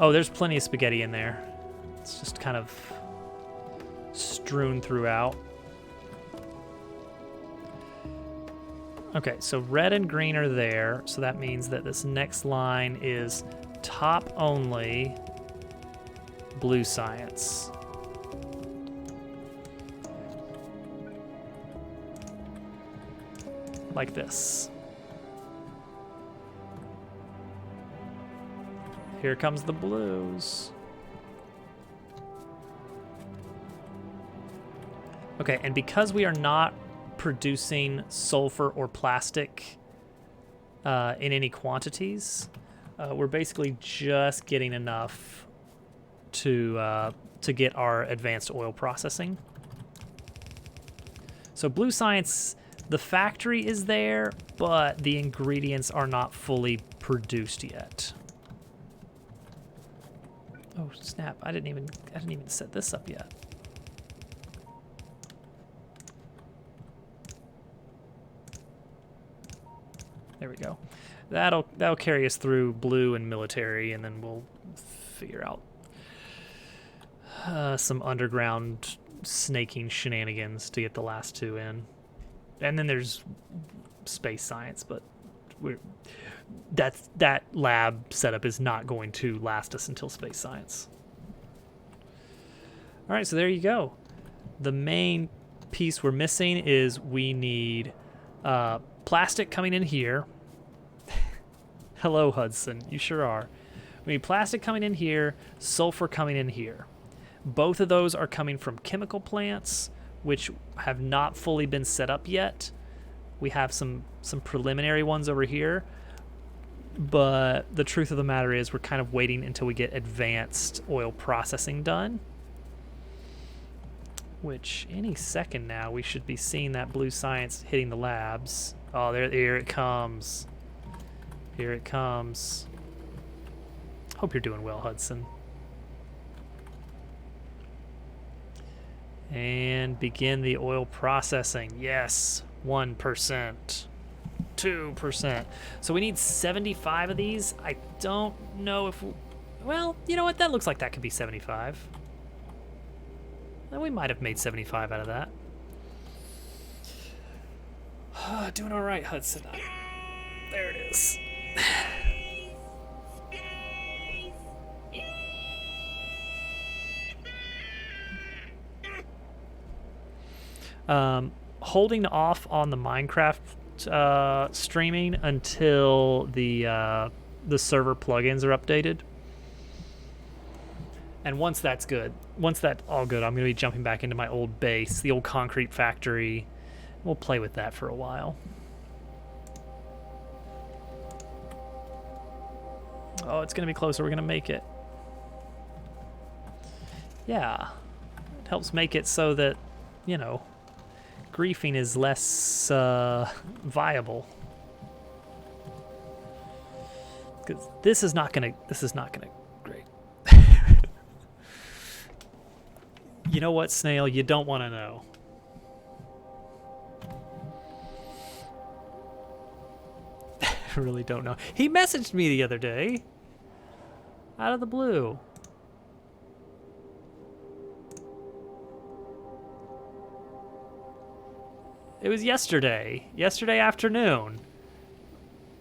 Oh, there's plenty of spaghetti in there. It's just kind of strewn throughout. Okay, so red and green are there, so that means that this next line is top only blue science. Like this. Here comes the blues. Okay, and because we are not producing sulfur or plastic in any quantities, we're basically just getting enough to get our advanced oil processing. So blue science, the factory is there, but the ingredients are not fully produced yet. Oh snap! I didn't even set this up yet. There we go. That'll carry us through blue and military, and then we'll figure out some underground snaking shenanigans to get the last two in. And then there's space science, but that lab setup is not going to last us until space science. All right, so there you go. The main piece we're missing is we need plastic coming in here. Hello, Hudson. You sure are. We need plastic coming in here, sulfur coming in here. Both of those are coming from chemical plants, which have not fully been set up yet. We have some preliminary ones over here. But the truth of the matter is we're kind of waiting until we get advanced oil processing done. Which any second now we should be seeing that blue science hitting the labs. Oh, here it comes. Here it comes. Hope you're doing well, Hudson. And begin the oil processing. Yes, 1%. 2%. So we need 75 of these. I don't know if... Well, you know what? That looks like that could be 75. We might have made 75 out of that. Doing all right, Hudson. There it is. Holding off on the Minecraft streaming until the server plugins are updated. And once that's good, once that's all good, I'm going to be jumping back into my old base, the old concrete factory. We'll play with that for a while. Oh, it's going to be closer. We're going to make it. Yeah. It helps make it so that, you know, griefing is less viable. Because this is not going to, great. You know what, Snail? You don't want to know. I really don't know. He messaged me the other day. Out of the blue. It was yesterday. Yesterday afternoon.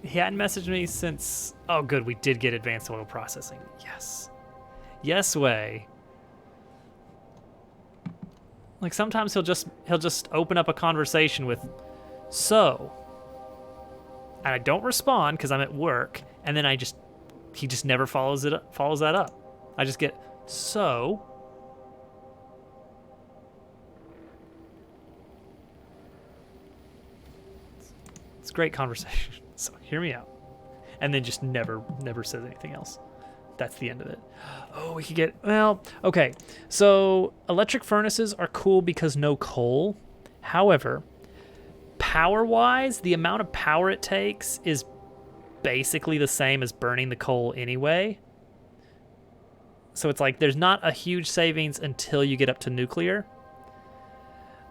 He hadn't messaged me since... Oh, good. We did get advanced oil processing. Yes. Yes way. Like, sometimes he'll just open up a conversation with, so... And I don't respond because I'm at work, and then he just never follows that up. I just get, so... It's great conversation. So hear me out. And then just never says anything else. That's the end of it. Oh, we could get, well, okay. So electric furnaces are cool because no coal. However, power-wise, the amount of power it takes is basically the same as burning the coal anyway. So it's like there's not a huge savings until you get up to nuclear.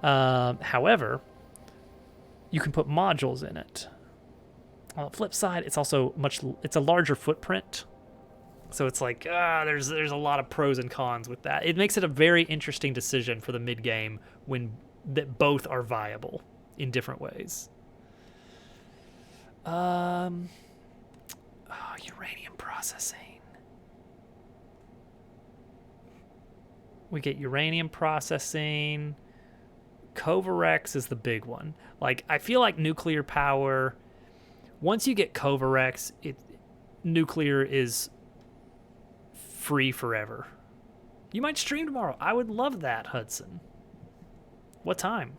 However, you can put modules in it. On the flip side, it's also it's a larger footprint. So it's like, there's a lot of pros and cons with that. It makes it a very interesting decision for the mid game when that both are viable in different ways. Uranium processing. We get uranium processing. Covarex is the big one. Like, I feel like nuclear power, once you get Covarex, nuclear is free forever. You might stream tomorrow. I would love that, Hudson. What time?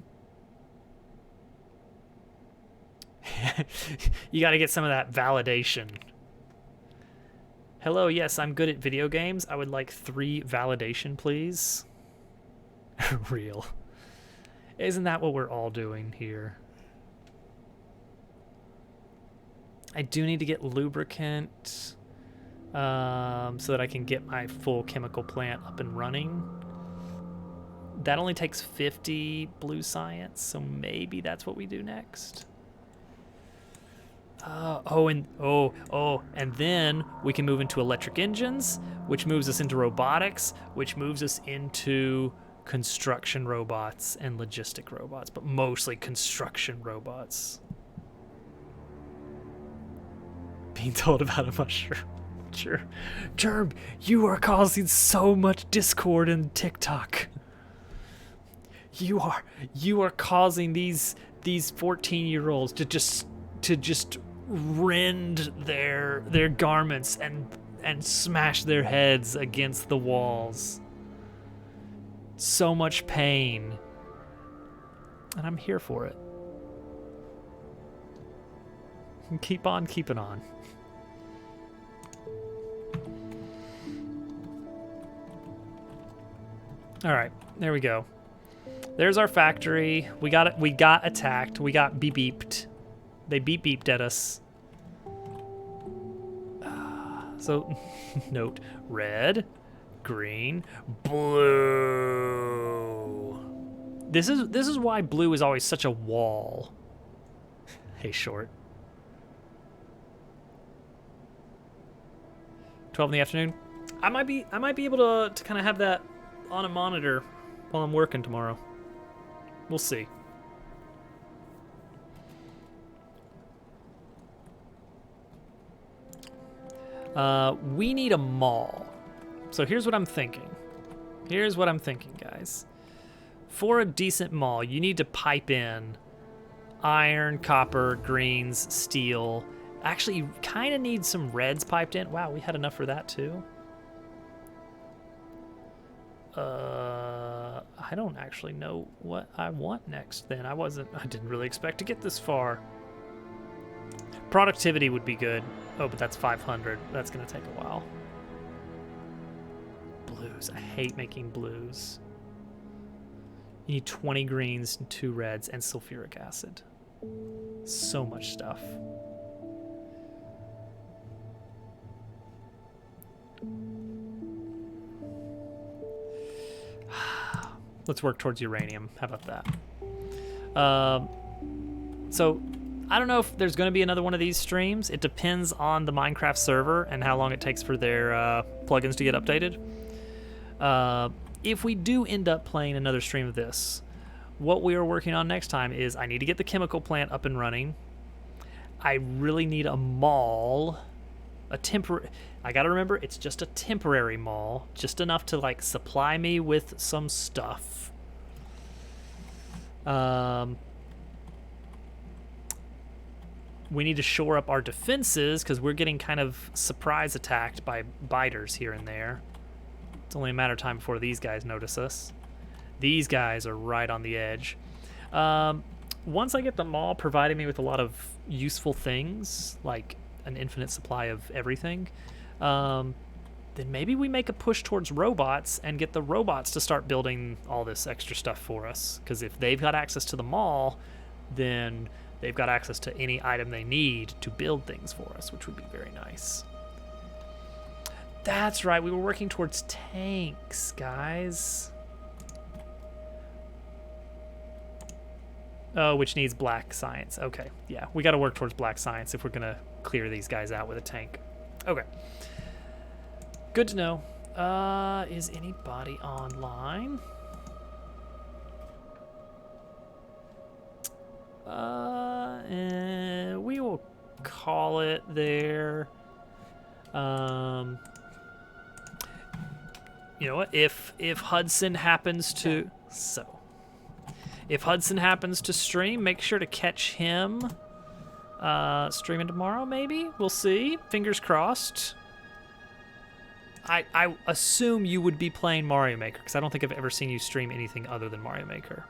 You got to get some of that validation. Hello, yes, I'm good at video games. I would like 3 validation, please. Real. Isn't that what we're all doing here? I do need to get lubricant so that I can get my full chemical plant up and running. That only takes 50 blue science, so maybe that's what we do next. And then we can move into electric engines, which moves us into robotics, which moves us into construction robots and logistic robots, but mostly construction robots. Being told about a mushroom. Sure. Gerb, you are causing so much discord in TikTok. You are causing these 14-year-olds to just rend their garments and smash their heads against the walls. So much pain. And I'm here for it. Keep on keeping on. All right, there we go. There's our factory. We got attacked. We got beeped. They beeped at us. So, note, red, green, blue. This is why blue is always such a wall. Hey, short. 12 in the afternoon. I might be able to kind of have that on a monitor while I'm working tomorrow. We'll see. We need a mall. So here's what I'm thinking. Guys. For a decent mall, you need to pipe in iron, copper, greens, steel. Actually, you kind of need some reds piped in. Wow, we had enough for that too. I don't actually know what I want next then. I didn't really expect to get this far. Productivity would be good. Oh, but that's 500. That's gonna take a while. Blues, I hate making blues. You need 20 greens and 2 reds and sulfuric acid. So much stuff. Let's work towards uranium. How about that? So I don't know if there's going to be another one of these streams. It depends on the Minecraft server and how long it takes for their plugins to get updated. If we do end up playing another stream of this, what we are working on next time is I need to get the chemical plant up and running. I really need a mall, I gotta remember it's just a temporary mall, just enough to like supply me with some stuff. We need to shore up our defenses because we're getting kind of surprise attacked by biters here and there. It's only a matter of time before these guys notice us. These guys are right on the edge. once I get the mall providing me with a lot of useful things, like an infinite supply of everything, then maybe we make a push towards robots and get the robots to start building all this extra stuff for us. Because if they've got access to the mall, then they've got access to any item they need to build things for us, which would be very nice. That's right, we were working towards tanks, guys. Oh, which needs black science. Okay, yeah, we got to work towards black science if we're going to clear these guys out with a tank. Okay. Good to know. Is anybody online? We will call it there. You know what? If Hudson happens to if Hudson happens to stream, make sure to catch him streaming tomorrow. Maybe we'll see. Fingers crossed. I assume you would be playing Mario Maker because I don't think I've ever seen you stream anything other than Mario Maker.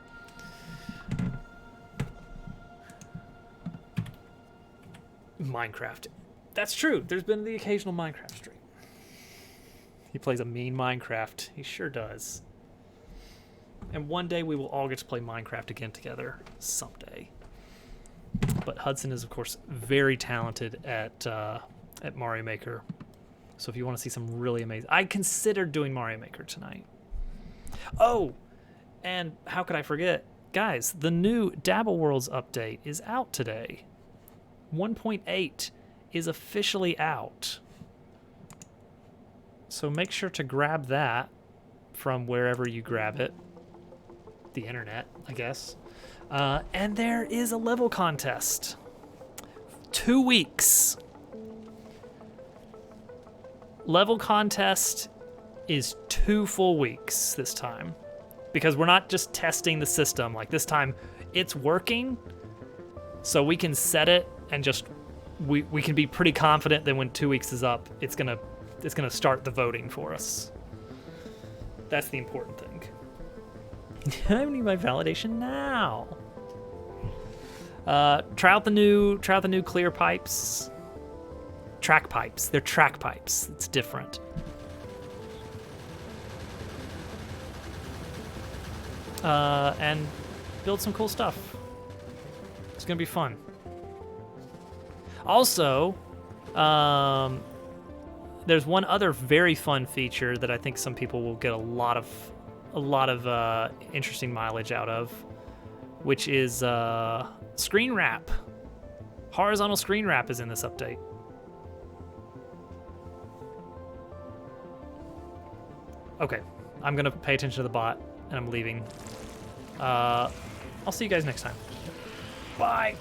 Minecraft. That's true. There's been the occasional Minecraft stream. He plays a mean Minecraft. He sure does. And one day we will all get to play Minecraft again together. Someday. But Hudson is, of course, very talented at Mario Maker. So if you want to see some really amazing... I considered doing Mario Maker tonight. Oh! And how could I forget? Guys, the new Dabble Worlds update is out today. 1.8 is officially out. So make sure to grab that from wherever you grab it. The internet, I guess. And there is a level contest. 2 weeks. Level contest is 2 full weeks this time. Because we're not just testing the system. Like this time, it's working. So we can set it and just we can be pretty confident that when 2 weeks is up, it's gonna start the voting for us. That's the important thing. I need my validation now. Try out the new clear pipes. Track pipes. They're track pipes. It's different. And build some cool stuff. It's gonna be fun. Also, there's one other very fun feature that I think some people will get a lot of interesting mileage out of, which is screen wrap. Horizontal screen wrap is in this update. Okay, I'm gonna pay attention to the bot, and I'm leaving. I'll see you guys next time. Bye!